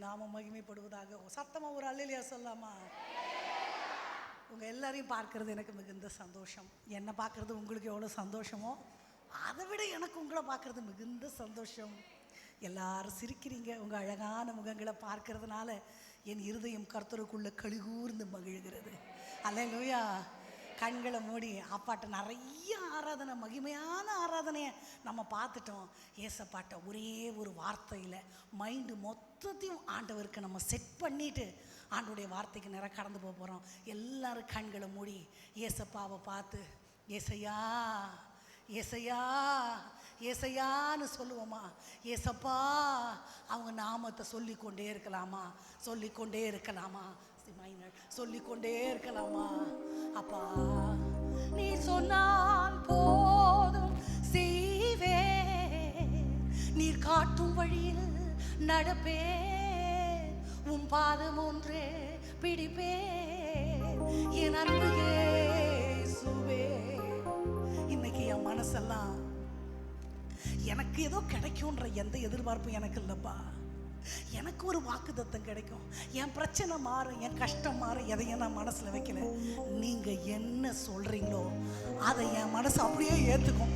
நாம மகிமைப்படுவதாக. சத்தமா ஒரு அல்லேலூயா சொல்லாமா? உங்க எல்லாரையும் பார்க்கறது எனக்கு மிகுந்த சந்தோஷம். என்ன பார்க்கறது உங்களுக்கு எவ்வளோ சந்தோஷமோ அதை விட எனக்கு உங்களை பார்க்கறது மிகுந்த சந்தோஷம். எல்லாரும் சிரிக்கிறீங்க. உங்க அழகான முகங்களை பார்க்கறதுனால என் இருதயம் கர்த்தருக்குள்ள கழிகூர்ந்து மகிழ்கிறது. அல்லேலூயா. கண்களை மூடி அப்பாட்ட நிறைய ஆராதனை, மகிமையான ஆராதனையை நம்ம பார்த்துட்டோம். ஏசப்பாட்ட ஒரே ஒரு வார்த்தையில் மைண்டு மொத்தத்தையும் ஆண்டவருக்கு நம்ம செட் பண்ணிட்டு ஆண்டோடைய வார்த்தைக்கு நேரம் கடந்து போக போகிறோம். எல்லாரும் கண்களை மூடி ஏசப்பாவை பார்த்து ஏசையா ஏசையா ஏசையான்னு சொல்லுவோமா? ஏசப்பா அவங்க நாமத்தை சொல்லிக்கொண்டே இருக்கலாமா? சொல்லிக்கொண்டே இருக்கலாமா? சொல்லிக்கொண்டே இருக்கலாமா? அப்பா நீ சொன்னால் போதும் செய்வே, நீர் காட்டும் வழியில் நடப்பே, உன் பாதம் ஒன்றே பிடிப்பே, என் அன்பு இயேசுவே. இன்னைக்கு என் மனசெல்லாம் எனக்கு ஏதோ கிடைக்கும்ன்ற எந்த எதிர்பார்ப்பும் எனக்கு இல்லைப்பா. எனக்கு ஒரு வாக்குத்தத்தம் கிடைக்கும், என் பிரச்சனை மாறும், என் கஷ்டம் மாறும், எதையும் நான் மனசில் வைக்கல. நீங்கள் என்ன சொல்கிறீங்களோ அதை என் மனசு அப்படியே ஏற்றுக்கும்.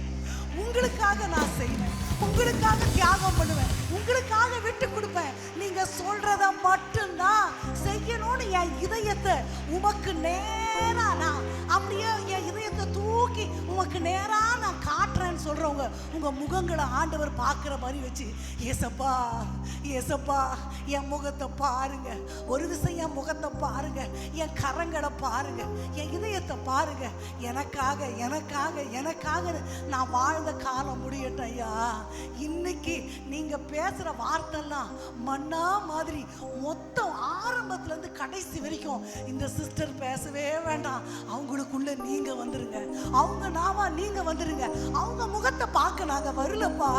உங்களுக்காக நான் செய்வேன், உங்களுக்காக தியாகம் பண்ணுவேன், உங்களுக்காக விட்டு கொடுப்பேன். நீங்கள் சொல்கிறத மட்டும்தான் செய்யணும்னு என் இதயத்தை உமக்கு நேராக நான் அப்படியே என் இதயத்தை தூக்கி உமக்கு நேராக நான் காட்டுறேன்னு சொல்கிறவங்க உங்கள் முகங்களை ஆண்டவர் பார்க்குற மாதிரி வச்சு ஏசப்பா ஏசப்பா என் முகத்தை பாருங்க, ஒரு விஷயம் என் முகத்தை பாருங்க, என் கரங்களை பாருங்க, என் இதயத்தை பாருங்க. எனக்காக எனக்காக எனக்காக நான் வாழ்ந்த காலம் முடியட்டும் ஐயா. இன்னைக்கு நீங்க பேசுற வார்த்தைலாம் மண்ணா மாதிரி மொத்தம் ஆரம்பத்துலேருந்து கடைசி வரைக்கும் இந்த சிஸ்டர் பேசவே வேண்டாம். அவங்களுக்குள்ள நீங்க வந்துருங்க, அவங்க நாவா நீங்க வந்துருங்க. அவங்க முகத்தை பார்க்க நாங்க வரலப்பா,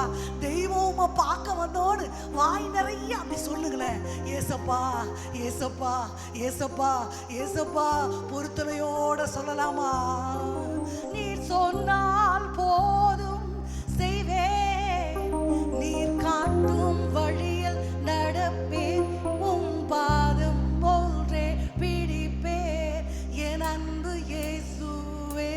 தெய்வமா பார்க்க வந்தோன்னு வாய் நிறைய அப்படி சொல்லுங்களேன். ஏசப்பா ஏசப்பா ஏசப்பா ஏசப்பா பொறுத்தலையோட சொல்லலாமா? நீர் சொன்னால் போதும் செய்வே, நீர் காட்டும் வழியில் நடப்பேன், உம் பாதம் ஒன்றே பிடிப்பேன், என் அன்பு இயேசுவே.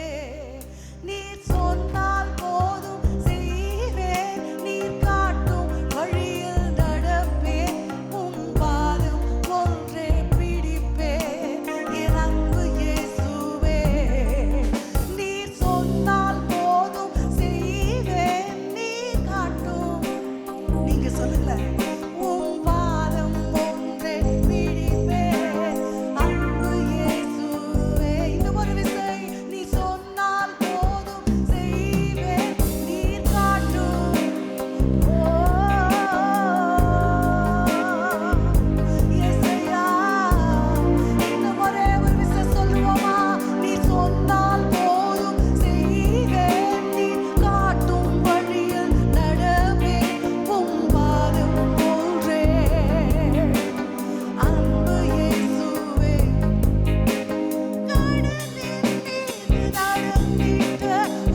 நீர் சொன்னால் போதும் செய்வேன், நீர் காட்டும் வழியில் நடப்பேன், உம் பாதம் ஒன்றே பிடிப்பேன், என் அன்பு இயேசுவே. நீர் சொன்னால் போதும் செய்வேன், நீர் காட்டும், நீங்க சொல்லுங்களேன், உம் பாதம் ஒன்றே பிடிப்பேன், அன்பு இயேசுவே. இன்னும் ஒரு விசை, நீ சொன்னால் போதும் செய்வேன், நீர் காட்டும், ஏசையா. இன்னும் ஒரே ஒரு விசை சொல்லுவோமா? நீ சொன்னால் போதும் செய்வேன், நீர் காட்டும் வழியில் நடப்பேன், உம் பாதம் ஒன்றே, அன்பு இயேசுவே. கடலின் மீது நடந்திட்ட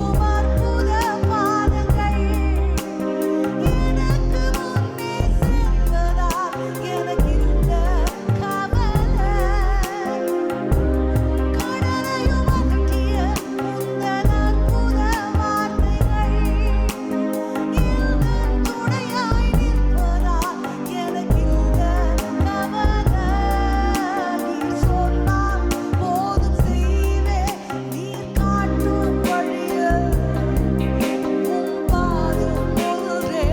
உம் அற்புத பாதங்கள் எனக்கு முன்னே செல்வதால் எனக்கு இந்த கவலை. கடலையும் அகற்றிய உந்தன் அற்புத வார்த்தைகள் எங்கள் துணையாய் நிற்பதால் எனக்கு இந்த கவலை. நீர் சொன்னால் போதும் செய்வேன், நீர் காட்டும் வழியில் உம் பாதம் ஒன்றே.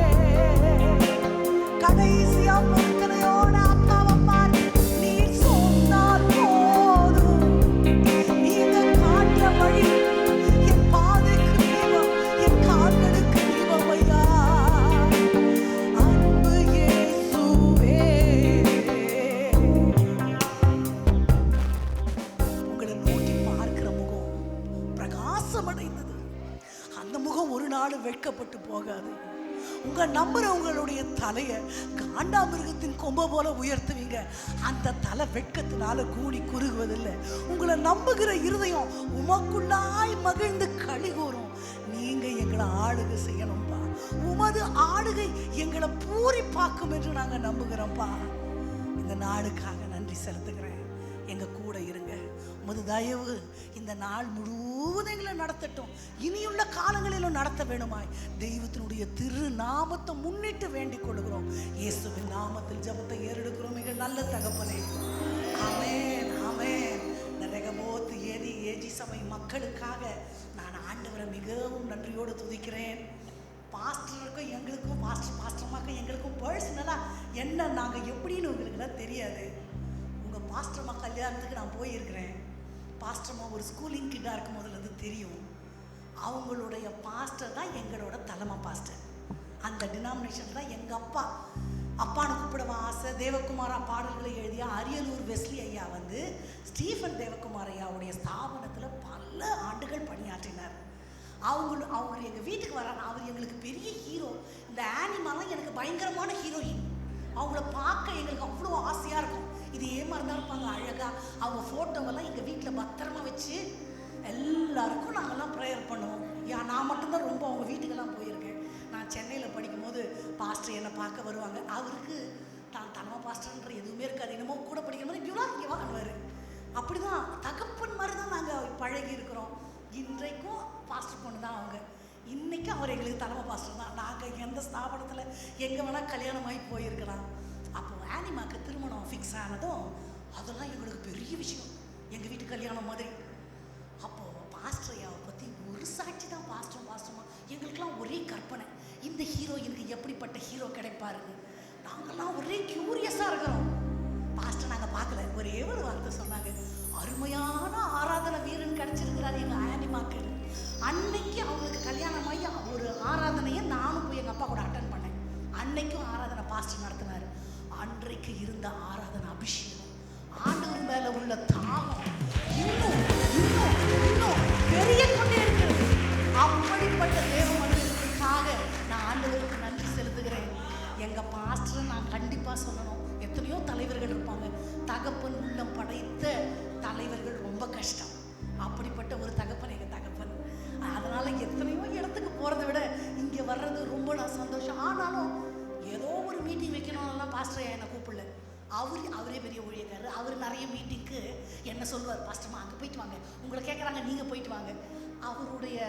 கடைசியா பொறுத்தலையோட அப்பாவை பாரு. நீர் சொன்னால் போதும், நீங்க காட்டுற வழி என் பாதைக்கு தீபம், என் கால்களுக்கு தீபம் ஐயா. அன்பு இயேசுவே. உங்களை நோக்கி பார்க்கிற முகம் பிரகாசமடைந்தது. அந்த முகம் ஒரு நாள் வெட்கப்பட்டு போகாது. உங்க நம்புறவங்களுடைய தலையை காண்டாமிருகத்தின் கொம்பை போல உயர்த்துவீங்க. அந்த தலை வெட்கத்தினால கூடி குறுகுவதில்லை. உங்களை நம்புகிற இருதயம் உமக்குள்ளாய் மகிழ்ந்து களிகூறும். நீங்க எங்களை ஆளுகை செய்யணும்பா, உமது ஆளுகை எங்களை பூரிப்பாக்கும் என்று நாங்க நம்புகிறோம்ப்பா. நாளுக்காக நன்றி செலுத்துகிறேன். எங்க கூட இருங்க. உமது தயவு இந்த நாள் முழுவதும் எங்களை நடத்தட்டும். இனியுள்ள காலங்களிலும் நடத்த வேணுமாய் தெய்வத்தினுடைய திரு நாமத்தை முன்னிட்டு வேண்டிக் கொள்கிறோம். இயேசுவின் நாமத்தில் ஜெபத்தை ஏறெடுக்கிறோம் எங்கள் நல்ல தகப்பனே. ஆமென், ஆமென். இந்த ரெகபோத் ஏஜி சபை மக்களுக்காக நான் ஆண்டவரை மிகவும் நன்றியோடு துதிக்கிறேன். பாஸ்டருக்கும் எங்களுக்கும் பாஸ்டர்மாக்கும் எங்களுக்கும் பர்சனலாக என்ன நாங்கள் எப்படின்னு உங்களுக்குலாம் தெரியாது. உங்கள் பாஸ்டர்மா கல்யாணத்துக்கு நான் போயிருக்கிறேன். பாஸ்டர்மா ஒரு ஸ்கூலிங் கிட்டாக இருக்கும் போதுலேருந்து தெரியும். அவங்களுடைய பாஸ்டர் தான் எங்களோட தலைமை பாஸ்டர். அந்த டினாமினேஷன் தான் எங்கள் அப்பான்னு கூப்பிடவா ஆசை. தேவகுமாரா பாடல்களை எழுதிய அரியலூர் வெஸ்லி ஐயா வந்து ஸ்டீஃபன் தேவகுமார் ஐயாவுடைய ஸ்தாபனத்தில் பல ஆண்டுகள் பணியாற்றினார். அவங்க எங்கள் வீட்டுக்கு வராங்க. அவர் எங்களுக்கு பெரிய ஹீரோ. இந்த ஆனிமாலாம் எனக்கு பயங்கரமான ஹீரோயின். அவங்கள பார்க்க எங்களுக்கு அவ்வளோ ஆசையாக இருக்கும். இதே மாதிரி தான் இருப்பாங்க அழகாக. அவங்க ஃபோட்டோவெல்லாம் எங்கள் வீட்டில் பத்திரமா வச்சு எல்லாருக்கும் நாங்கள்லாம் ப்ரேயர் பண்ணுவோம். நான் மட்டும்தான் ரொம்ப அவங்க வீட்டுக்கெல்லாம் போயிருக்கேன். நான் சென்னையில் படிக்கும்போது பாஸ்டர் என்னை பார்க்க வருவாங்க. அவருக்கு தான் தலைமை பாஸ்டர்ன்ற எதுவுமே இருக்காது. என்னமோ கூட படிக்கிற மாதிரி இங்கே வாங்குவார். அப்படி தான் தகப்பன் மாதிரி தான் நாங்கள் பழகி இருக்கிறோம். இன்றைக்கும் பாஸ்டர் பொண்ணு தான் அவங்க. இன்றைக்கும் அவர் எங்களுக்கு தலைமை பாஸ்டர் தான். நாங்கள் எந்த ஸ்தாபனத்தில் எங்கே வேணால் கல்யாணம் ஆகி போயிருக்கலாம். அப்போது ஆனிமாக்கு திருமணம் ஃபிக்ஸ் ஆனதும் அதெல்லாம் எங்களுக்கு பெரிய விஷயம். எங்கள் வீட்டு கல்யாணம் மாதிரி. அப்போது பாஸ்டர் ஐயாவை பற்றி ஒரு சாட்சி தான். பாஸ்டர்மா எங்களுக்கெல்லாம் ஒரே கற்பனை, இந்த ஹீரோயினுக்கு எப்படிப்பட்ட ஹீரோ கிடைப்பாருன்னு. நாங்கள்லாம் ஒரே க்யூரியஸாக இருக்கிறோம். பாஸ்டர் நாங்கள் பார்க்கல, ஒரே ஒரு வார்த்தை சொன்னாங்க, அருமையான ஆராதனை வீரன் கிடைச்சிருக்கிறாரு எங்கள் ஆனிமாக்கு. அன்னைக்கு அவங்களுக்கு கல்யாணமாகி ஒரு ஆராதனையை நானும் போய் எங்கள் அப்பா கூட அட்டன் பண்ணேன். அன்னைக்கும் ஆராதனை பாஸ்டர் நடத்தினார். அன்றைக்கு இருந்த ஆராதனை அபிஷேகம், ஆண்டவர் மேலே உள்ள தாகம் இன்னும் இன்னும் இன்னும் பெரிய கொண்டே இருக்கிறது. அப்படிப்பட்ட தேவ மனிதர்களுக்காக நான் ஆண்டவருக்கு நன்றி செலுத்துகிறேன். எங்கள் பாஸ்டரை நான் கண்டிப்பாக சொல்லணும். எத்தனையோ தலைவர்கள் இருப்பாங்க. தகப்பன் உள்ளம் படைத்த தலைவர்கள் ரொம்ப கஷ்டம். அப்படிப்பட்ட ஒரு தகப்பன் எங்கள் தகப்பன். அதனால் எத்தனையோ இடத்துக்கு போகிறத விட இங்கே வர்றது ரொம்ப நான் சந்தோஷம். ஆனாலும் ஏதோ ஒரு மீட்டிங் வைக்கணும்லாம் பாஸ்டர் என்னை கூப்பிடல. அவரே பெரிய ஊழியக்காரர். அவர் நிறைய மீட்டிங்க்கு என்ன சொல்லுவார், பாஸ்டர்மா அங்கே போயிட்டு வாங்க, உங்களை கேட்குறாங்க நீங்கள் போயிட்டு வாங்க. அவருடைய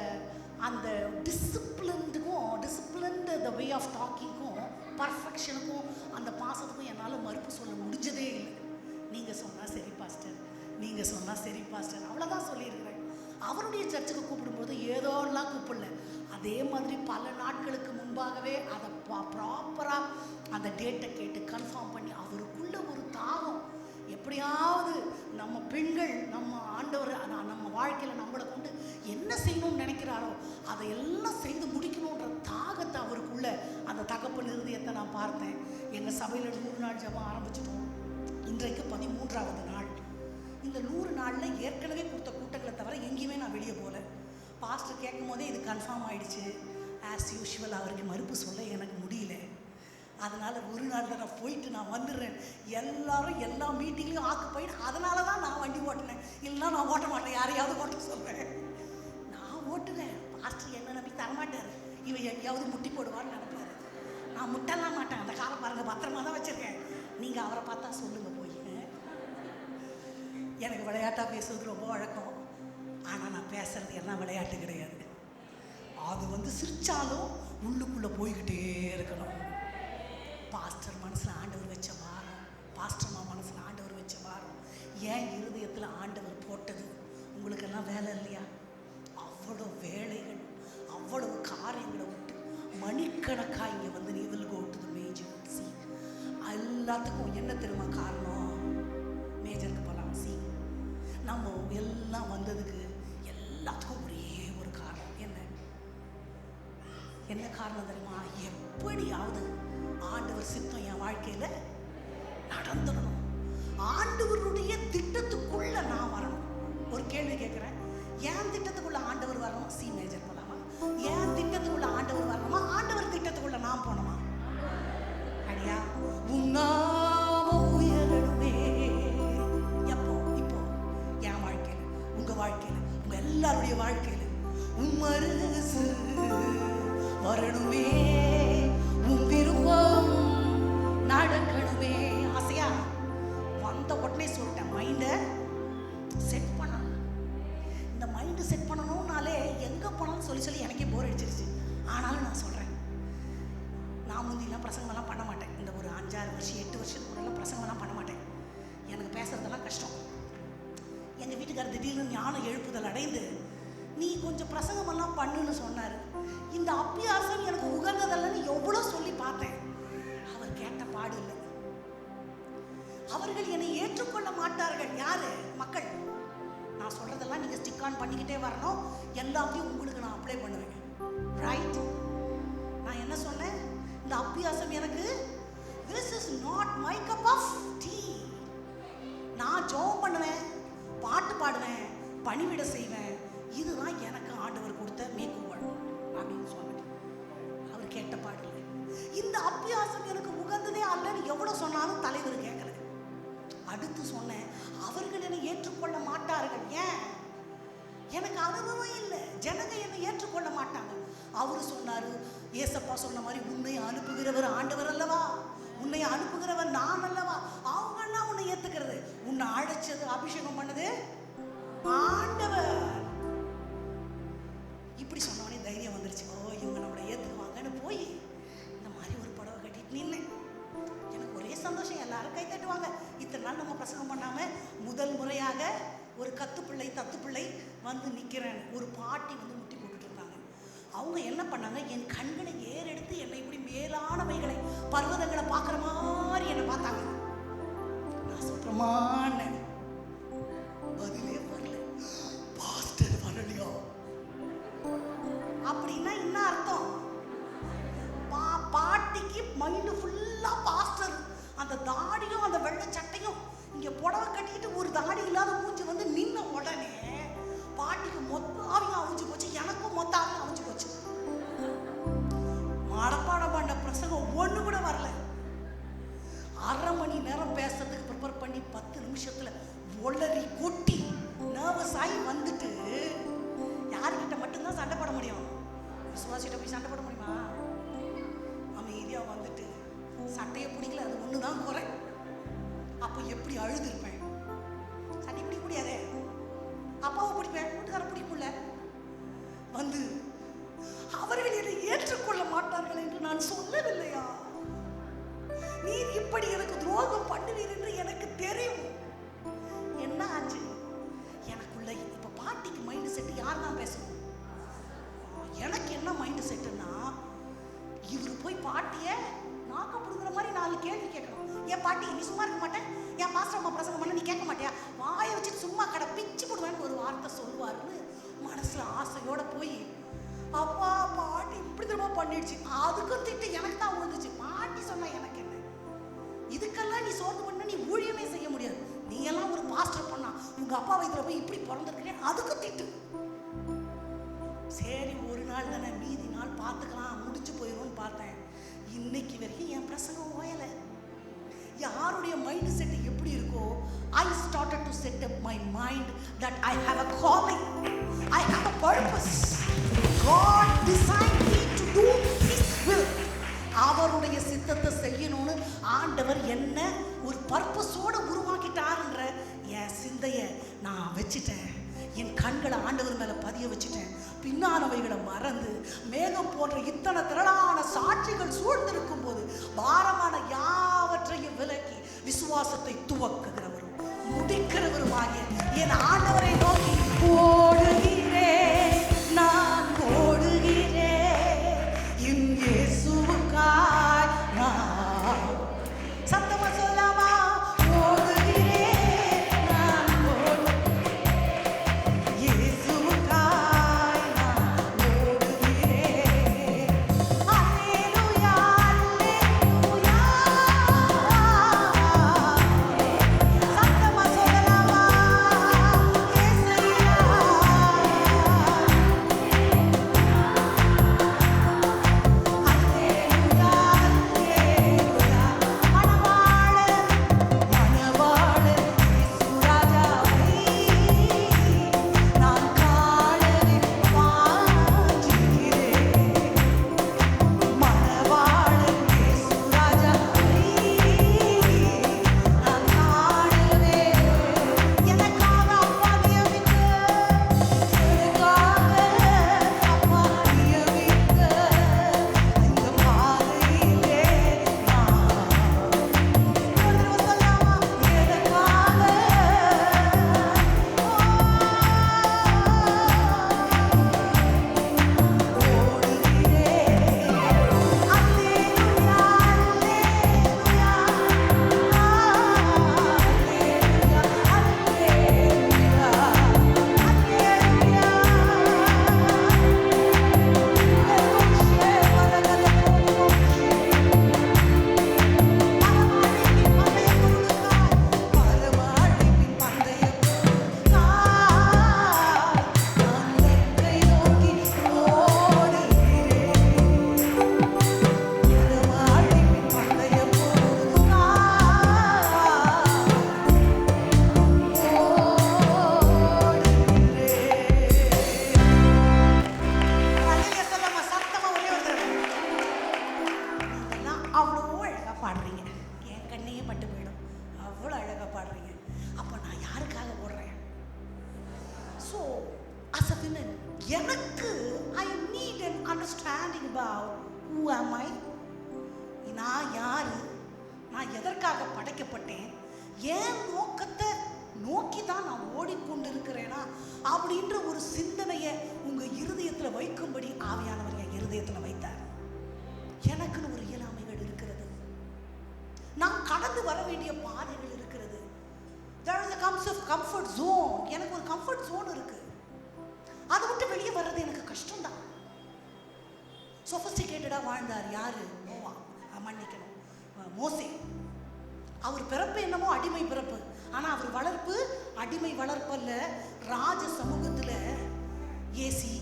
அந்த டிசிப்ளின்டு த வே ஆஃப் டாக்கிங்க்கும் பர்ஃபெக்ஷனுக்கும் அந்த பாசத்துக்கும் என்னால் மறுப்பு சொல்ல முடிஞ்சதே இல்லை. நீங்கள் சொன்னால் சரி பாஸ்டர், நீங்கள் சொன்னால் சரி பாஸ்டர், அவ்வளோதான் சொல்லியிருக்கிறேன். அவருடைய சர்ச்சுக்கு கூப்பிடும்போது ஏதோலாம் கூப்பிடல. அதே மாதிரி பல நாட்களுக்கு முன்பாகவே அதை ப்ராப்பராக அந்த டேட்டை கேட்டு கன்ஃபார்ம் பண்ணி அவருக்குள்ள ஒரு தாகம், எப்படியாவது நம்ம பெண்கள் நம்ம ஆண்டவர் நம்ம வாழ்க்கையில் நம்மளை கொண்டு என்ன செய்யணும்னு நினைக்கிறாரோ அதையெல்லாம் செய்து முடிக்கணுன்ற தாகத்தை அவருக்குள்ள அந்த தகப்பன் இருதயத்தை நான் பார்த்தேன். எங்கள் சபையில் 100 நாள் ஜெபம் ஆரம்பிச்சிட்டோம். இன்றைக்கு 13வது நாள். இந்த 100 நாளில் ஏற்கனவே கொடுத்த கூட்டங்களை தவிர எங்கேயுமே நான் வெளியே போகல. பாஸ்டர் கேட்கும் போதே இது கன்ஃபார்ம் ஆகிடுச்சு. ஆஸ் யூஷுவல் அவருக்கு மறுப்பு சொல்ல எனக்கு முடியல. அதனால் ஒரு நாள் தான் நான் போயிட்டு நான் வந்துடுறேன். எல்லாரும் எல்லா மீட்டிங்லையும் ஆக்குப்போயிட்டு, அதனால தான் நான் வண்டி ஓட்டினேன். இல்லைன்னா நான் ஓட்ட மாட்டேன், யாரையாவது ஓட்ட சொல்கிறேன். நான் ஓட்டுவேன். பாஸ்டர் என்ன நம்பி தரமாட்டார். இவன் எங்கேயாவது முட்டி போடுவான்னு நினைப்பாரு. நான் முட்டெல்லாம் மாட்டேன். அந்த காலம் பாருங்கள், பத்திரமா தான் வச்சுருக்கேன். நீங்கள் அவரை பார்த்தா சொல்லுங்கள் போய். எனக்கு விளையாட்டாக பேசுறது ரொம்ப வழக்கம். ஆனால் நான் பேசுகிறது எல்லாம் விளையாட்டு கிடையாது. அது சிரிச்சாலும் உள்ளுக்குள்ளே போய்கிட்டே இருக்கணும். பாஸ்டர் மனசில் ஆண்டவர் வச்ச வாரம், பாஸ்டர்மா மனசில் ஆண்டவர் வச்ச வாரம், ஏன் இருதயத்தில் ஆண்டவர் போட்டது. உங்களுக்கெல்லாம் வேலை இல்லையா? அவ்வளோ வேலைகள், அவ்வளவு காரியங்களை விட்டு மணிக்கணக்காக இங்கே நீ will go to the major C. எல்லாத்துக்கும் என்ன தெரியுமா காரணம்? மேஜருக்கு போகலாம் சி. நம்ம எல்லாம் வந்ததுக்கு எல்லாத்துக்கும் ஒரே ஒரு காரணம். என்ன காரணம் தெரியுமா? எப்படியாவது ஆண்டவர் சித்தம் என் வாழ்க்கையில் நடந்துடணும். ஆண்டவருடைய திட்டத்துக்குள்ள நான் வரணும். ஒரு கேள்வி கேட்குறேன், ஏன் திட்டத்துக்குள்ள ஆண்டவர் வரணும்? சி மேஜர் போலாமா? ஏன் திட்டத்துக்குள்ள ஆண்டவர் வரணுமா? ஆண்டவர் திட்டத்துக்குள்ள நான் போனோமா? அடியா உன்னாம உயரணுமே. எப்போ? இப்போ என் வாழ்க்கையில், உங்க வாழ்க்கையில், உங்க எல்லாருடைய வாழ்க்கையில் உம்மரசு வரணுமே, உன் விருப்பம் நடக்கணுமே. ஆசையா சர்ச்சுக்கு கூட பிரசங்கம்லாம் பண்ண மாட்டேன், எனக்கு பேசுறதெல்லாம் கஷ்டம். எங்கள் வீட்டுக்காரர் திடீர்னு ஞான எழுப்புதல் அடைந்து நீ கொஞ்சம் பிரசங்கமெல்லாம் பண்ணுன்னு சொன்னார். இந்த அப்பியாசம் எனக்கு உகந்ததல்லன்னு எவ்வளோ சொல்லி பார்த்தேன், அவர் கேட்ட பாடு இல்லை. அவர்கள் என்னை ஏற்றுக்கொள்ள மாட்டார்கள். யாரு? மக்கள். நான் சொல்றதெல்லாம் நீங்க ஸ்டிக் ஆன் பண்ணிக்கிட்டே வரணும், எல்லாத்தையும் உங்களுக்கு நான் அப்ளை பண்ணுவேன். ரைட்? நான் என்ன சொன்னேன்? இந்த அப்பியாசம் எனக்கு this is not my cup of tea. நான் ஜெபம் பண்ணுவேன், பாட்டு பாடுவேன், பணிவிட செய்வேன், இதுதான் எனக்கு ஆண்டவர் கொடுத்த மேற்கோள் அப்படின்னு சொன்னேன். அவர் கேட்ட பாடு இல்லை. இந்த அப்பியாசம் எனக்கு உகந்ததே அல்லன்னு எவ்வளவு சொன்னாலும் தலைவர் கேட்கல. அடுத்து சொன்னேன், அவர்கள் என்னை ஏற்றுக்கொள்ள மாட்டார்கள். ஏன்? எனக்கு அனுபவம் இல்லை, ஜனங்க என்னை ஏற்றுக்கொள்ள மாட்டாங்க. அவரு சொன்னாரு, ஏசப்பா சொன்ன மாதிரி உன்னை அனுப்புகிறவர் ஆண்டவர் அல்லவா, உன்னை அனுப்புகிறவர் நான் அல்லவா, அவங்கன்னா உன்னை ஏத்துக்கிறது, உன்னை அழைச்சது அபிஷேகம் பண்ணது ஆண்டவர். இப்படி சொன்னவனே தைரியம் வந்துருச்சு. ஓ, இவங்க நம்மளை ஏத்துக்குவாங்கன்னு போய் இந்த மாதிரி ஒரு புடவை கட்டிட்டு நின்னேன். எனக்கு ஒரே சந்தோஷம், எல்லாரும் கை தட்டுவாங்க. இத்தனை நாள் நம்ம பிரசங்கம் பண்ணாம முதல் முறையாக ஒரு கத்துப்பிள்ளை தத்துப்பிள்ளை வந்து நிற்கிறேன். ஒரு பாட்டி வந்து முட்டி போட்டுட்டு இருந்தாங்க. அவங்க என்ன பண்ணாங்க, என் கண்களை ஏறெடுத்து என்னை இப்படி மேலானவைகளை பர்வதங்களை பார்க்குற மாதிரி என்னை பார்த்தாங்க. நான் சொல்றமான பதிலே வரல. பாஸ்டர் வரலையா அப்படின்னா என்ன அர்த்தம்? பாட்டிக்கு மைண்டு ஃபுல்லா பாஸ்டர். அந்த தாடியும் அந்த வெள்ளை சட்டையும் இங்க புடவை கட்டிட்டு ஒரு தாடி இல்லாத மூஞ்சி வந்து நின்ன உடனே பாட்டிக்கு மொத்த ஆவியும் அவிஞ்சு போச்சு, எனக்கும் மொத்த ஆவியும் அவிஞ்சு போச்சு. மடப்பாடம் பண்ண பிரசங்கம் ஒண்ணு கூட வரல. அரை மணி நேரம் பேசுறதுக்கு ப்ரிப்பேர் பண்ணி 10 நிமிஷத்துல ஒளறி கொட்டி நர்வஸ் ஆகி வந்துட்டு யாருக்கிட்ட மட்டும்தான் சண்டை போட முடியும்? விசுவாசிட்ட போய் சண்டை போட முடியுமா? அமைதியா வந்துட்டு சட்டையை பிடிக்கல, அது ஒண்ணுதான் குறை. அப்போ எப்படி அழுது இருப்பேன்? சட்டை பிடிக்க முடியாதே. அப்பாவை பிடிப்பேன், வீட்டுக்கார பிடிக்கும்ல. வந்து அவர்கள் என்னை ஏற்றுக்கொள்ள மாட்டார்கள் என்று நான் சொல்லவில்லையா? நீர் இப்படி எனக்கு துரோகம் பண்ணுவீர் என்று எனக்கு தெரியும். என்ன ஆச்சு எனக்குள்ள? இப்ப பாட்டிக்கு மைண்ட் செட் யார் தான் பேசணும்? எனக்கு என்ன மைண்ட் செட்டுன்னா, இவரு போய் பாட்டிய நாக்க புடுங்குற மாதிரி 4 கேள்வி கேட்கணும். ஏன் பாட்டி நீ சும்மா இருக்க மாட்டேன், என் பாஸ்டர் அம்மா பிரசங்கம் பண்ண நீ கேட்க மாட்டியா, வாயை வச்சுட்டு சும்மா கடை பிச்சு போடுவேன்னு ஒரு வார்த்தை சொல்லுவாருன்னு மனசுல ஆசையோட போய், அப்பா பாட்டி இப்படி திரும்ப பண்ணிடுச்சு, அதுக்கும் திட்டு எனக்கு தான் விழுந்துச்சு. பாட்டி சொன்னா எனக்கு என்ன? இதுக்கெல்லாம் நீ சோர்ந்து பண்ண நீ ஊழியமே செய்ய முடியாது. நீ எல்லாம் ஒரு பாஸ்டர் பண்ணா உங்க அப்பா வயித்துல போய் இப்படி பிறந்திருக்கிறேன், அதுக்கும் திட்டு. சரி ஒரு நாள் தானே, மீதி நாள் பார்த்துக்கலாம், முடிச்சு போயிடும்னு பார்த்தேன். இன்னைக்கு வரைக்கும் என் பிரசங்கம் ஓயலை. யாருடைய மைண்ட் செட் எப்படி இருக்கோ, I started to set up my mind that I have a calling, I have a purpose. God designed me to do His will. அவருடைய சித்தத்தை செய்யணும்னு ஆண்டவர் என்ன ஒரு பர்பஸோட உருவாக்கிட்டாருன்ற என் சிந்தையை நான் வச்சுட்டேன். என் கண்களை ஆண்டவர் மேல பதிய வச்சுட்டேன். பின்னானவைகளை மறந்து மேகம் போன்ற இத்தனை திரளான சாட்சிகள் சூழ்ந்திருக்கும் போது பாரமான யாவற்றையும் விலக்கி விசுவாசத்தை துவக்குகிறவரும் முடிக்கிறவருமாகிய என் ஆண்டவரை நோக்கி ஓடுகிறேன், நான் ஓடுகிறேன், என் இயேசுவுக்காய் நான். சத்தமா சொல்லாமா? எனக்கு I need an understanding about who am I. நான் யாரு, நான் எதற்காக படைக்கப்பட்டேன், ஏன் நோக்கத்தை நோக்கி தான் நான் ஓடிக்கொண்டிருக்கிறேனா அப்படின்ற ஒரு சிந்தனையை உங்க இருதயத்தில் வைக்கும்படி ஆவியானவர் என் இருதயத்தில் வைத்தார். எனக்குன்னு ஒரு இயலாமைகள் இருக்கிறது, நான் கடந்து வர வேண்டிய பாதைகள் இருக்கிறது. there is a comfort zone. எனக்கு ஒரு கம்ஃபர்ட் ஜோன் இருக்கு, அதை விட்டு வெளியே வர்றது எனக்கு கஷ்டம்தான். சொஃபிஸ்டிகேட்டடாக வாழ்ந்தார் யாரு? நோவா, மன்னிக்கணும், மோசே. அவர் பிறப்பு என்னமோ அடிமை பிறப்பு, ஆனால் அவர் வளர்ப்பு அடிமை வளர்ப்பல்ல. ராஜ சமூகத்தில் ஏசி,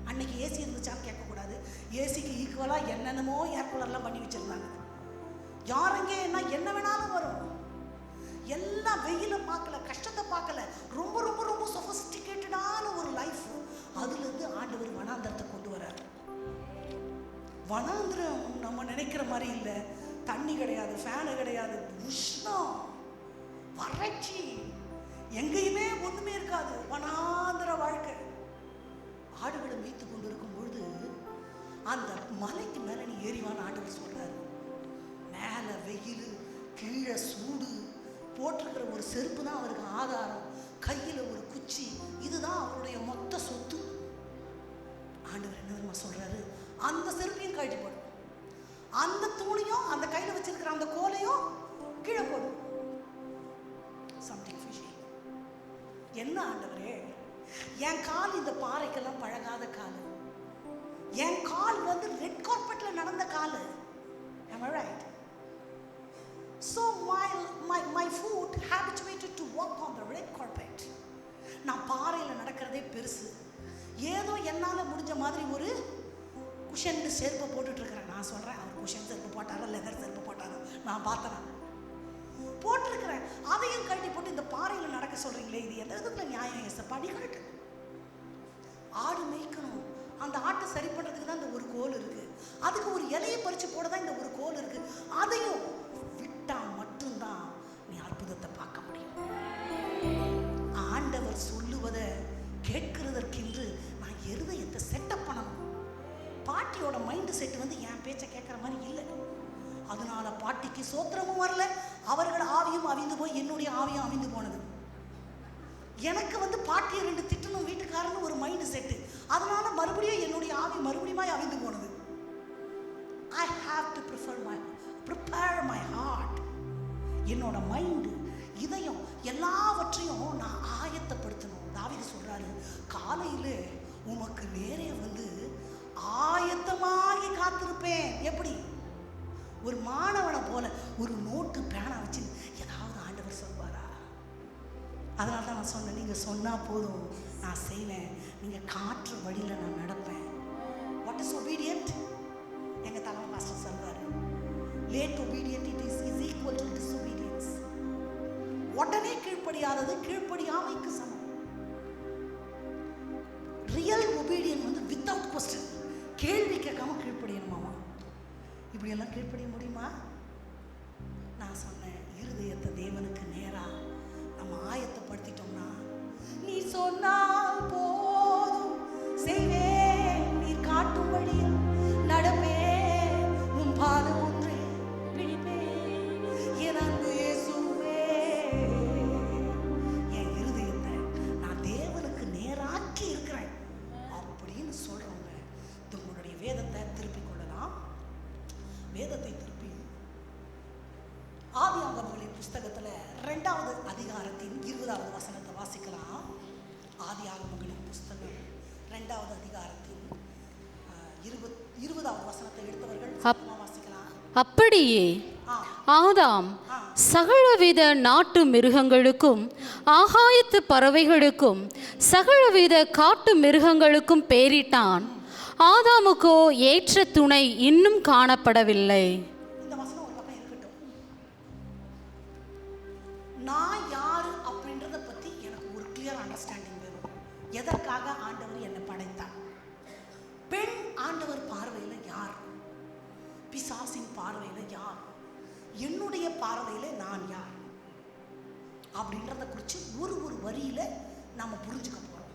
அன்னைக்கு ஏசி இருந்துச்சான்னு கேட்கக்கூடாது, ஏசிக்கு ஈக்குவலாக என்னென்னமோ ஏர் கூலர்லாம் பண்ணி வச்சுருந்தாங்க. யாருங்க என்ன வேணாலும் வரும், எல்லாம் வெயில பார்க்கல, கஷ்டத்தை பார்க்கல, ரொம்ப ரொம்ப ரொம்ப சொஃபிஸ்டிகேட்டடான ஒரு லைஃப். அதுலேருந்து ஆண்டவர் வனாந்தரத்தை கொண்டு வர்றார். வனாந்திரம் நம்ம நினைக்கிற மாதிரி இல்லை, தண்ணி கிடையாது, ஃபேனு கிடையாது, உஷ்ணம், வறட்சி, எங்கேயுமே ஒன்றுமே இருக்காது, வனாந்திர வாழ்க்கை. ஆடுகளை மேய்த்து கொண்டு இருக்கும் பொழுது அந்த மலைக்கு மேலே நீ ஏறிவான்னு ஆண்டவர் சொல்றாரு. மேலே வெயில், கீழே சூடு, போட்டிருக்கிற ஒரு செருப்பு தான் அவருக்கு ஆதாரம், கையில் ஒரு குச்சி, இதுதான் அவருடைய மொத்த சொத்து. ஆண்டவர் என்ன தெரியுமா சொல்றாரு? அந்த செருப்பையும் கழட்டி போடும், அந்த தூணையும் அந்த கையில் வச்சிருக்கிற அந்த கோலையும் கீழே போடும். Something fishy. என்ன ஆண்டவரே, என் கால் இந்த பாறைக்கெல்லாம் பழகாத கால், என் கால் வந்து ரெட் கார்பெட்ல நடந்த கால். Am I right? So my foot habituated to walk on the red carpet. நான் பாறையில் நடக்கிறதே பெருசு, ஏதோ என்னால் முடிஞ்ச மாதிரி ஒரு குஷன் செருப்பை போட்டுட்டு இருக்கிறேன். நான் சொல்கிறேன், அவர் குஷன் செருப்பு போட்டாரோ லெதர் செருப்பு போட்டாரோ நான் பார்த்தேன், போட்டிருக்கிறேன். அதையும் கழட்டி போட்டு இந்த பாறையில் நடக்க சொல்கிறீங்களே, இது எந்த விதத்தில் நியாயம்? ஏசப்பா, நீ கழட்டு. ஆடு மேய்க்கணும், அந்த ஆட்டை சரி பண்ணுறதுக்கு தான் இந்த ஒரு கோல் இருக்குது, அதுக்கு ஒரு இலையை பறித்து போட தான் இந்த ஒரு கோல் இருக்குது. அதையும் விட்டால் மட்டும்தான் நீ அற்புதத்தை பார்க்க முடியும். ஆண்டவர் சொல்லுவதை கேட்கிறதற்கென்று நான் இருதயத்தை செட்டப் பண்ணணும். பாட்டியோட மைண்டு செட் வந்து என் பேச்சை கேட்குற மாதிரி இல்லை. அதனால பாட்டிக்கு சோத்திரமும் வரல, அவர்கள் ஆவியும் அவிந்து போய் என்னுடைய ஆவியும் அவிந்து போனது. எனக்கு வந்து பாட்டியை 2 திட்டணும் வீட்டுக்காரன்னு ஒரு மைண்டு செட்டு, அதனால மறுபடியும் என்னுடைய ஆவி மறுபடியும் அவிந்து போனது. I have to prepare my heart. என்னோட மைண்டு, இதயம், எல்லாவற்றையும் நான் ஆயத்தப்படுத்தணும். தாவீது சொல்றாரு, காலையில் உமக்கு நேரே வந்து ஆயத்தமாகி காத்திருப்பேன். எப்படி? ஒரு மாணவனை போல ஒரு நோட்டு பேனா வச்சு ஏதாவது ஆண்டவர் சொல்வாரா? அதனால தான் நான் சொன்னேன், நீங்கள் சொன்னால் போதும் நான் செய்வேன், நீங்கள் காற்று வழியில் நான் நடப்பேன். What is obedient? எங்கள் தலைமை பாஸ்டர் சொல்வார், late obedient is equal to disobedience. உடனே கீழ்ப்படியாதது கீழ்ப்படியாமைக்கு சமம். ரியல் obedient வந்து வித்தவுட் கொஸ்டின், கேள்வி கேட்காம கீழ்ப்படியணுமாமா. இப்படியெல்லாம் கீழ்ப்படிய முடியுமா? நான் சொன்னேன், இருதயத்தை தேவனுக்கு நேரா நம்ம ஆயத்தப்படுத்திட்டோம்னா, நீ சொன்னால் போதும் செய்வேன், நீ காட்டும் வழியில் நடப்பேன், உன் பாதம் ஒன்றே பிடிப்பேன், என் அன்பு இயேசுவே. என் இருதயத்தை நான் தேவனுக்கு நேராக்கி இருக்கிறேன் அப்படின்னு சொல்றவங்க உங்களுடைய வேதத்தை திருப்பிக் கொள்ளலாம். வேதத்தை திருப்பி ஆதியாகமங்களின் புஸ்தகத்தில் 2வது அதிகாரத்தின் 20வது வசனத்தை வாசிக்கலாம். ஆதியாகமங்களின் புஸ்தகம் 2வது அதிகாரத்தின் 20வது வசனத்தை எடுத்தவர்கள் வாசிக்கலாம். அப்படியே ஆதாம் சகலவித நாட்டு மிருகங்களுக்கும் ஆகாயத்து பறவைகளுக்கும் சகலவித காட்டு மிருகங்களுக்கும் பேரிட்டான். ஆதாமுக்கோ ஏற்ற துணை இன்னும் காணப்படவில்லை. இந்த வசனம் ஒரு பக்கம் இருக்கட்டும். நான் யாரு அப்படின்றத பத்தி எனக்கு ஒரு கிளியர் அண்டர்ஸ்டாண்டிங் வேணும். எதற்காக ஆண்டவர் என்னை படைத்தார்? பெண் ஆண்டவர் பார்வையில் யார்? பிசாசின் பார்வையில் யார்? என்னுடைய பார்வையில் நான் யார் அப்படின்றத குறித்து ஒரு வரியில நாம புரிஞ்சுக்க போறோம்.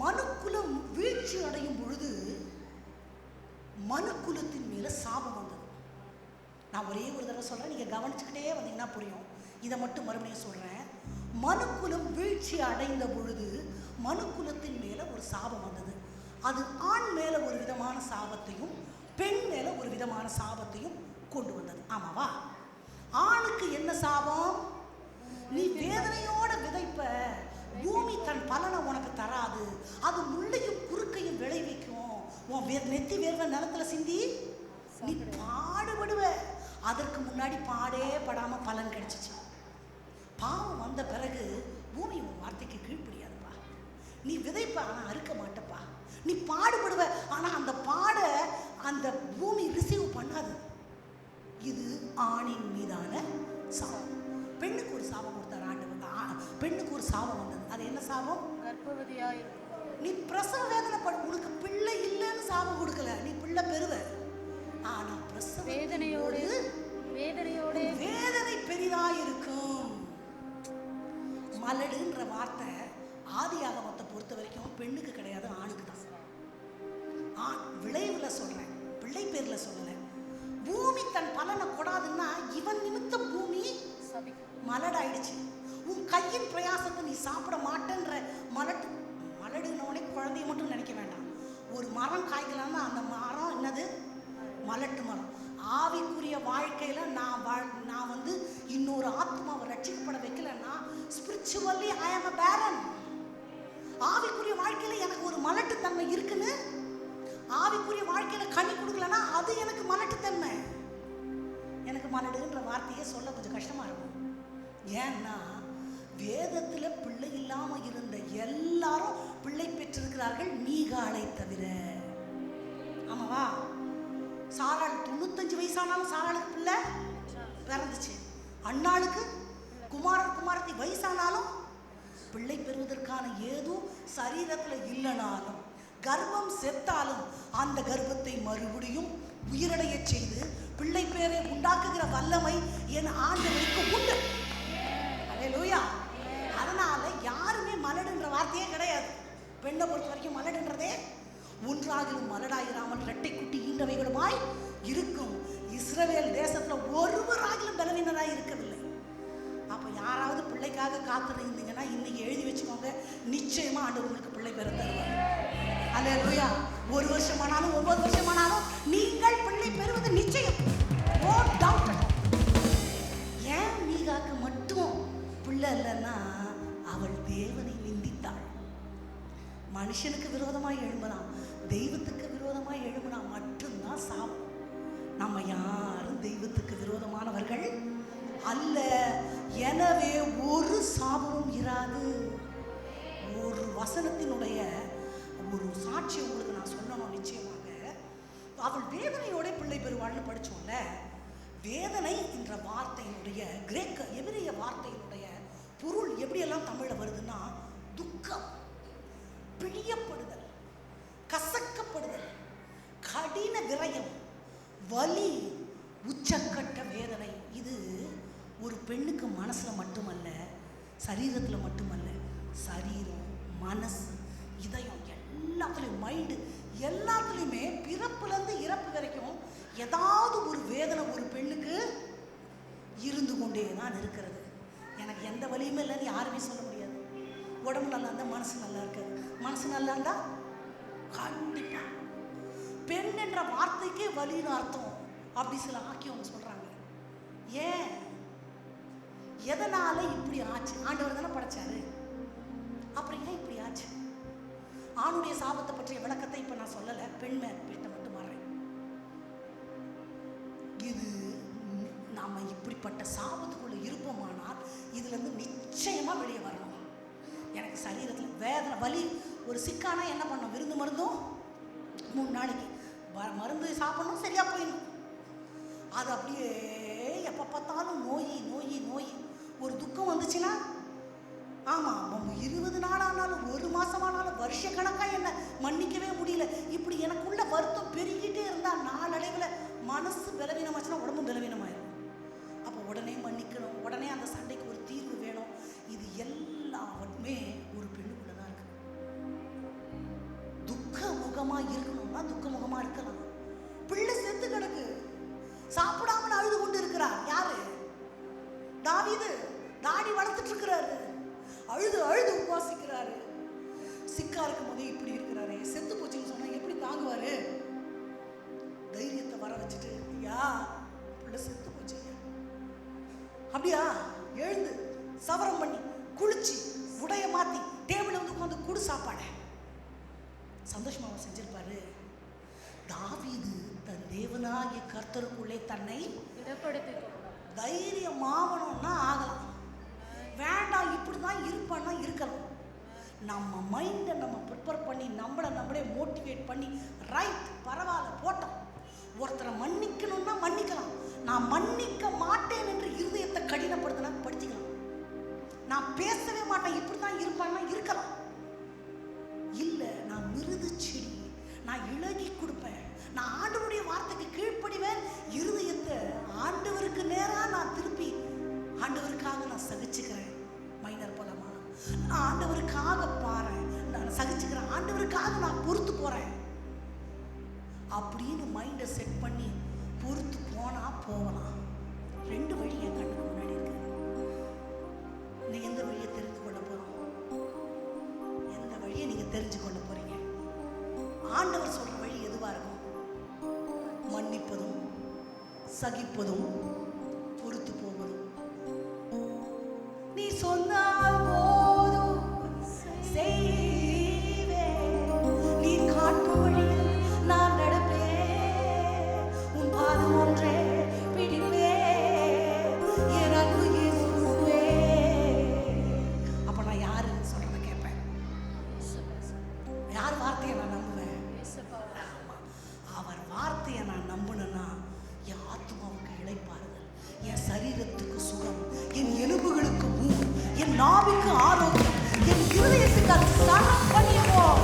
மனுக்குலம் வீழ்ச்சி அடையும் பொழுது மனுக்குலத்தின் மேல சாபம் வந்தது. நான் ஒரே ஒரு தடவை சொல்றேன், நீங்க கவனிச்சுக்கிட்டே வந்தீங்கன்னா புரியும். இதை மட்டும் மறுபடியும் சொல்றேன். மனுக்குலம் வீழ்ச்சி அடைந்த பொழுது மனுக்குலத்தின் மேல ஒரு சாபம் வந்தது. அது ஆண் மேல ஒரு விதமான சாபத்தையும் பெண் மேல ஒரு விதமான சாபத்தையும் கொண்டு வந்தது. ஆமாவா? ஆணுக்கு என்ன சாபம்? நீ வேதனையோட விதைப்ப, பூமி தன் பலனை உனக்கு தராது, அது முள்ளையும் குறுக்கையும் விளைவிக்கும், உன் நெத்தி வேர்வை நிலத்துல சிந்தி நீ பாடுபடுவ. அதற்கு முன்னாடி பாடே படாம பலன் கிடைச்சிச்சு. பாவம் வந்த பிறகு பூமி உன் வார்த்தைக்கு கீழ்ப்படியாதுப்பா. நீ விதைப்ப, ஆனா அறுக்க மாட்டப்பா. நீ பாடுபடுவ, ஆனா அந்த பாட அந்த பூமி ரிசீவ் பண்ணாது. இது ஆணின் மீதான சாபம். பெண்ணுக்கு ஒரு சாபம் கொடுத்தார் ஆண்டவர். பெண்ணுக்கு ஒரு சாபம் வந்தது. அது என்ன சாபம்? கர்ப்பவதியாயிருக்கும். நீ பிரசவ வேதனைப்பட, உனக்கு பிள்ளை இல்லைன்னு சாபம் கொடுக்கல, நீ பிள்ளை பெறுவ. ஆனா பிரசவ வேதனையோடு வேதனை பெரிதா இருக்கும். மலடுன்ற வார்த்தை ஆதியாகமத்தை பொறுத்த வரைக்கும் பெண்ணுக்கு கிடையாது, ஆணுக்கு தான். விளைவுல சொல்றேன், பிள்ளை பேர்ல சொல்லல. பூமி தன் பலனை கொடாதுன்னா இவன் நிமித்தம் பூமி மலடாயிடுச்சு. உன் கையின் பிரயாசத்தை நீ சாப்பிட மாட்டேன்ற மலடுனோடனே குழந்தைய மட்டும் நினைக்க வேண்டாம். ஒரு மரம் காய்க்கலாம்னா அந்த மரம் என்னது? மலட்டு மரம். ஆவிக்குரிய வாழ்க்கையில நான் வந்து இன்னொரு ஆத்மாவை ரட்சிக்கப்பட வைக்கலன்னா ஸ்பிரிச்சுவலி ஐ ஆம் a barren. ஆவிக்குரிய வாழ்க்கையில எனக்கு ஒரு மலட்டுத்தன்மை இருக்குன்னு, ஆவிக்குரிய வாழ்க்கையில கனி கொடுக்கலன்னா அது எனக்கு மலட்டுத்தன்மை. எனக்கு மலடுன்ற வார்த்தையே சொல்ல கொஞ்சம் கஷ்டமா இருக்கும். ஏன்னா வேதத்துல பிள்ளை இல்லாம இருந்த எல்லாரும் பிள்ளை பெற்றிருக்கிறார்கள், மீகாளை தவிர. ஆமாவா? சாராள் 95 வயசானாலும் சாராளுக்கு பிள்ளை பிறந்துச்சு. அண்ணாளுக்கு குமாரத்தி வயசானாலும் பிள்ளை பெறுவதற்கான ஏதும் சரீரத்துல இல்லைனாலும், கர்ப்பம் செத்தாலும் அந்த கர்ப்பத்தை மறுபடியும் உயிரடைய செய்து பிள்ளை பேரை உண்டாக்குகிற வல்லமை என் ஆண்டவருக்கு உண்டு. அல்லேலூயா. அதனால யாருமே மலடுன்ற வார்த்தையே கிடையாது. பெண்ணை பொறுத்த வரைக்கும் மலடுன்றதே ஒன்றாகிலும் மலடாயிராமல் இரட்டை குட்டி ஈன்றவைகளுமாய் இருக்கும். இஸ்ரவேல் தேசத்துல ஒருவராகிலும் பலவீனராய் இருக்கவில்லை. அப்ப யாராவது பிள்ளைக்காக காத்திருந்தீங்கன்னா இன்னைக்கு எழுதி வச்சுக்கோங்க, நிச்சயமா ஆண்டவர் உங்களுக்கு பிள்ளை பெற தருவார். அல்லேலூயா. 1 வருஷமானாலும் 9 வருஷமானாலும் நீங்கள் பிள்ளை பெறுவது நிச்சயம். No doubt. ஏன் மீகாக்கு மட்டும் பிள்ளை இல்லைன்னா அவள் தேவனை நிந்தித்தாள். மனுஷனுக்கு விரோதமாய் எழும்பலாம், தெய்வத்துக்கு விரோதமாய் எழும்பினா மட்டும்தான் சாபம். நம்ம யாரும் தெய்வத்துக்கு விரோதமானவர்கள் அல்ல. எனவே ஒரு சாபமும் இராது. ஒரு வசனத்தினுடைய ஒரு சாட்சி உங்களுக்கு நான் சொல்லணும். நிச்சயமாக அவள் வேதனையோட பிள்ளை பெறுவாள்னு படிச்சோம்ல. வேதனை என்ற வார்த்தையினுடைய கிரேக்க எபிரிய வார்த்தையினுடைய பொருள் எப்படியெல்லாம் தமிழ்ல வருதுன்னா, துக்கம், பிழியப்படுதல், கசக்கப்படுதல், கடின விரயம், வலி, உச்சக்கட்ட வேதனை. இது ஒரு பெண்ணுக்கு மனசுல மட்டுமல்ல, சரீரத்துல மட்டுமல்ல, சரீரம், மனசு, இதயம், எல்லாத்துலேயும், மைண்டு, எல்லாத்துலேயுமே பிறப்புலேருந்து இறப்பு வரைக்கும் ஏதாவது ஒரு வேதனை ஒரு பெண்ணுக்கு இருந்து கொண்டே தான் இருக்கிறது. எனக்கு எந்த வலியுமே இல்லைன்னு யாருமே சொல்ல முடியாது. உடம்பு நல்லா இருந்தால் மனசு நல்லா இருக்காது, மனசு நல்லா இருந்தால் கண்டிப்பா. பெண் என்ற வார்த்தைக்கே வலின்னு அர்த்தம் அப்படி சில ஆக்கியவங்க சொல்றாங்க. ஏன், எதனால இப்படி ஆச்சு? ஆண்டவர் தானே படைச்சாரு, அப்புறம் ஏன் இப்படி ஆச்சு? ஆணுடைய சாபத்தை பற்றிய விளக்கத்தை இப்ப நான் சொல்லல, பெண்மை வீட்டை மட்டும் மாறேன். இது நாம இப்படிப்பட்ட சாபத்துக்குள்ள இருப்போமானால் இதுல இருந்து நிச்சயமா வெளியே வரணும். எனக்கு சரீரத்துல வேதனை, வலி, ஒரு சிக்கானா என்ன பண்ணும்? விருந்து மருந்தும் 3 நாளைக்கு மருந்து சாப்பிடணும், சரியா போயிடும். அது அப்படியே எப்ப பார்த்தாலும் நோய் நோய் நோய். ஒரு துக்கம் வந்துச்சுன்னா, ஆமா 20 நாள் ஆனாலும் 1 மாசம் ஆனாலும் வருஷ கணக்கா என்ன மன்னிக்கவே முடியல. இப்படி எனக்குள்ள வருத்தம் பெருகிட்டே இருந்தா நாளடைவில் மனசு பலவீனமாச்சுன்னா உடம்பு பலவீனமாயிடும். அப்போ உடனே மன்னிக்கணும், உடனே அந்த சண்டைக்கு ஒரு தீர்வு வேணும். இது எல்லாமே ஒரு பெண்ணுக்குள்ளதான் இருக்கு. சுகமா இருக்கணும்னா துக்கமுகமா இருக்கலாம். பிள்ளை செத்து கிடக்கு, சாப்பிடாமல் அழுது கொண்டு இருக்கிறார். யாரு? தாவீது. தாடி வளர்த்துட்டு இருக்கிறாரு, அழுது அழுது உபவாசிக்கிறாரு. சிக்கா இருக்கும் போதே இப்படி இருக்கிறாரு. செத்து போச்சுன்னு சொன்னா எப்படி தாங்குவாரு? தைரியத்தை வர வச்சுட்டு, ஐயா பிள்ளை செத்து போச்சு, அப்படியா? எழுந்து சவரம் பண்ணி குளிச்சு உடைய மாத்தி டேபிள் வந்து உட்காந்து குடு சாப்பாடு. சந்தோஷமா அவர் செஞ்சிருப்பாரு. தாவீது தன் தேவனாகிய கர்த்தருக்குள்ளே தன்னை தைரியமாகணும்னா ஆகலாம், வேண்டாம் இப்படிதான் இருப்பான்னா இருக்கலாம். நம்ம மைண்டை நம்ம ப்ரிப்பேர் பண்ணி நம்மளே மோட்டிவேட் பண்ணி, ரைட் பரவாயில்ல போட்டோம், ஒருத்தரை மன்னிக்கணும்னா மன்னிக்கலாம். நான் மன்னிக்க மாட்டேன் என்று இருதயத்தை கடினப்படுத்தினா படிச்சுக்கலாம். நான் பேசவே மாட்டேன் இப்படிதான் இருப்பான்னா இருக்கலாம். இல்லை நான் மிருது செடி, நான் இழகி கொடுப்பேன், நான் ஆண்டவருடைய வார்த்தைக்கு கீழ்ப்படிவேன், இருதயத்தை ஆண்டவருக்கு நேராக நான் திருப்பி ஆண்டவருக்காக நான் சகிச்சுக்கிறேன். மைனர் போலாமா? நான் ஆண்டவருக்காக பாறேன், நான் சகிச்சுக்கிறேன், ஆண்டவருக்காக நான் பொறுத்து போறேன் அப்படின்னு மைண்டை செட் பண்ணி பொறுத்து போனா போகலாம். ரெண்டு வழி என் கண்ணுக்கு முன்னாடி இருக்கு. நீ எந்த வழியை தெரிந்து கொள்ள போறோம்? எந்த வழியை நீங்க தெரிஞ்சு கொள்ள போறீங்க? ஆண்டவர் சொல்ற வழி எதுவா இருக்கும்? மன்னிப்பதும் சகிப்பதும் பொறுத்து போவதும். நீ சொன்னால் போதும் செய்வேன், நீ காட்டும் வழியில் நான் நடப்பேன், உன் பாதம் ஒன்றே பிடிப்பேன், என் அன்பு இயேசுவே. அப்ப நான் யாரு சொல்றத கேட்பேன்? யார் வார்த்தையை நான் நம்புவேன்? அவர் வார்த்தையை நான் நம்பினா என் ஆத்மாவுக்கு இளைப்பாறுதல், என் சரீரத்துக்கு சுகம், என் எலும்புகளுக்கு ஊர், என் நாவுக்கு ஆரோக்கியம், என் இருதயத்துக்கு அது சரணம் பண்ணிடுவோம்.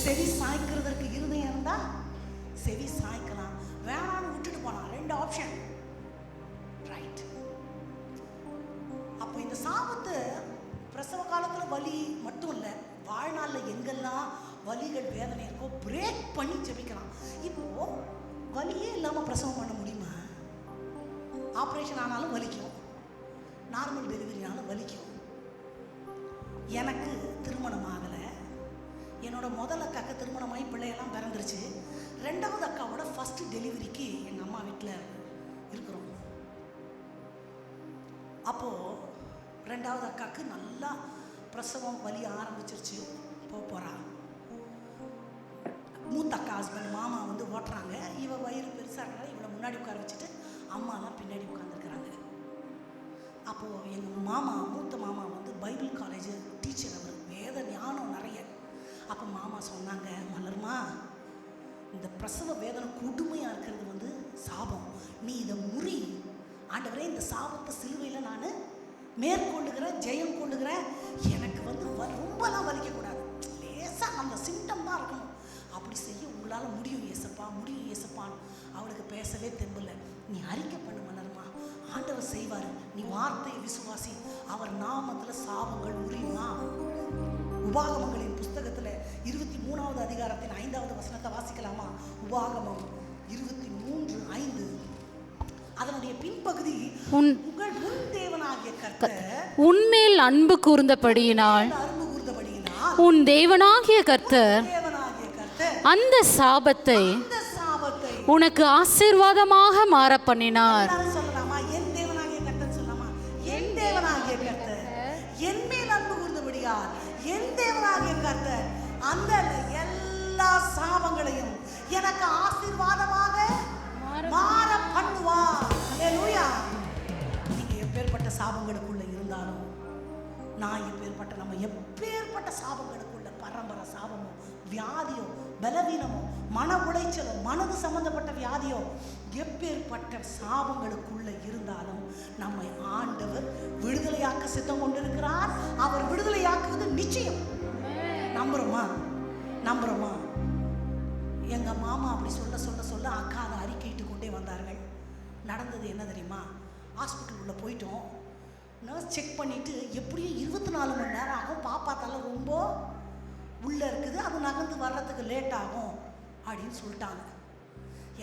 செவி சாய்க்கிறதற்கு இருதயம் இருந்தா செவி சாய்க்கலாம், வேணான்னு விட்டுட்டு போலாம். ரெண்டு ஆப்ஷன், ரைட். அப்போ இந்த சாபத்து பிரசவ காலத்துல வலி மட்டும் இல்லை, வாழ்நாளில் எங்கெல்லாம் வலிகள் வேதனை இருக்கோ பிரேக் பண்ணி ஜெபிக்கலாம். இப்போ வலியே இல்லாமல் பிரசவம் பண்ண முடியுமா? ஆப்ரேஷன் ஆனாலும் வலிக்கும், நார்மல் டெலிவரினாலும் வலிக்கும். எனக்கு திருமணம் ஆகலை, என்னோட முதல் அக்காவுக்கு திருமணமாகி பிள்ளையெல்லாம் பிறந்துருச்சு. ரெண்டாவது அக்காவோட ஃபர்ஸ்ட் டெலிவரிக்கு எங்கள் அம்மா வீட்டில் இருக்கிறோம். அப்போது ரெண்டாவது அக்காவுக்கு நல்லா பிரசவம் வலி ஆரம்பிச்சிருச்சு, போகிறா. மூத்த அக்கா ஹஸ்பண்ட் மாமா வந்து ஓட்டுறாங்க, இவ வயிறு பெருசாக இருந்தாலும் இவளை முன்னாடி உட்கார வச்சுட்டு அம்மாலாம் பின்னாடி உட்காந்துருக்குறாங்க. அப்போது எங்கள் மாமா, மூத்த மாமா வந்து பைபிள் காலேஜ் டீச்சர், அவர் வேத ஞானம் நிறைய. அப்போ மாமா சொன்னாங்க, மலர்மா இந்த பிரசவ வேதனை கொடுமையாக இருக்கிறது வந்து சாபம், நீ இதை முறி, ஆண்டவரே இந்த சாபத்தை சிலுவையில் நான் மேற்கொள்ளுகிறேன், ஜெயம் கொள்ளுகிறேன், எனக்கு வந்து ரொம்பலாம் வலிக்கக்கூடாது, லேசாக அந்த சிம்டம் தான் இருக்கணும், அப்படி செய்ய உங்களால் முடியும் ஏசப்பா, முடியும் ஏசப்பான்னு. அவளுக்கு பேசவே தெம்பில்லை. நீ அறிக்கை பண்ணு மலர்மா, ஆண்டவர் செய்வார், நீ வார்த்தையை விசுவாசி, அவர் நாமத்தில் சாபங்கள் முறியுமா. உபாகமங்களின் புஸ்தகத்தில் 23வது அதிகாரத்தின் 5வது வசனத்தை வாசிக்கலாமா? உபாகமம் 23:5. அதனுடைய பின்பகுதி, உங்கள் முன் தேவனாகிய கர்த்தர் உன்மேல் அன்பு கூர்ந்தபடியினால் உன் தேவனாகிய கர்த்தர் அந்த சாபத்தை உனக்கு ஆசீர்வாதமாக மாற பண்ணினார். சொல்லலாமா? என் தேவனாகிய கர்த்தர் சொல்லலாமா? என் தேவனாகிய கர்த்தர் என் மேல் அன்பு கூர்ந்தபடியால் என் தேவனாகிய கர்த்தர் அந்த எல்லா சாபங்களையும் எனக்கு ஆசீர்வாதமாக மாற பண்ணுவார். அல்லேலூயா. நீங்க எப்பேற்பட்ட சாபங்களுக்குள்ள இருந்தாலும், நான் எப்பேற்பட்ட, நம்ம எப்பேற்பட்ட சாபங்களுக்குள்ள, பரம்பரை சாபமோ வியாதியோ பலவீனமோ மன உளைச்சலோ மனது சம்பந்தப்பட்ட வியாதியோ எப்பேற்பட்ட சாபங்களுக்குள்ள இருந்தாலும் நம்மை ஆண்டவர் விடுதலையாக்க சித்தம் கொண்டிருக்கிறார். அவர் விடுதலையாக்குவது நிச்சயம். நம்புறோமா? நம்புறோமா? எங்க மாமா அப்படி சொல்ல சொல்ல சொல்ல அக்கா அதை அறிக்கையிட்டு கொண்டே வந்தார்கள். நடந்தது என்ன தெரியுமா? ஹாஸ்பிட்டல் உள்ள போயிட்டோம். நர்ஸ் செக் பண்ணிட்டு எப்படியும் 24 மணி நேரம் ஆகும், பாப்பா தலை ரொம்ப உள்ளே இருக்குது, அது நகர்ந்து வர்றதுக்கு லேட் ஆகும் அப்படின்னு சொல்லிட்டாங்க.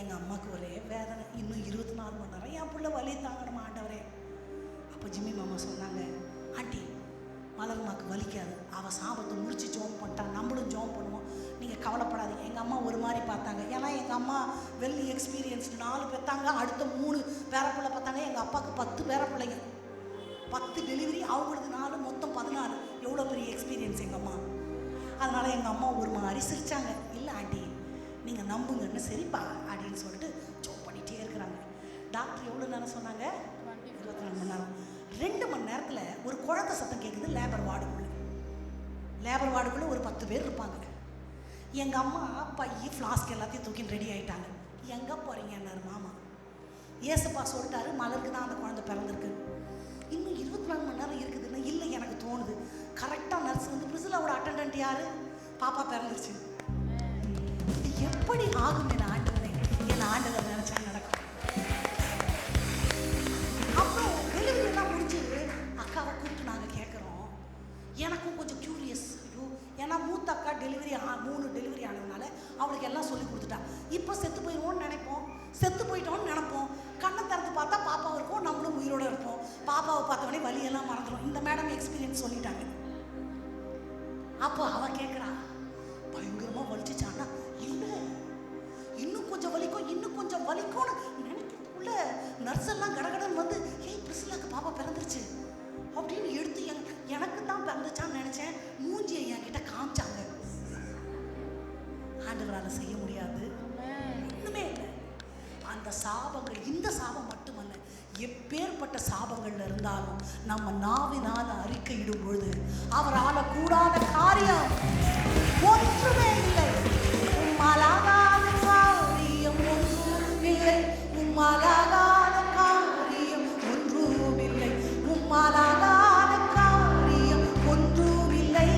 எங்கள் அம்மாவுக்கு ஒரே வேதனை, இன்னும் 24 மணி நேரம் என் பிள்ளை வலி தாங்கணுமா ஆண்டவரே. அப்போ ஜிம்மி மாமா சொன்னாங்க, ஆண்டி மலர்மாக்கு வலிக்காது, அவள் சாபத்தை முடிச்சு ஜோம் பண்ணிட்டா, நம்மளும் ஜோம் பண்ணுவோம், நீங்கள் கவலைப்படாதீங்க. எங்கள் அம்மா ஒரு மாதிரி பார்த்தாங்க, ஏன்னா எங்கள் அம்மா வெல் எக்ஸ்பீரியன்ஸ்டு, 4 பெற்றாங்க, அடுத்த 3 பேரப்பிள்ளை பார்த்தாங்க. எங்கள் அப்பாவுக்கு 10 பேரப்பிள்ளைங்க, 10 டெலிவரி, அவங்களுக்கு 4, மொத்தம் 14. எவ்வளோ பெரிய எக்ஸ்பீரியன்ஸ் எங்கள் அம்மா. அதனால் எங்கள் அம்மா ஒரு மாதிரி சிரித்தாங்க. இல்லை ஆண்டி நீங்கள் நம்புங்கன்னு, சரிப்பா அப்படின்னு சொல்லிட்டு ஜோம் பண்ணிகிட்டே இருக்கிறாங்க. டாக்டர் எவ்வளோ நேரம் சொன்னாங்க? 24 மணி நேரம். 2 மணி நேரத்தில் ஒரு குழந்தை சத்தம் கேட்குது லேபர் வார்டுக்குள்ளே ஒரு 10 பேர் இருப்பாங்க. எங்கள் அம்மா பைய ஃப்ளாஸ்க் எல்லாத்தையும் தூக்கின்னு ரெடி ஆகிட்டாங்க. எங்கே போகிறீங்கன்னாரு மாமா. ஏசப்பா சொல்லிட்டாரு, மலருக்கு தான் அந்த குழந்தை பிறந்திருக்கு, இன்னும் 24 மணி நேரம் இருக்குதுன்னு. இல்லை எனக்கு தோணுது. கரெக்டாக நர்ஸ் வந்து, பிரிசிலாவோட அட்டெண்டன்ட் யார்? பாப்பா பிறந்துருச்சு. இது எப்படி ஆகும் என் ஆண்டவரே, என் ஆண்டவர் நினச்சா நடக்கும். அப்புறம் டெலிவரியெல்லாம் முடிஞ்சு அக்காவை கூப்பிட்டு நாங்கள் கேட்குறோம். எனக்கும் கொஞ்சம் க்யூரியஸ். ஏன்னா மூத்த அக்கா 3 டெலிவரி ஆனதுனால அவளுக்கு எல்லாம் சொல்லி கொடுத்துட்டா. இப்போ செத்து போயிடுவோன்னு நினைப்போம், செத்து போயிட்டோன்னு நினைப்போம். கண்ணை திறந்து பார்த்தா பாப்பாவை இருக்கும், நம்மளும் உயிரோடு இருப்போம். பாப்பாவை பார்த்தவொடனே வலியெல்லாம் மறந்துடும். இந்த மேடம் எக்ஸ்பீரியன்ஸ் சொல்லிட்டாங்க. அப்போ அவள் கேட்குறா, பயங்கரமாக வலிச்சிச்சான்னா? இல்லை இன்னும் கொஞ்சம் வலிக்கும், இன்னும் கொஞ்சம் வலிக்கும்னு நினைக்கிறதுக்குள்ள நர்ஸ் எல்லாம் கடகடன்னு வந்து, ஏய் பிரிசிலாக்கு பாப்பா பிறந்துருச்சு அப்படின்னு எடுத்து எனக்கு தான் பிறந்துச்சான்னு நினச்சேன். மூஞ்சியை என்கிட்ட காமிச்சாங்க. ஆண்டவரால் செய்ய முடியாது, ஒன்றுமே இல்லை. அந்த சாபங்கள், இந்த சாபம் மட்டுமல்ல, எப்பேற்பட்ட சாபங்கள்ல இருந்தாலும் நம்ம நாவினால் அறிக்கையிடும் பொழுது அவரால் கூடாத காரியம் ஒன்றுமே இல்லை. உம்மாலாகாத காரியம் ஒன்றுமில்லை, உம்மாலாகாத காரியம் ஒன்றுமில்லை, உம்மாலாகாத காரியம் ஒன்றுமில்லை,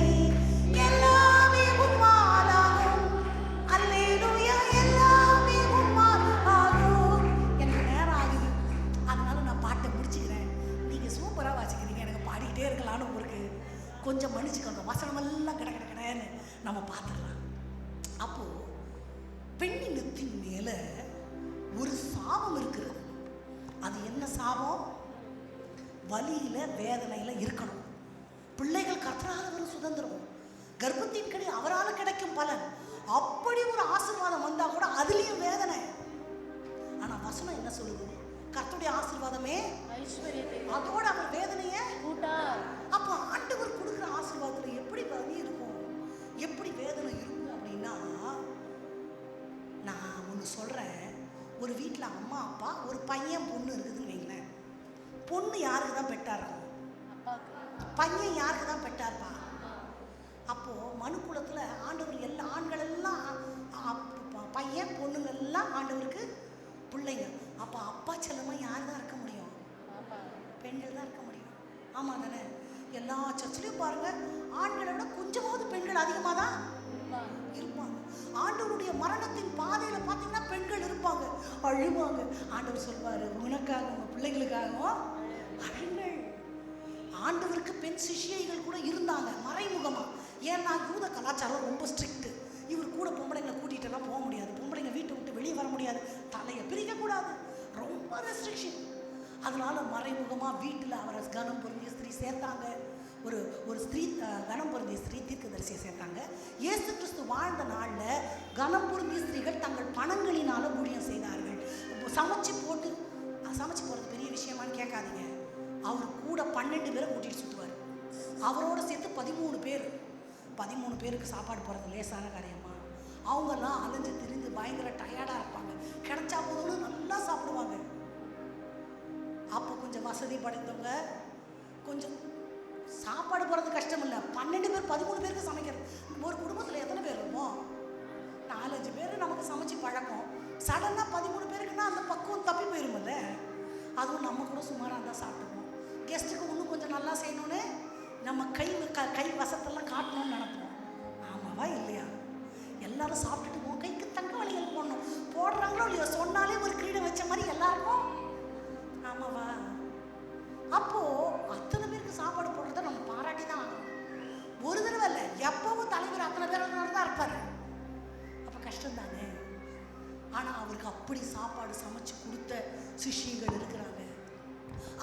எல்லாமே உம்மாலாகும். அல்லேலூயா, எல்லாமே உம்மாலாகும். எனக்கு நேரம் ஆகுது, அதனால நான் பாட்டை முடிச்சுக்கிறேன். நீங்கள் சூப்பராக வாசிக்கிறீங்க, எனக்கு பாடிக்கிட்டே இருக்கலான்னு உங்களுக்கு கொஞ்சம் மன்னிச்சுக்கோங்க. வசனமெல்லாம் கிடன்னு நம்ம பார்த்துடலாம். அப்போது பெண்ணினத்தின் மேலே ஒரு சாபம் இருக்கிறது. அது என்ன சாபம்? வலியில் வேதனையில் இருக்கணும். பிள்ளைகள் கர்த்தரால் ஒரு சுதந்திரம், கர்ப்பத்தின் கடி அவரால் கிடைக்கும் பலன். அப்படி ஒரு ஆசீர்வாதம் வந்தால் கூட அதுலேயும் வேதனை. ஆனால் வசனம் என்ன சொல்லுது? கர்த்தருடைய ஆசீர்வாதமே அதோட அவர் வேதனையை கூட்டார். அப்போ ஆண்டவர் கொடுக்குற ஆசீர்வாதத்தில் எப்படி வலி இருக்கும், எப்படி வேதனை இருக்கும் அப்படின்னா, நான் ஒன்று சொல்கிறேன். ஒரு வீட்டில் அம்மா அப்பா, ஒரு பையன் பொண்ணு இருக்குதுன்னு வைங்களேன். பொண்ணு யாருக்கு தான் பெற்றாரா? பையன் யாருக்கு தான் பெற்றார்ப்பா? அப்போது மனுக்குலத்தில் ஆண்டவர் எல்லா ஆண்கள் எல்லாம் பையன் பொண்ணுங்கள்லாம் ஆண்டவருக்கு பிள்ளைங்க. அப்போ அப்பா செல்லமாக யார் தான் இருக்க முடியும்? பெண்கள் தான் இருக்க முடியும். ஆமாம் தானே? எல்லா சர்ச்சிலையும் பாருங்கள், ஆண்களை விட கொஞ்சமாவது பெண்கள் அதிகமாக தான் இருப்பாங்க. ஆண்டவருடைய மரணத்தின் பாதையில் பார்த்தீங்கன்னா பெண்கள் இருப்பாங்க, அழுவாங்க. ஆண்டவர் சொல்வார், உனக்காக உங்கள் பிள்ளைங்களுக்காகவும் அழுங்கள். ஆண்டவருக்கு பெண் சிஷ்யைகள் கூட இருந்தாங்க மறைமுகமாக. ஏன்னா யூத கலாச்சாரம் ரொம்ப ஸ்ட்ரிக்ட்டு. இவர் கூட பொம்பளைங்களை கூட்டிகிட்டெல்லாம் போக முடியாது, பொம்பளைங்க வீட்டை விட்டு வெளியே வர முடியாது, தலையை பிரிக்கக்கூடாது, ரொம்ப ரெஸ்ட்ரிக்ஷன். அதனால மறைமுகமாக வீட்டில் அவரை கனம் பொருந்திய ஸ்திரீ சேர்த்தாங்க. ஒரு ஸ்திரீ, கனம் பொருந்திய ஸ்திரீ தீர்க்கதரிசியை சேர்த்தாங்க. இயேசு கிறிஸ்து வாழ்ந்த நாளில் கனம் பொருந்திய ஸ்திரீகள் தங்கள் பணங்களினால் ஊழியம் செய்தார்கள். சமைச்சு போகிறது பெரிய விஷயமானு கேட்காதீங்க. அவர் கூட 12 பேரை கூட்டிகிட்டு சுற்றுவார். அவரோட சேர்த்து 13 பேர். 13 பேருக்கு சாப்பாடு போகிறது லேசான காரியமா? அவங்கெல்லாம் அலைஞ்சு திரிந்து பயங்கர டயர்டாக இருப்பாங்க. கிடைச்சா போதும்னு நல்லா சாப்பிடுவாங்க. அப்போ கொஞ்சம் வசதி படைத்தவங்க கொஞ்சம் சாப்பாடு போகிறது கஷ்டம் இல்லை. 12 பேர் 13 பேருக்கு சமைக்கிறது. ஒரு குடும்பத்தில் எத்தனை பேர் இருப்போம்? 4-5 பேர் நமக்கு சமைச்சு பழக்கம். சடனாக 13 பேருக்குன்னா அந்த பக்குவம் தப்பி போயிருமில்ல. அதுவும் நம்ம கூட சுமாராக தான் சாப்பிடுவோம். கெஸ்ட்டுக்கு இன்னும் கொஞ்சம் நல்லா செய்யணும்னு நம்ம கை வசத்தெல்லாம் காட்டணும்னு நினைப்போம். ஆமாவா இல்லையா? எல்லாரும் சாப்பிட்டுட்டு போவோம், கைக்கு தங்க வழிகள் போடணும். போடுறாங்களோ இல்லையோ, சொன்னாலே ஒரு கிரீடம் வச்ச மாதிரி எல்லாருக்கும். ஆமாவா? அப்போது அத்தனை பேருக்கு சாப்பாடு போடுறத நம்ம பாராட்டி தான் ஆகணும். ஒரு தடவை இல்லை, எப்பவும் தலைவர் அத்தனை பேரை சிஷ்யர்கள் இருக்கிறாங்க,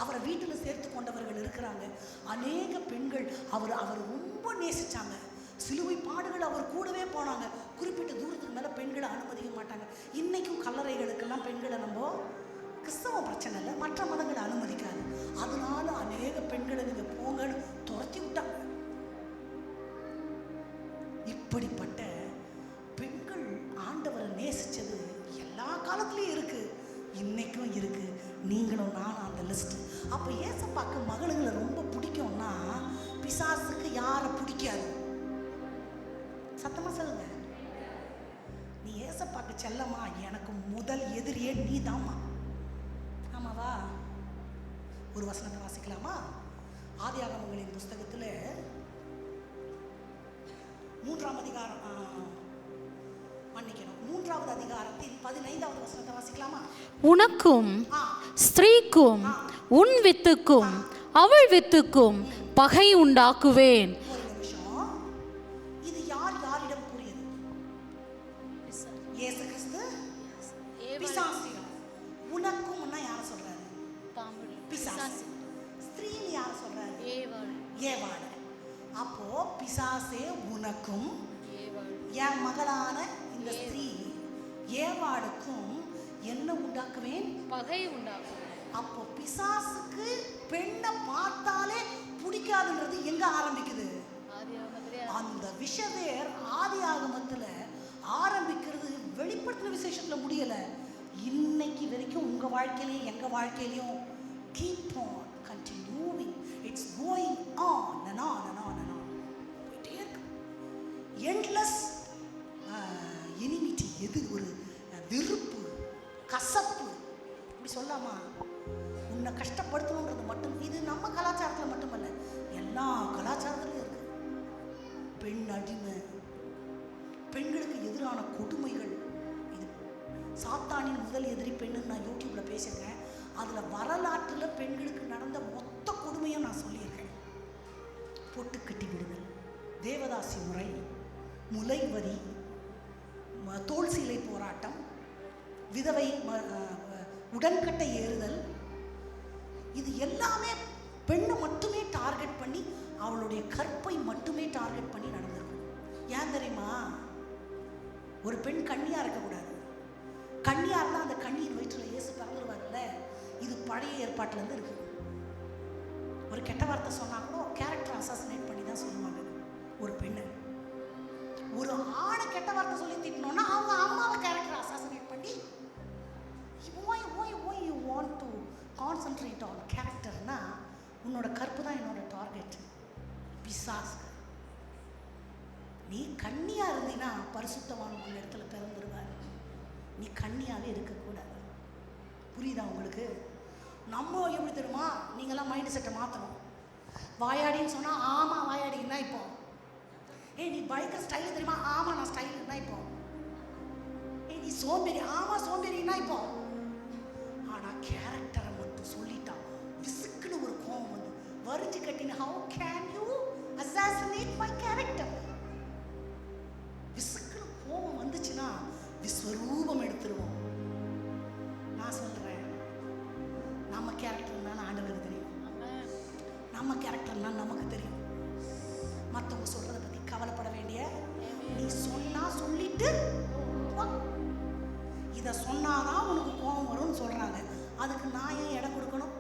அவரை வீட்டில் சேர்த்து கொண்டவர்கள் இருக்கிறாங்க. அநேக பெண்கள் அவர் ரொம்ப நேசிச்சாங்க. சிலுவை பாடுகள் அவர் கூடவே போனாங்க. குறிப்பிட்ட தூரத்துக்கு மேலே பெண்களை அனுமதிக்க மாட்டாங்க. இன்னைக்கும் கல்லறைகளுக்கெல்லாம் பெண்களை நம்ம கிறிஸ்தவ பிரச்சனை இல்லை, மற்ற மதங்களை அனுமதிக்காது. அதனால அநேக பெண்களை நீங்கள் போங்கன்னு துரத்தி விட்டாங்க. இப்படிப்பட்ட பெண்கள் ஆண்டவரை நேசிச்சது எல்லா காலத்துலேயும் இருக்கு, இன்னைக்கும் இருக்கு. நீங்களும் நானும் அந்த லிஸ்ட். அப்போ ஏசப்பாக்கு மகளுங்களை ரொம்ப பிடிக்கும்னா பிசாசுக்கு யாரை பிடிக்காது? சத்தமா சொல்லுங்க. நீ ஏசப்பாக்கு செல்லமா, எனக்கு முதல் எதிரியே நீ தாமா. ஆமாவா? ஒரு வசனத்தை வாசிக்கலாமா? ஆதியாகமங்களின் புஸ்தகத்தில் 3ஆம் அதிகாரம், மன்னிக்கணும், 3வது அதிகாரத்தின் 15வது வசனத்தை வாசிக்கலாமா? உனக்கும் ஸ்திரீக்கும் உன் வித்துக்கும் அவள் வித்துக்கும் பகை உண்டாக்குவேன். ஒரு நிமிஷம், இது யார் யாரிடம் கூறியது? இயேசு கிறிஸ்து பிசாசிடம். உனக்கும் யார சொல்றாரு? பிசாசு. ஸ்திரீன்னு யார சொல்றாரு? ஏவாள். அப்போ பிசாசே உனக்கும் என் மகளான இந்த ஸ்திரீ ஏவாளுக்கும் என்ன உண்டாக்குவேன்? பகை உண்டாக்குவேன். அப்போ பிசாசுக்கு பெண்ணை பார்த்தாலே பிடிக்காதுன்றது எங்க ஆரம்பிக்குது? அந்த விஷவேர் ஆதி ஆகமத்துல ஆரம்பிக்கிறது வெளிப்படுத்தின விசேஷத்துல முடியல. இன்னைக்கு வரைக்கும் உங்க வாழ்க்கையிலையும் எங்க வாழ்க்கையிலையும் keep on continuing, it's going on and on and on and on. போயிட்டே இருக்கு. endless enmity. எது ஒரு வெறுப்பு, கசப்பு, இப்படி சொல்லாமா? உன்னை கஷ்டப்படுத்தணுன்றது மட்டும் இது நம்ம கலாச்சாரத்தில் மட்டுமல்ல, எல்லா கலாச்சாரத்திலையும் இருக்கு. பெண் அடிமை, பெண்களுக்கு எதிரான கொடுமைகள். இது சாத்தானின் முதல் எதிரி பெண்ணுன்னு நான் யூடியூப்ல பேசியிருக்கேன். அதில் வரலாற்றில் பெண்களுக்கு நடந்த மொத்த கொடுமையும் நான் சொல்லியிருக்கேன். பொட்டு கட்டி விடுதல், தேவதாசி முறை, முலைவரி, தோல் சீலை போராட்டம், விதவை உடன்கட்டை ஏறுதல், இது எல்லாமே பெண்ணை மட்டுமே டார்கெட் பண்ணி, அவளுடைய கற்பை மட்டுமே டார்கெட் பண்ணி நடந்திருக்கும். ஏன் தெரியுமா? ஒரு பெண் கன்னியா இருக்கக்கூடாது. கன்னியா இருந்தால் அந்த கண்ணியின் வயிற்றில் இயேசு பிறந்துருவார்ல. இது பழைய ஏற்பாட்டிலேருந்து இருக்கு. ஒரு கெட்ட வார்த்தை சொன்னா கூட கேரக்டர் அசாசினேட் பண்ணி தான் சொல்லுவாங்க ஒரு பெண்ணை. ஒரு ஆணை கெட்ட வார்த்தை சொல்லி திட்டணும்னா அவங்க அம்மாவை கேரக்டர் அசாசினேட் பண்ணி, why you want to concentrate on characterனா உன்னோட கற்பு தான் என்னோட டார்கெட். பிசாசு. நீ கன்னியா இருந்தீன்னா பரிசுத்தவான் உங்கள் இடத்துல பிறந்துருவார். நீ கன்னியாவே இருக்கக்கூடாது. புரியுதா உங்களுக்கு? நம்ம எப்படி தெரியுமா? நீங்களாம் மைண்ட் செட்டை மாற்றணும். வாயாடின்னு சொன்னால் ஆமாம் வாயாடின்னா இப்போ. நீ பைக்கர் ஸ்டைலு தெரியுமா? ஆமாம் நான் ஸ்டைலுன்னா இப்போ. நீ சோம்பேறி, ஆமாம் சோம்பேறின்னா இப்போ. ஆனால் கேரக்டரை மட்டும் சொல்லிட்டா விசுக்குன்னு ஒரு கோபம் வந்து வரிஞ்சு கட்டின. How can you assassinate my character? விசுக்குன்னு கோபம் வந்துச்சுன்னா விஸ்வரூபம் எடுத்துருவோம். நான் சொல்றேன், நம்ம கேரக்டர் தான் ஆண்டவருக்கு தெரியும். நம்ம கேரக்டர்னா நமக்கு தெரியும். மற்றவங்க சொல்றதை பத்தி கவலைப்பட வேண்டிய நீ சொன்னா சொல்லிட்டு இதை சொன்னாதான் உனக்கு கோபம் வரும்னு சொல்றாங்க. அதுக்கு நான் ஏன் இடம் கொடுக்கணும்?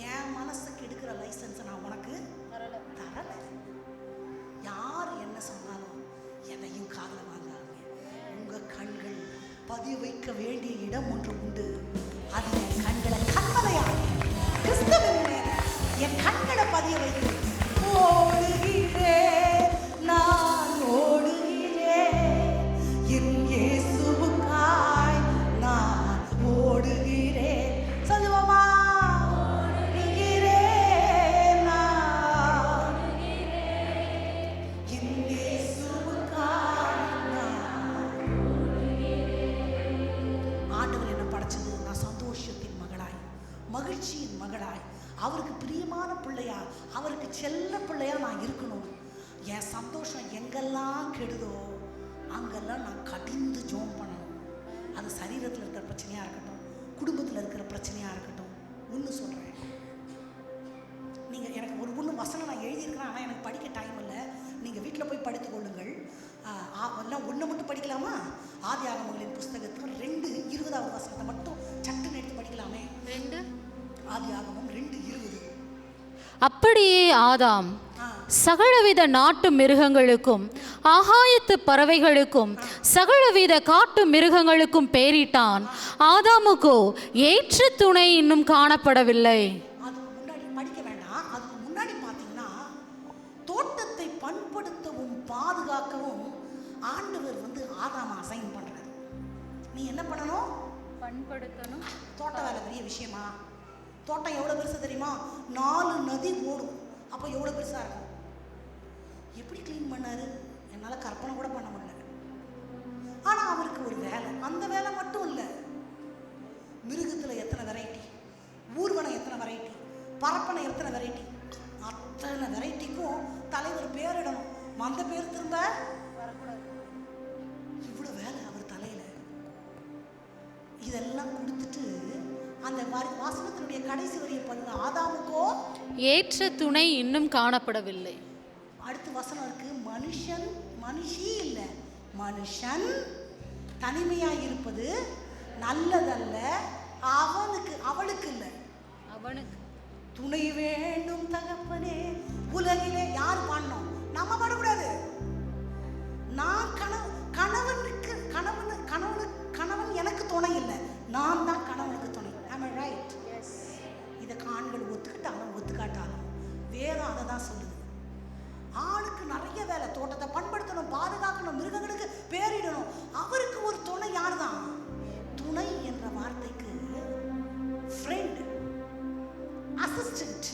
என் மனசுக்கு எடுக்கிற லைசன்ஸை நான் உனக்கு தரல. யார் என்ன சொன்னாலும் எதையும் காதுல வாங்காதீங்க. உங்க கண்கள் பதிய வைக்க வேண்டிய இடம் ஒன்று உண்டு. அது என் கண்களை கண்மலையாக கிறிஸ்துவின் மேல என் கண்களை பதிய வைத்து ஓடுகிறேன், நான் ஓடுகிறேன், என் இயேசுவுக்காய் நான் ஓடுகிறேன். சொல்லுவோமா? ஓடுகிறேன் நான், என் இயேசுவுக்காய் நான். ஆண்டவர் என்ன படைச்சது? நான் சந்தோஷத்தின் மகளாய், மகிழ்ச்சியின் மகளாய், அவருக்கு பிரியமான பிள்ளையா, அவருக்கு செல்ல பிள்ளையா நான் இருக்கணும். என் சந்தோஷம் எங்கெல்லாம் கெடுதோ அங்கெல்லாம் நான் கடிந்து ஜோம் பண்ணணும். அது சரீரத்தில் இருக்கிற பிரச்சனையாக இருக்கட்டும், குடும்பத்தில் இருக்கிற பிரச்சனையாக இருக்கட்டும், ஒன்று சொல்கிறேன். நீங்கள் எனக்கு ஒன்று வசனம் நான் எழுதியிருக்கிறேன், ஆனால் எனக்கு படிக்க டைம் இல்லை. நீங்கள் வீட்டில் போய் படித்துக் கொள்ளுங்கள். எல்லாம் ஒன்று மட்டும் படிக்கலாமா? ஆதியாகமங்களின் புஸ்தகத்தில் 2:20 வசனத்தை மட்டும் சட்டுன்னு எடுத்து படிக்கலாமே. 2 ஆதியாகமம் 2:20. அப்படியே ஆதாம் சகலவித நாட்டு மிருகங்களுக்கும் ஆகாயத்து பறவைகளுக்கும் சகலவித காட்டு மிருகங்களுக்கும் பெயரிட்டான். ஆதாமுக்கோ ஏற்ற துணை இன்னும் காணப்படவில்லை. அதுக்கு முன்னாடி படிக்க வேண்டாம். அதுக்கு முன்னாடி பார்த்தீங்கன்னா, தோட்டத்தை பண்படுத்தவும் பாதுகாக்கவும் ஆண்டவர் ஆதாம அசைன் பண்றாரு. நீ என்ன பண்ணணும்? பண்படுத்தணும். தோட்ட வேலை பெரிய விஷயமா? தோட்டம் எவ்வளோ பெருசு தெரியுமா? 4 நதி ஓடும். அப்போ எவ்வளோ பெருசாக இருக்கும்? எப்படி க்ளீன் பண்ணாரு? என்னால் கற்பனை கூட பண்ண முடியல. ஆனால் அவருக்கு ஒரு வேலை. அந்த வேலை மட்டும் இல்லை, மிருகத்தில் எத்தனை வெரைட்டி, ஊர்வனம் எத்தனை வெரைட்டி, பரப்பனை எத்தனை வெரைட்டி, அத்தனை வெரைட்டிக்கும் தலைவர் பேரிடணும். அந்த பேர் திரும்ப வரக்கூடாது. இவ்வளோ வேலை அவர் தலையில். இதெல்லாம் கொடுத்துட்டு அந்த வாசனத்தினுடைய கடைசி வரியை பாருங்க. ஆதாமுக்கோ ஏற்ற துணை இன்னும் காணப்படவில்லை. அடுத்த வசனம் இருக்கு, மனுஷன் மனுஷி இல்லை, மனுஷன் தனிமையாக இருப்பது நல்லதல்ல, அவனுக்கு அவளுக்கு இல்லை, அவனுக்கு துணை வேண்டும் தகப்பனே. உலகிலே யார் பாடணும்? நம்ம பாடக்கூடாது. நான் கணவனுக்கு கணவன் எனக்கு துணை இல்லை, நான் தான் கணவனுக்கு துணை. Am I right? Yes. இதை ஆண்கள் ஒத்துக்கிட்டாலும் ஒத்துக்காட்டாலும் வேதம் அதை தான் சொல்லுது. ஆணுக்கு நிறைய வேலை, தோட்டத்தை பண்படுத்தணும், பாதுகாக்கணும், மிருகங்களுக்கு பேரிடணும். அவருக்கு ஒரு துணை யார் தான்? துணை என்ற வார்த்தைக்கு ஃப்ரெண்ட், அசிஸ்டன்ட்,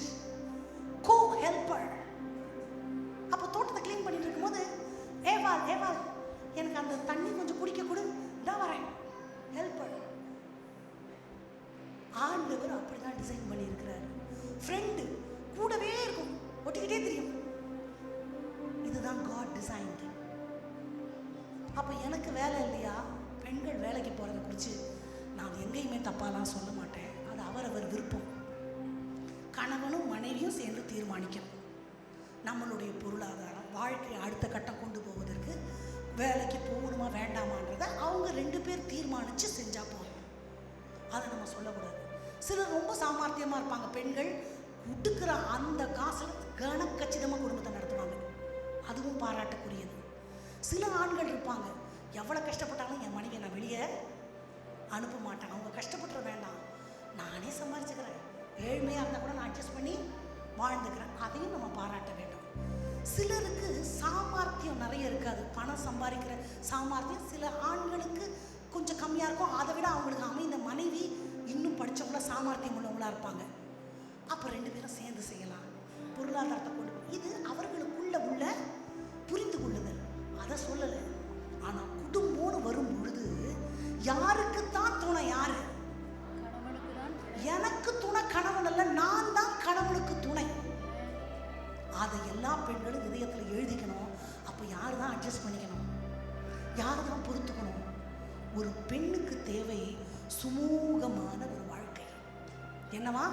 கோ ஹெல்பர். அப்போ தோட்டத்தை க்ளீன் பண்ணிட்டு இருக்கும்போது, ஏவாள் எனக்கு அந்த தண்ணி கொஞ்சம் குடிக்க கொடு, நான் வரேன், ஹெல்பர். ஆண்டவர் அப்படிதான் டிசைன் பண்ணியிருக்கிறார். ஃப்ரெண்டு கூடவே இருக்கும், ஒட்டிக்கிட்டே தெரியும். இதுதான் காட் டிசைன்டு. அப்போ எனக்கு வேலை இல்லையா? பெண்கள் வேலைக்கு போகிறத குறித்து நான் எங்கேயுமே தப்பாலாம் சொல்ல மாட்டேன். அது அவரவர் விருப்பம். கணவனும் மனைவியும் சேர்ந்து தீர்மானிக்கணும். நம்மளுடைய பொருளாதாரம், வாழ்க்கையை அடுத்த கட்டம் கொண்டு போவதற்கு வேலைக்கு போகணுமா வேண்டாமான்றதை அவங்க 2 பேர் தீர்மானித்து செஞ்சால் போதும். அதை நம்ம சொல்லக்கூடாது. சிலர் ரொம்ப சாமர்த்தியமாக இருப்பாங்க. பெண்கள் உடுக்கிற அந்த காசில் கனக்கச்சிதமாக குடும்பத்தை நடத்துவாங்க. அதுவும் பாராட்டக்கூடியது. சில ஆண்கள் இருப்பாங்க, எவ்வளோ கஷ்டப்பட்டாலும் என் மனைவியை நான் வெளியே அனுப்ப மாட்டேன், அவங்க கஷ்டப்பட்டுற வேண்டாம், நானே சம்பாதிச்சுக்கிறேன், ஏழ்மையாக இருந்தால் கூட நான் அட்ஜஸ்ட் பண்ணி வாழ்ந்துக்கிறேன். அதையும் நம்ம பாராட்ட வேண்டும். சிலருக்கு சாமர்த்தியம் நிறைய இருக்காது, பணம் சம்பாதிக்கிற சாமர்த்தியம் சில ஆண்களுக்கு கொஞ்சம் கம்மியாக இருக்கும். அதை விட அவங்களுக்கு அமைந்த மனைவி இன்னும் படித்தவங்கள சாமர்த்தியம் உள்ளவங்களா இருப்பாங்க. அப்போ 2 பேரும் சேர்ந்து செய்யலாம், பொருளாதாரத்தை கொண்டு. இது அவர்களுக்குள்ள உள்ள புரிந்து கொள்ளுதல். அதை சொல்லலை. ஆனால் குடும்பம்னு வரும் பொழுது யாருக்குத்தான் துணை? யாரு? எனக்கு துணை கணவன் அல்ல, நான் தான் கணவனுக்கு துணை. அதை எல்லா பெண்களும் இதயத்தில் எழுதிக்கணும். அப்போ யார் தான் அட்ஜஸ்ட் பண்ணிக்கணும்? யார் தான் பொறுத்துக்கணும்? ஒரு பெண்ணுக்கு தேவை சுமூகமான ஒரு வாழ்க்கை. என்னவா?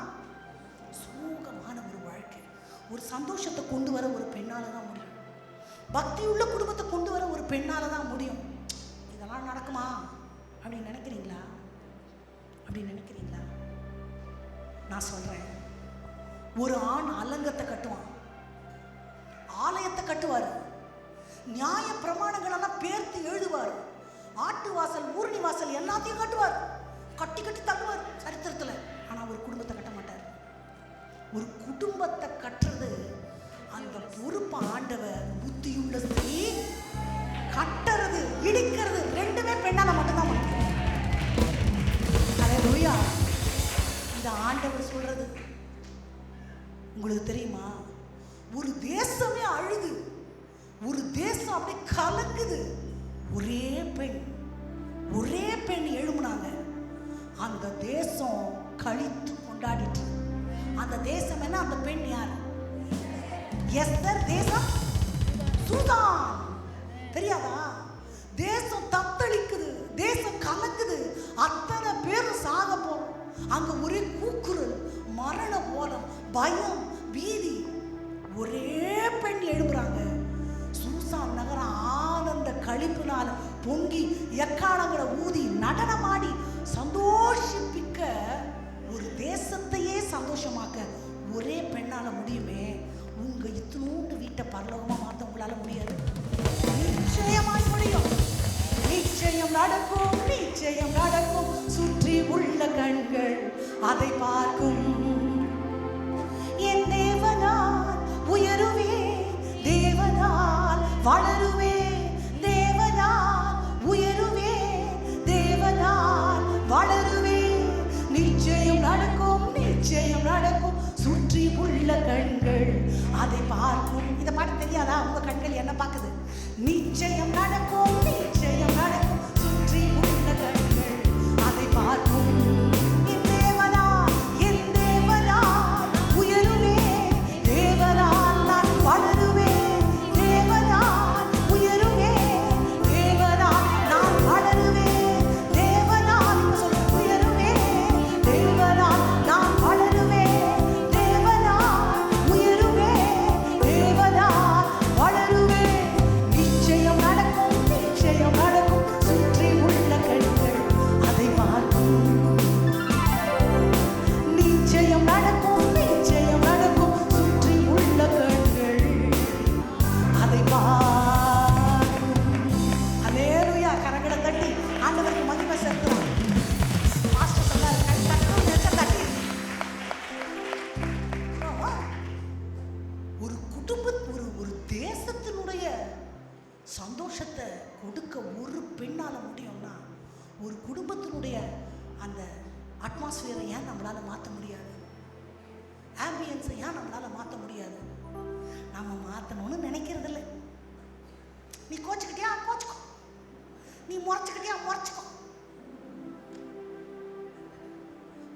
சுமூகமான ஒரு வாழ்க்கை. ஒரு சந்தோஷத்தை கொண்டு வர ஒரு பெண்ணால தான் முடியும். பக்தியுள்ள குடும்பத்தை கொண்டு வர ஒரு பெண்ணால தான் முடியும். இதெல்லாம் நடக்குமா அப்படின்னு நினைக்கிறீங்களா? நான் சொல்றேன், ஒரு ஆண் அலங்கத்தை கட்டுவான், ஆலயத்தை கட்டுவார், நியாய பிரமாணங்கள் எல்லாம் பேர்த்து எழுதுவார், ஆட்டு வாசல், ஊரணி வாசல் எல்லாத்தையும் கட்டுவார், கட்டி தள்ளுவார் சரித்திரத்தில். ஆனால் ஒரு குடும்பத்தை கட்ட மாட்டார். ஒரு குடும்பத்தை கட்டுறது அந்த பொறுப்பு ஆண்டவர். புத்தியுள்ள ஸ்திரீ கட்டுறது இடிக்கிறது 2மே பெண்ணால மட்டும்தான் முடியும். அல்லேலூயா. இந்த ஆண்டவர் சொல்றது உங்களுக்கு தெரியுமா? ஒரு தேசமே அழுது, ஒரு தேசம் அப்படியே கலங்குது. ஒரே பெண் எழும்புனாங்க. அந்த தேசம் கழித்து கொண்டாடிட்டு. அந்த தேசம் என்ன? அந்த பெண் யார்? எஸ்தர். தேசம் சூதான். தெரியாதா? தேசம் தத்தளிக்குது. தேசம் கலங்குது, அத்தனை பேரும் சாக போறோம். அங்க ஒரே கூக்குரல், மரண ஓலம், பயம், பீதி. ஒரே பெண் எழும்புறாங்க. சூசான் நகரம் ஆனந்த களிப்புனால பொங்கி எக்காலங்களை ஊதி நடனமாடி சந்தோஷிப்பிக்க, ஒரு தேசத்தையே சந்தோஷமாக்க ஒரே பெண்ணால முடியுமே. உங்க இத்தனோண்டு வீட்டை பரலோகமா மாத்த உங்களால முடியாது. நிச்சயமாய் முடியும். நிச்சயம் நடக்கும், நிச்சயம் நடக்கும். சுற்றி உள்ள கண்கள் அதை பார்க்கும். என் தேவனால் உயருவே, தேவனால் வளருவே, தேவனால் உயருவே, தேவனால் வளருவே. நிச்சயம் நடக்கும், நிச்சயம் நடக்கும். சுற்றி உள்ள கண்கள் அதை பார்க்கும். இந்த பாட்டு தெரியாதா? உங்க கண்கள் என்ன பார்க்குது? நிச்சயம் நடக்கும், நிச்சயம் நடக்கும். சுற்றி உள்ள கண்கள் அதை பார்க்கும். என் தேவனால், என் தேவனால் உயருவே, தேவனால் நான் வளருவே, தேவனால் உயருவே, தேவனால் நான் வளருவே, தேவனால் சொல்ல உயருவே, தேவனால் நான் வளருவே, தேவனால் உயருவே, தேவனால் வளருவே. நிச்சயம் நடக்கும், நிச்சயம் நடக்கும். சுற்றி உள்ள கண்கள் அதை பார்க்கும். நிச்சயம் நடக்கும், நிச்சயம் நடக்கும். சுற்றி உள்ள கண்கள் அதை பார்க்கும். அல்லேலூயா. கரங்களை தட்டி ஆண்டவருக்கு மகிமை செலுத்தலாம். பாஸ்டர் சொன்னார், கை தட்டணும், நெஞ்ச தட்டி. ஒரு ஒரு தேசத்தினுடைய சந்தோஷத்தை கொடுக்க ஒரு பெண்ணால முடியும்னா, ஒரு குடும்பத்தினுடைய அந்த அட்மாஸ்பியரை ஏன் நம்மளால மாற்ற முடியாது? ஆம்பியன்ஸை ஏன் நம்மளால மாற்ற முடியாது? நம்ம மாற்றணும்னு நினைக்கிறது இல்லை. நீ கோச்சுக்கிட்டியா கோச்சுக்கோ, நீ முறைச்சுக்கிட்டியா முறைச்சுக்கோ.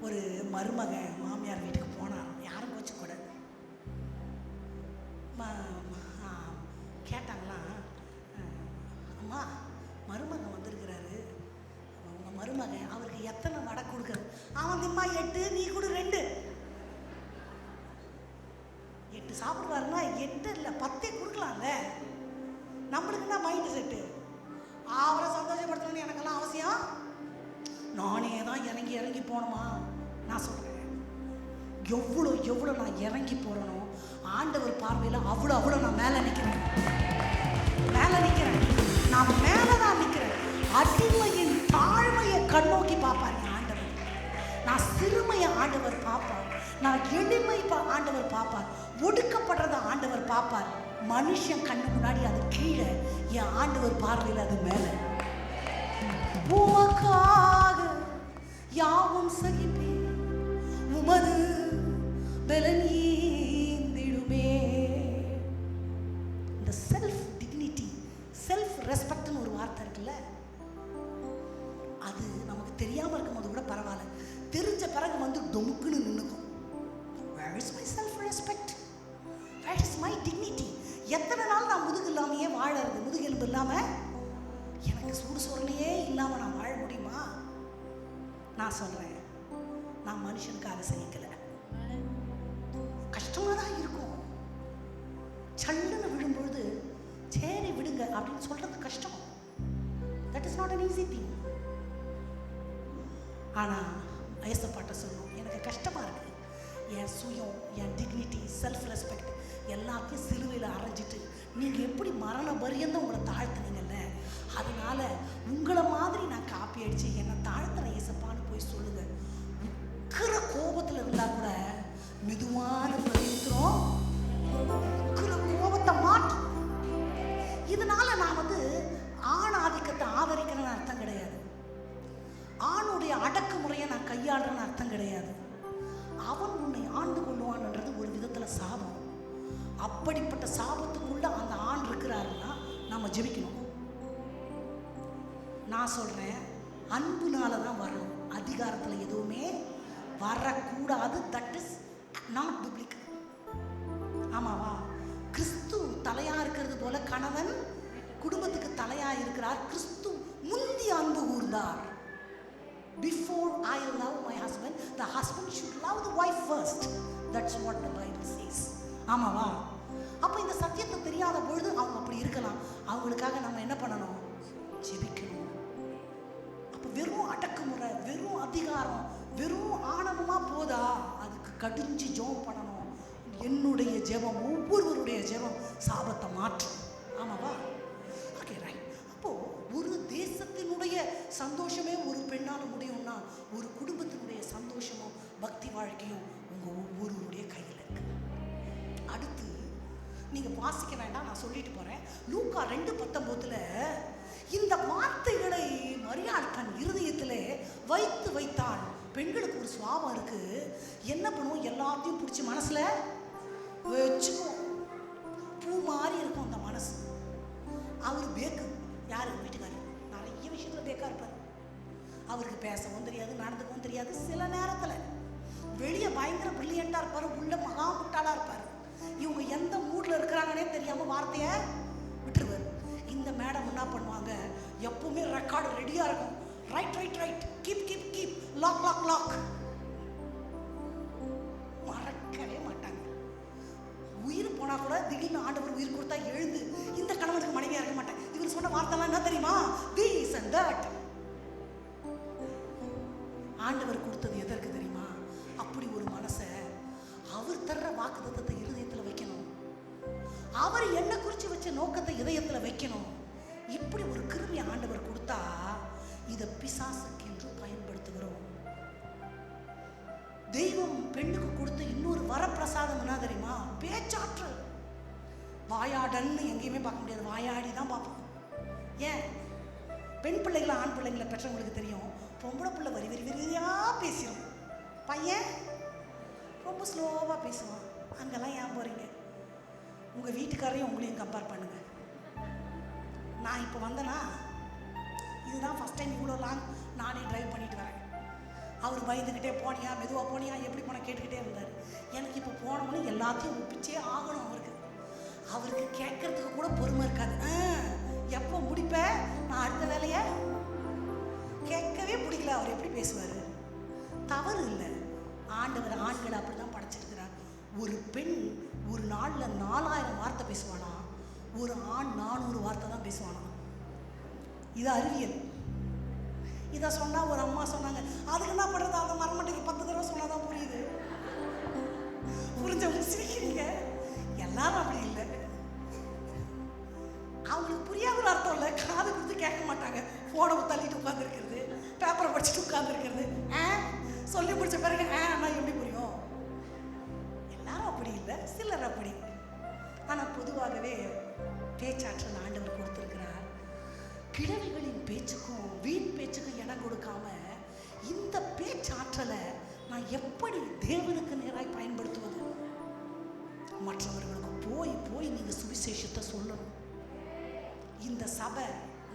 ஒரு மருமகன் மாமியார் வீட்டுக்கு போனான், யாரும் கோச்சுக்கூடாது. கேட்டாங்களாம், அம்மா மருமகன் வந்திருக்கிறாரு, உங்கள் மருமகன் அவருக்கு எத்தனை வடை கொடுக்குறது? அவன் திம்மா 8, நீ கொடு 2. 8 சாப்பிடுவாருன்னா 8 இல்லை 10 கொடுக்கலாம்ல. நம்மளுக்கு என்ன மைண்டு செட்டு? அவரை சந்தோஷப்படுத்தணும்னு எனக்கெல்லாம் அவசியம். நானே தான் இறங்கி இறங்கி போகணுமா? நான் சொல்கிறேன், எவ்வளோ நான் இறங்கி போகிறேனோ ஆண்டவர் பார்வையில் அவ்வளோ நான் மேலே நிற்கிறேன். நான் மேலே தான் நிற்கிறேன். அடிமையின் தாழ்மையை கண்ணோக்கி பார்ப்பார் ஆண்டவர். நான் சிறுமையை ஆண்டவர் பார்ப்பார். நான் எளிமை ஆண்டவர் பார்ப்பார். ஒடுக்கப்படுறத ஆண்டவர் பார்ப்பார். மனுஷன் கண்ணு முன்னாடி அது கீழே, என் ஆண்டவர் பார்வையில் அது மேலே. உமக்காக யாவும் சகிப்பேன், உமது பலன் ஈந்திடுமே. இந்த செல்ஃப் டிக்னிட்டி, செல்ஃப் ரெஸ்பெக்ட்னு ஒரு வார்த்தை இருக்குல்ல, அது நமக்கு தெரியாம இருக்கும்போது கூட பரவாயில்ல, தெரிஞ்ச பிறகு வந்து டொமுக்குன்னு நின்னுக்கும். Where is my self respect? Where is my dignity? எத்தனை நாள் நான் முதுகு இல்லாமையே வாழறது? முதுகெலும்பு இல்லாம, எனக்கு சூடு சோரணையே இல்லாம நான் வாழ முடியுமா? நான் சொல்றேன், நான் மனுஷனுக்காக சகிக்கல. கஷ்டமா தான் இருக்கும். சல்லுன்னு விழும்பொழுது சரி விடுங்க அப்படின்னு சொல்றது கஷ்டம். That is not an easy thing. ஆனா ஐயப்பட்ட சொல்லும், எனக்கு கஷ்டமா இருக்கு. என் சுயம், என் டிக்னிட்டி, செல்ஃப் ரெஸ்பெக்ட் எல்லாத்தையும் சிலுவையில் அரைஞ்சிட்டு நீங்க எப்படி மரண பரியந்தம் உங்களை தாழ்த்துனீங்கல்ல, அதனால உங்களை மாதிரி நான் காப்பி அடிச்சு என்னை தாழ்த்துற ஏசப்பான்னு போய் சொல்லுங்க. உக்கிற கோபத்தில் இருந்தா கூட மெதுவான பிரதித்திரம் உக்கிற கோபத்தை மாற்றும். இதனால நான் வந்து ஆண் ஆதிக்கத்தை ஆதரிக்கிறேன்னு அர்த்தம் கிடையாது. ஆணுடைய அடக்குமுறையை நான் கையாளுறேன்னு அர்த்தம் கிடையாது. அவன் உன்னை ஆண்டு கொள்வான்ன்றது ஒரு விதத்தில் சாபம். அப்படிப்பட்ட சாபத்துக்குள்ள அந்த ஆண் இருக்கிறாருன்னா நம்ம ஜெபிக்கணும். நான் சொல்றேன், அன்புனால தான் வரணும், அதிகாரத்தில் எதுவுமே வரக்கூடாது. That is not biblical. ஆமாவா? கிறிஸ்து தலையா இருக்கிறது போல கணவன் குடும்பத்துக்கு தலையா இருக்கிறார். கிறிஸ்து முந்தி அன்பு கூர்ந்தார். Before I love my husband, the husband should love the wife first. That's what the Bible says. ஆமாவா? அப்ப இந்த சத்தியத்தை தெரியாத பொழுது அவங்க அப்படி இருக்கலாம். அவங்களுக்காக நம்ம என்ன பண்ணணும்? ஜெபிக்கணும். அப்ப வெறும் அடக்குமுறை, வெறும் அதிகாரம், வெறும் ஆணவமா போதா? அதுக்கு கடிஞ்சு ஜெபம் பண்ணணும். என்னுடைய ஜெபம், ஒவ்வொருவருடைய ஜெபம் சாபத்தை மாற்றும். ஆமாவா? Okay, right. அப்போ ஒரு தேசத்தினுடைய சந்தோஷமே ஒரு பெண்ணால முடியும்னா ஒரு குடும்பத்தினுடைய சந்தோஷமும் பக்தி வாழ்க்கையும் உங்க ஒவ்வொருவருடைய கையில் இருக்கு. அடுத்து நீங்க வாசிக்க வேண்டாம், நான் சொல்லிட்டு போறேன். லூக்கா 2:19 இந்த வார்த்தைகளை மரியாள் தன் இருதயத்திலே வைத்து வைத்தாள். பெண்களுக்கு ஒரு சுபாவம் இருக்கு, என்ன பண்ணுவோம்? எல்லாத்தையும் பிடிச்சி மனசுல வச்சுக்குவோம். பூ மாதிரி இருக்கும் அந்த மனசு. அவர் பேக்கு, யாரு? வீட்டுக்காரர். நிறைய விஷயத்துல பேக்கா இருப்பார். அவருக்கு பேசவும் தெரியாது, நடந்துக்கவும் தெரியாது. சில நேரத்துல வெளியே பயங்கர பிரில்லியண்டா இருப்பாரு, உள்ள மகா முட்டாளா இருப்பாரு. இவங்க எந்த மூட்ல இருக்கிறாங்கன்னே தெரியாம வார்த்தைய விட்டுருவாரு. இந்த மேடம் என்ன பண்ணுவாங்க? எப்பவுமே ரெக்கார்டு ரெடியா இருக்கும். Right right right, keep keep keep, lock lock lock. மறக்கவே மாட்டாங்க. உயிர் போனா கூட திடீர்னு ஆண்டவர் உயிர் கொடுத்தா எழுந்து இந்த கணவனுக்கு மனைவியா இருக்க மாட்டேன். இவர் சொன்ன வார்த்தைலாம் என்ன தெரியுமா? This and that. ஆண்டவர் கொடுத்தது எதற்கு தெரியுமா? அப்படி ஒரு மனசை, அவர் தர்ற வாக்குத்தத்தத்தை இருதயத்துல வைக்கணும். அவர் என்ன குறிச்சு வச்ச நோக்கத்தை இதயத்துல வைக்கணும். இப்படி ஒரு கிருபையை ஆண்டவர் கொடுத்தா இதை பிசாசுக்கு என்று பயன்படுத்துகிறோம். தெய்வம் பெண்ணுக்கு கொடுத்த இன்னொரு வரப்பிரசாதம் என்ன தெரியுமா? பேச்சாற்றல். வாயாடன்னு எங்கேயுமே பார்க்க முடியாது, வாயாடி தான் பார்ப்போம். ஏன்? பெண் பிள்ளைகளை ஆண் பிள்ளைங்களை பெற்றவங்களுக்கு தெரியும். பொம்பளை பிள்ளை வரி வரி வரியா பேசிடும், பையன் ரொம்ப ஸ்லோவாக பேசுவான். அங்கெல்லாம் ஏன் போகிறீங்க? உங்கள் வீட்டுக்காரையும் உங்களையும் கம்பேர் பண்ணுங்க. நான் இப்போ வந்தேன்னா, இதுதான் ஃபஸ்ட் டைம் இவ்வளோ லாங் நானே ட்ரைவ் பண்ணிட்டு வரேன். அவர் பயந்துக்கிட்டே போனியா, மெதுவாக போனியா, எப்படி போன கேட்டுக்கிட்டே இருந்தார். எனக்கு இப்போ போனோம்னு எல்லாத்தையும் ஒப்பிச்சே ஆகணும். அவருக்கு கேட்கறதுக்கு கூட பொறுமை இருக்காது. எப்போ முடிப்ப, நான் அடுத்த வேலையை கேட்கவே பிடிக்கல. அவர் எப்படி பேசுவார்? தவறு இல்லை, ஆண்டவர் ஆண்களை அப்படிதான் படைச்சிருக்கிறார். ஒரு பெண் ஒரு நாளில் 4000 வார்த்தை பேசுவானா, ஒரு ஆண் 400 வார்த்தை தான் பேசுவானா. இது அறிவியல். இதை சொன்னா ஒரு அம்மா சொன்னாங்க, அதுக்கு என்ன பண்றது, அதை மரமட்டைக்கு 10 தடவை சொன்னாதான் புரியுது. புரிஞ்சவங்க சிரிக்கிறீங்க. எல்லாரும் அப்படி இல்லை. அவங்களுக்கு புரியாத ஒரு அர்த்தம் இல்லை. காது கொடுத்து கேட்க மாட்டாங்க. போனை தள்ளிட்டு உட்காந்துருக்கிறது, பேப்பரை படிச்சுட்டு உட்காந்துருக்கிறது. சொல்லி முடிச்ச பிறகு அண்ணா எப்படி புரியும்? எல்லாரும் அப்படி இல்லை, சிலர் அப்படி. ஆனால் பொதுவாகவே பேச்சாற்றல் ஆண்டவர் கொடுத்துருக்கிறார். கிழவிகளின் பேச்சுக்கும் வீண் பேச்சுக்கும் இடம் கொடுக்காம இந்த பேச்சாற்றலை நான் எப்படி தேவனுக்கு நேராய் பயன்படுத்துவது? மற்றவர்களுக்கு போய் போய் நீங்க சுவிசேஷத்தை சொல்லணும். இந்த சபை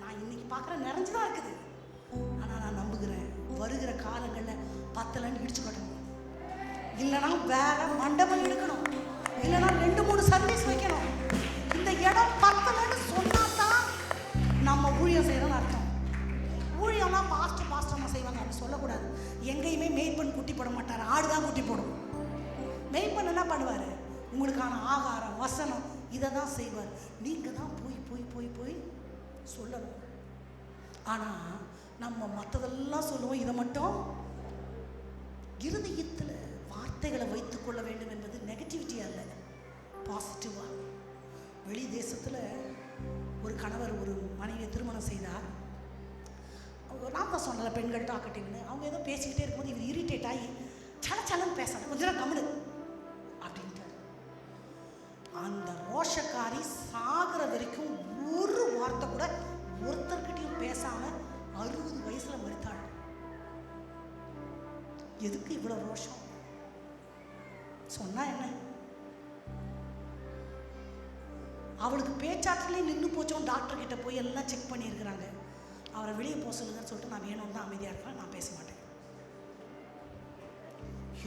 நான் இன்னைக்கு பார்க்குறேன் நிறைஞ்சுதான் இருக்குது. ஆனால் நான் நம்புகிறேன் வருகிற காலங்களில் 10 இடிச்சு கட்டணும். இல்லைன்னா வேற மண்டபம் எடுக்கணும், இல்லைன்னா 2-3 சர்வீஸ் வைக்கணும். இந்த இடம் 10 சொன்னா தான் நம்ம ஊழியம் செய்யணும்னு அர்த்தம். ஊழியம்லாம் பாஸ்டர்மா செய்வாங்க அப்படின்னு சொல்லக்கூடாது. எங்கேயுமே மெய்ப்பெண் குட்டி போட மாட்டார், ஆடு தான் குட்டி போடும். மெய்ப்பெண் என்ன பண்ணுவார்? உங்களுக்கான ஆகாரம் வசனம் இதை தான் செய்வார். நீங்கள் தான் போய் போய் போய் போய் சொல்லணும். ஆனால் நம்ம மற்றதெல்லாம் சொல்லுவோம், இதை மட்டும் இருதயத்தில் வார்த்தைகளை வைத்துக் கொள்ள வேண்டும் என்பது நெகட்டிவிட்டி அல்ல, பாசிட்டிவா. வெளி தேசத்தில் ஒரு கணவர் ஒரு மனைவியை திருமணம் செய்தார். நான் தான் சொன்னல பெண்கள் டாக்கட்டிவ்னு. அவங்க ஏதோ பேசிக்கிட்டே இருக்கும்போது இவர் இரிட்டேட் ஆகி சலச்சலன்னு பேசாத, கொஞ்ச நேரம் கம்முடு அப்படின்ட்டு. அந்த ரோஷக்காரி சாகிற வரைக்கும் ஒரு வார்த்தை கூட ஒருத்தர்கிட்டையும் பேசாம 60 வயசுல மரித்தாள். எதுக்கு இவ்வளவு ரோஷம்? சொன்னா என்ன? அவளுக்கு பேச்சாற்றலே நின்று போச்சோம். டாக்டர் கிட்ட போய் எல்லாம் செக் பண்ணியிருக்கிறாங்க. அவரை வெளியே போக சொல்லுங்கன்னு சொல்லிட்டு நான் வேணும்னு தான் அமைதியாக இருக்கிறேன், நான் பேச மாட்டேன்.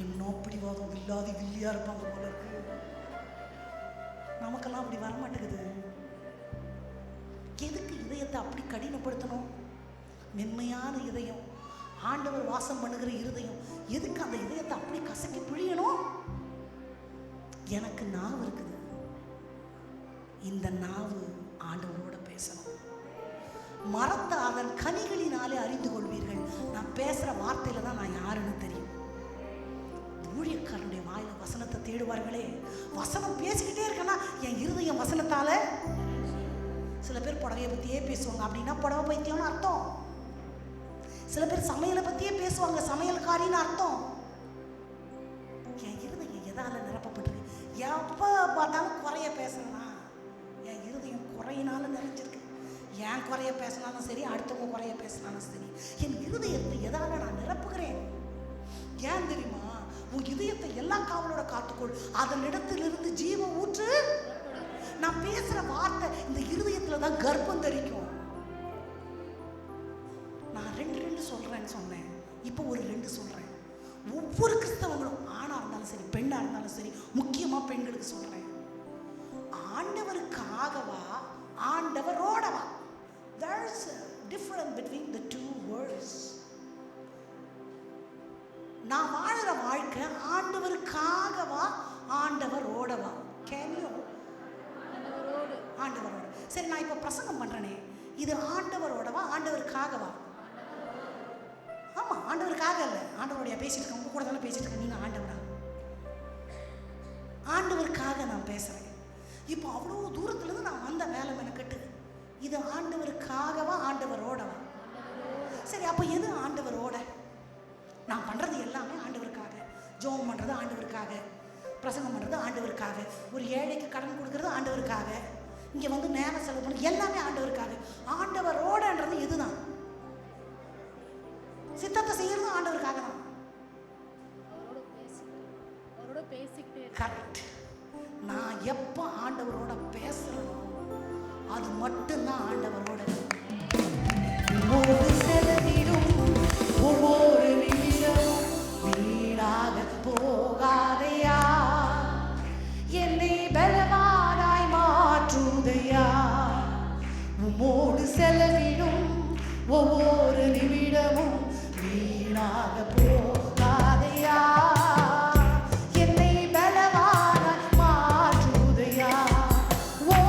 என்ன பிடிவாதம், வில்லாதி வில்லியா இருப்பாங்க போல இருக்கு. நமக்கெல்லாம் அப்படி வரமாட்டேங்குது. எதுக்கு இதயத்தை அப்படி கடினப்படுத்தணும்? மென்மையான இதயம், ஆண்டவர் வாசம் பண்ணுகிற இருதயம். எதுக்கு அந்த இதயத்தை அப்படி கசக்கி பிழியணும்? எனக்கு நாவு இருக்குது, இந்த நாவு ஆண்டவரோட பேசணும். மரத்தை அதன் கனிகளினாலே அறிந்து கொள்வீர்கள். நான் பேசுற வார்த்தையில தான் நான் யாருன்னு தெரியும். ஊழியக்காரனுடைய வாயில வசனத்தை தேடுவார்களே, வசனம் பேசிக்கிட்டே இருக்கேன்னா என் இருதயம் வசனத்தால. சில பேர் புடவையை பத்தியே பேசுவாங்க, அப்படின்னா புடவை பைத்தியம்னு அர்த்தம். சில பேர் சமையலை பத்தியே பேசுவாங்க, சமையல்காரின்னு அர்த்தம். என் இருதயம் எதால நிரப்பப்பட்டிருக்கு? எப்ப பார்த்தாலும் குறைய பேசுறேன்னா என் இருதயம் குறையினால நிறைஞ்சிருக்கு. ஏன் குறைய பேசினாலும் சரி, அடுத்தவங்க குறைய பேசினாலும் சரி, என் இருதயத்தை எதால நான் நிரப்புகிறேன்? ஏன் தெரியுமா? உன் இதயத்தை எல்லா காவலோட காத்துக்கொள், அதன் இடத்திலிருந்து ஜீவ ஊற்று. நான் பேசுற வார்த்தை இந்த இருதயத்துல தான் கர்ப்பம் தரிக்கும். நான் ரெண்டு சொல்றேன்னு சொன்னேன், இப்போ ஒரு 2 சொல்றேன். ஒவ்வொரு கிறிஸ்தவங்களும், ஆணா இருந்தாலும் சரி பெண்ணா இருந்தாலும் சரி, முக்கியமா பெண்களுக்கு சொல்றேன், ஆண்டவருக்காகவா ஆண்டவரோடவா? There's a difference between the two words. நான் வாழற வாழ்க்கை ஆண்டவருக்காகவா ஆண்டவரோடவா? Can you? ஆண்டவரோட. சரி, நான் இப்ப பிரசங்கம் பண்றேனே, இது ஆண்டவரோடவா ஆண்டவருக்காகவா? ஆமா, ஆண்டவருக்காக இல்ல. ஆண்டவரோட பேசிட்டு இருக்கேன், உங்க கூட தானே பேசிட்டு இருக்கேன். நீங்க ஆண்டவரா? ஆண்டவருக்காக நான் பேசுறேன். இப்போ அவ்வளோ தூரத்துல இருந்து நான் வந்த வேலை மெனக்கட்டு, இது ஆண்டவருக்காகவா ஆண்டவரோடவா? சரி, அப்ப எது ஆண்டவரோட? நான் பண்றது எல்லாமே ஆண்டவருக்காக. ஜெபம் பண்றது ஆண்டவருக்காக, பிரசங்கம் பண்றது ஆண்டவருக்காக, ஒரு ஏழைக்கு கடன் கொடுக்கறது ஆண்டவருக்காக, இங்க வந்து நேரம் செலவு பண்ண எல்லாமே ஆண்டவருக்காக. ஆண்டவரோடன்றது எதுதான்? சித்தத்தை செய்யறது ஆண்டவருக்காக தான். கரெக்ட். நான் எப்ப ஆண்டவரோட பேசுறேனோ அது மட்டும்தான் ஆண்டவரோட. ஒவ்வொரு செலவிலும் ஒவ்வொரு நிமிடமும் வீணாக போகாதையா, என்னை பலவானாய் மாற்றுதையா. உம்மோடு செலவிலும் ஒவ்வொரு நிமிடமும் வீணாக போகாதையா, என்னை பலவானாய் மாற்றுதையா. ஓ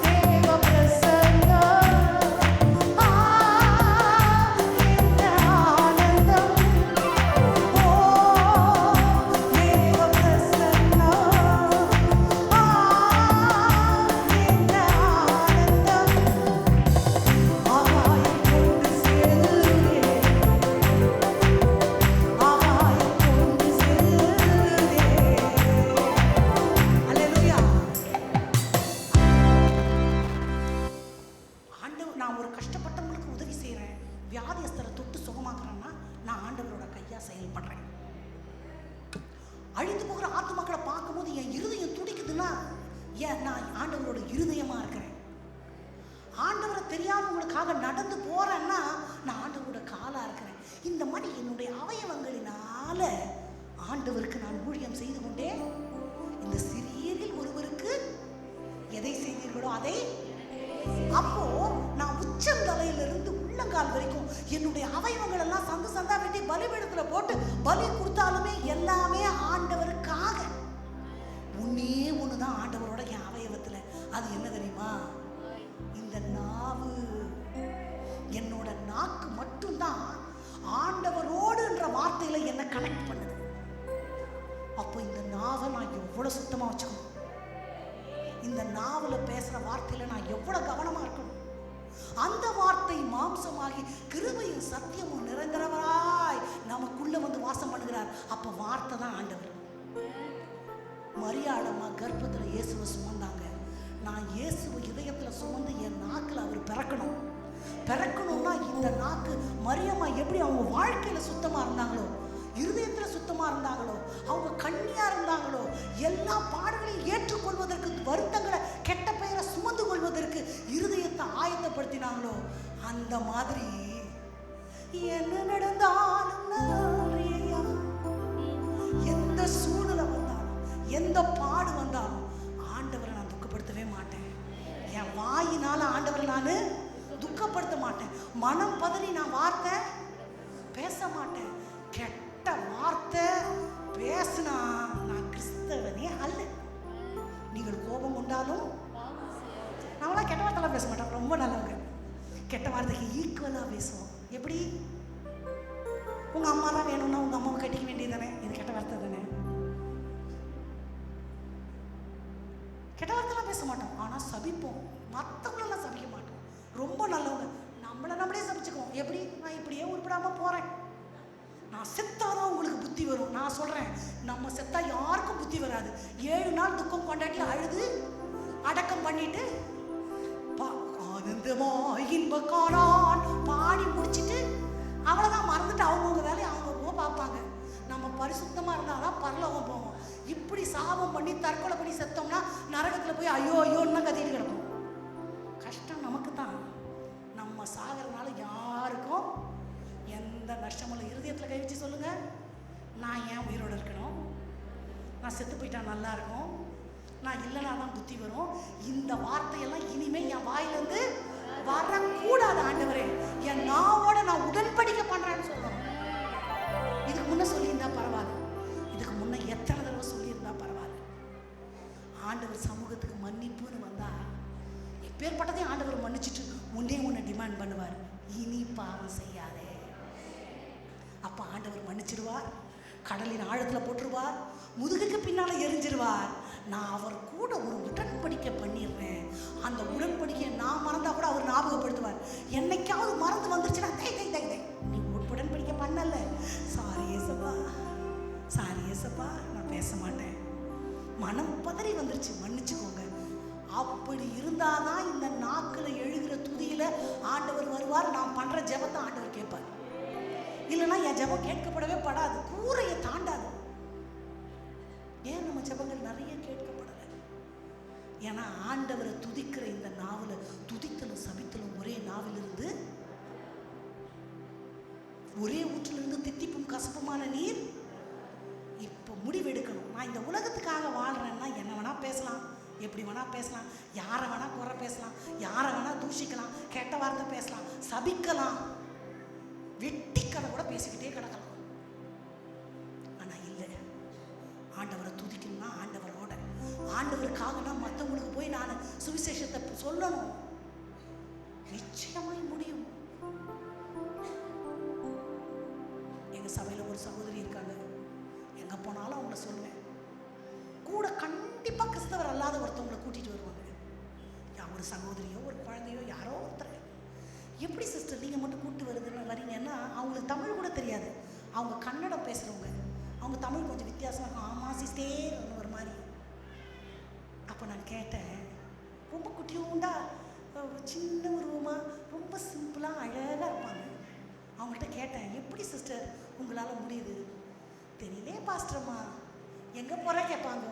தேவ பிரசன்னம், என்ன ஆனந்தம். ஓ தேவ பிரசன்னம், என்ன ஆனந்தம். ஆகாயம் கொண்டு செல்லுதே, ஆகாயம் கொண்டு செல்லுதே. அல்லேலூயா. ஆண்டவர், நான் ஒரு கஷ்டப்பட்டவங்களுக்கு உதவி செய்கிறேன், வியாதியஸ்தரை தொட்டு சுகமாக்குறேன்னா நான் ஆண்டவரோட கையா செயல்படுறேன். அழிந்து போகிற ஆத்துமக்களை பார்க்கும்போது என் இருதயம் துடிக்குதுன்னா ஏன் நான் ஆண்டவரோட இருதயமா இருக்கிறேன். ஆண்டவரை தெரியாதவங்களுக்காக நடந்து போறேன்னா நான் ஆண்டவரோட காலா இருக்கிறேன். இந்த மாதிரி என்னுடைய அவயவங்களினால ஆண்டவருக்கு நான் ஊழியம் செய்து கொண்டே. இந்த சிறியரில் ஒருவருக்கு எதை செய்தீர்களோ அதை. அப்போ நான் உச்சந்தலையிலிருந்து உள்ளங்கால் வரைக்கும் என்னுடைய அவயவங்கள் எல்லாம் சந்து சந்தா வெட்டி பலிபீடத்துல போட்டு பலி கொடுத்தாலுமே எல்லாமே ஆண்டவருக்காக. ஒன்னே ஒண்ணுதான் ஆண்டவரோட என் அவயவத்துல. அது என்ன தெரியுமா? இந்த நாவு. என்னோட நாக்கு மட்டும்தான் ஆண்டவரோடுன்ற வார்த்தையில என்ன கனெக்ட் பண்ணுது. அப்போ இந்த நாவை நான் எவ்வளவு சுத்தமா வச்சுக்கணும், இந்த நாவல பேசுற வார்த்தையில நான் எவ்வளவு கவனமா இருக்கணும். அந்த வார்த்தை மாம்சமாகி கிருபையும் சத்தியமும் நிறைந்தவராய் நமக்குள்ள வந்து வாசம் பண்ணுகிறார். அப்ப வார்த்தை தான் ஆண்டவர். மரியாளம்மா கர்ப்பத்துல இயேசுவை சுமந்தாங்க. நான் இயேசுவை இதயத்துல சுமந்து என் நாக்குல அவர் பிறக்கணும்னா இந்த நாக்கு மரியம்மா எப்படி அவங்க வாழ்க்கையில சுத்தமா இருந்தாங்களோ, இருதயத்துல சுத்தமா இருந்தாங்களோ, அவங்க கண்ணியா இருந்தாங்களோ, எல்லா பாடுகளையும் ஏற்றுக்கொள்வதற்கு, வருத்தங்களை கெட்ட பெயரை சுமந்து கொள்வதற்கு இருதயத்தை ஆயத்தப்படுத்தினாங்களோ, அந்த மாதிரி என்ன நடந்தாலும் எந்த சூழ்நிலை வந்தாலும் எந்த பாடு வந்தாலும் ஆண்டவரை நான் துக்கப்படுத்தவே மாட்டேன். என் வாயினால ஆண்டவரை நான் துக்கப்படுத்த மாட்டேன். மனம் பதறி நான் வார்த்தை பேச மாட்டேன். கெட்ட வார்த்தை பேசினா நான் கிறிஸ்தவனே அல்ல. நீங்கள் கோபம் கொண்டாலும் நம்மளாம் கெட்ட வார்த்தைலாம் பேச மாட்டோம். ரொம்ப நல்லவங்க. கெட்ட வார்த்தைக்கு ஈக்குவலாக பேசுவோம். எப்படி? உங்கள் அம்மா தான் வேணும்னா உங்கள் அம்மாவை கட்டிக்க வேண்டியது தானே. இது கெட்ட வார்த்தை தானே. கெட்ட வார்த்தைலாம் பேச மாட்டோம். ஆனால் சபிப்போம். மற்றவங்களெல்லாம் சபிக்க மாட்டோம். ரொம்ப நல்லவங்க. நம்மளே சபிச்சுக்குவோம். எப்படி? நான் இப்படியே உருப்படாமல் போகிறேன், நான் செத்தாதான் உங்களுக்கு புத்தி வரும். நான் சொல்கிறேன், நம்ம செத்தா யாருக்கும் புத்தி வராது. 7 நாள் துக்கம் கொண்டாட்டி அழுது அடக்கம் பண்ணிட்டு இன்பக்காரான் பாடி முடிச்சுட்டு அவ்வளோதான், மறந்துட்டு அவங்கவுங்க வேலையை அவங்கவுங்க பார்ப்பாங்க. நம்ம பரிசுத்தமாக இருந்தால் தான் பரலோகம் போவோம். இப்படி சாபம் பண்ணி தற்கொலை பண்ணி செத்தோம்னா நரகத்தில் போய் ஐயோ ஐயோன்னு கத்திட்டு கிடப்போம். கஷ்டம் நமக்கு தான். நம்ம சாகிறதுனால யாருக்கும் எந்த நஷ்டமும் இல்லை. இருதயத்தில் கை வச்சு சொல்லுங்க, நான் ஏன் உயிரோடு இருக்கணும்? நான் செத்து போயிட்டா நல்லா இருக்கும். நான் இல்லைனா தான் புத்தி வரும். இந்த வார்த்தையெல்லாம் இனிமேல் என் வாயிலிருந்து வரக்கூடாது. ஆண்டவரே, என் நாவோட நான் உடன்படிக்கை பண்றேன்னு சொல்லணும். இதுக்கு முன்ன சொல்லியிருந்தா பரவாயில்ல, இதுக்கு முன்ன எத்தனை தடவை சொல்லியிருந்தா பரவாயில்ல. ஆண்டவர் சமூகத்துக்கு மன்னிப்புன்னு வந்தா எப்பேற்பட்டதையும் ஆண்டவர் மன்னிச்சுட்டு உன்னை டிமாண்ட் பண்ணுவார், இனி பாவம் செய்யாதே. அப்ப ஆண்டவர் மன்னிச்சிடுவார், கடலின் ஆழத்தில் போட்டுருவார், முதுகுக்கு பின்னால் எரிஞ்சிருவார். நான் அவர் கூட ஒரு உடன்படிக்கை பண்ணிடுறேன். அந்த உடன்படிக்கையை நான் மறந்தா கூட அவர் ஞாபகப்படுத்துவார். என்னைக்காவது மறந்து வந்துருச்சுன்னா நீ உடன்படிக்கை பண்ணல, சாரி ஏசப்பா நான் பேச மாட்டேன், மனம் பதறி வந்துருச்சு, மன்னிச்சுக்கோங்க. அப்படி இருந்தாதான் இந்த நாக்கில் எழுகிற துதியில ஆண்டவர் வருவார். நான் பண்ற ஜெபத்தை ஆண்டவர் கேட்பார். இல்லைன்னா என் ஜெபம் கேட்கப்படவே படாது, கூரையை தாண்டாது. ஏன் நம்ம ஜெபங்கள் நிறைய கேட்கப்படலை? ஏன்னா ஆண்டவரை துதிக்கிற இந்த நாவில் துதித்தலும் சபித்தலும் ஒரே நாவிலிருந்து, ஒரே ஊற்றிலிருந்து தித்திப்பும் கசப்புமான நீர். இப்போ முடிவெடுக்கணும். நான் இந்த உலகத்துக்காக வாழ்றேன்னா என்ன வேணா பேசலாம், எப்படி வேணா பேசலாம், யாரை வேணா குறை பேசலாம், யாரை வேணா தூஷிக்கலாம், கெட்ட வார்த்தை பேசலாம், சபிக்கலாம், வெட்டி கதை கூட பேசிக்கிட்டே கிடக்கலாம். ஆனா இல்லை, ஆண்டவரை துதிக்கணும்னா ஆண்டவரோட, ஆண்டவருக்காகனா மற்றவங்களுக்கு போய் நான் சுவிசேஷத்தை சொல்லணும். நிச்சயமாய் முடியும். எங்க சபையில ஒரு சகோதரி இருக்காங்க, எங்க போனாலும் அவங்கள சொல்லுவேன், கூட கண்டிப்பா கிறிஸ்தவர் அல்லாத ஒருத்தவங்களை கூட்டிட்டு வருவாங்க. ஒரு சகோதரியோ ஒரு குழந்தையோ யாரோ ஒருத்தர், எப்படி சிஸ்டர் நீங்கள் மட்டும் கூப்பிட்டு வருதுன்னு வரீங்கன்னா, அவங்களுக்கு தமிழ் கூட தெரியாது, அவங்க கன்னடம் பேசுகிறவங்க, அவங்க தமிழ் கொஞ்சம் வித்தியாசமாக இருக்கும். ஆமாம் சிஸ்டர் ஒரு மாதிரி. அப்போ நான் கேட்டேன், ரொம்ப குட்டியூண்டா சின்ன உருவமாக ரொம்ப சிம்பிளாக அழகாக இருப்பாங்க. அவங்கள்ட்ட கேட்டேன், எப்படி சிஸ்டர் உங்களால் முடியுது? தெரியலே பாஸ்டர்மா, எங்கே போகிற கேட்பாங்க.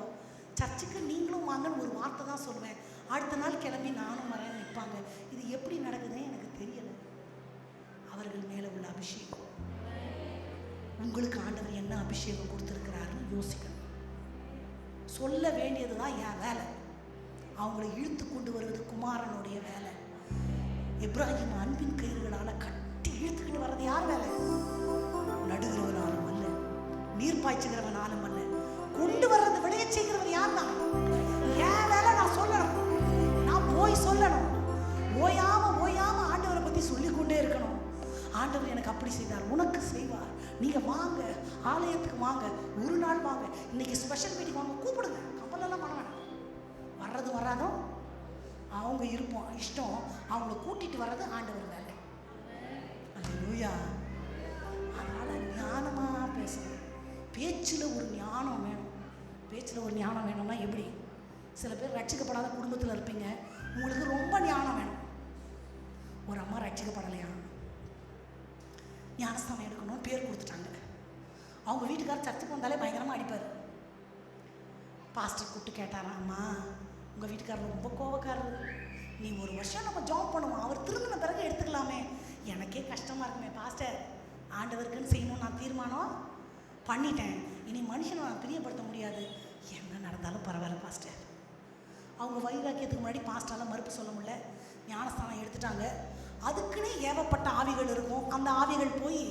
சர்ச்சுக்கு நீங்களும் வாங்கன்னு ஒரு வார்த்தை தான் சொல்லுவேன், அடுத்த நாள் கிளம்பி நானும் வரேன்னு நிற்பாங்க. இது எப்படி நடக்குதுன்னு எனக்கு தெரியலை. அவர்கள் மேலே உள்ள அபிஷேகம். உங்களுக்கு ஆண்டவர் என்ன அபிஷேகம் கொடுத்துருக்கிறாருன்னு யோசிக்கணும். சொல்ல வேண்டியது தான் என் வேலை, அவங்களை இழுத்து கொண்டு வருவது குமாரனுடைய வேலை. இப்ராஹிம் அன்பின் கயிறுகளால் கட்டி இழுத்துக்கிட்டு வர்றது யார் வேலை? நடுகிறவனாலும் அல்ல, நீர் பாய்ச்சுகிறவனாலும் அல்ல, கொண்டு வர்றது விளைய செய்கிறவர் யார் தான்? என் வேலை நான் சொல்லணும், நான் போய் சொல்லணும். ஓயாம ஆண்டவரை பற்றி சொல்லிக்கொண்டே இருக்கணும். ஆண்டவர் எனக்கு அப்படி செய்தார், உனக்கு செய்வார். நீங்கள் வாங்க, ஆலயத்துக்கு வாங்க, ஒரு நாள் வாங்க, இன்னைக்கு ஸ்பெஷல் மீட்டிங் வாங்க, கூப்பிடுங்க, கப்பலெல்லாம் பண்ண வேண்டாம். வர்றது வராதோ அவங்க இருப்போம், இஷ்டம். அவங்கள கூட்டிட்டு வர்றது ஆண்டவர் வேலை. அல்லேலூயா. அதனால் ஞானமாக பேசணும். பேச்சில் ஒரு ஞானம் வேணும். பேச்சில் ஒரு ஞானம் வேணும்னா எப்படி? சில பேர் ரட்சிக்கப்படாத குடும்பத்தில் இருப்பீங்க, உங்களுக்கு ரொம்ப ஞானம் வேணும். ஒரு அம்மா ரட்சிக்கப்படலையா, ஞானஸ்தானம் எடுக்கணும் பேர் கொடுத்துட்டாங்க. அவங்க வீட்டுக்காரர் சர்ச்சுக்கு வந்தாலே பயங்கரமாக அடிப்பார். பாஸ்டர் கூப்பிட்டு கேட்டாரா, அம்மா உங்கள் வீட்டுக்காரர் ரொம்ப கோவக்காரர், நீ ஒரு வருஷம் நம்ம ஜாப் பண்ணுவோம், அவர் திரும்பின பிறகு எடுத்துக்கலாமே. எனக்கே கஷ்டமாக இருக்குமே பாஸ்டர், ஆண்டவருக்குன்னு செய்யணும்னு நான் தீர்மானம் பண்ணிட்டேன், இனி மனுஷனை நான் பிரியப்படுத்த முடியாது, என்ன நடந்தாலும் பரவாயில்ல பாஸ்டர். அவங்க வைராக்கியத்துக்கு முன்னாடி பாஸ்டரால் மறுப்பு சொல்ல முடியல, ஞானஸ்தானம் எடுத்துட்டாங்க. அதுக்குன்னே ஏவப்பட்ட ஆவிகள் இருக்கும். அந்த ஆவிகள் போய்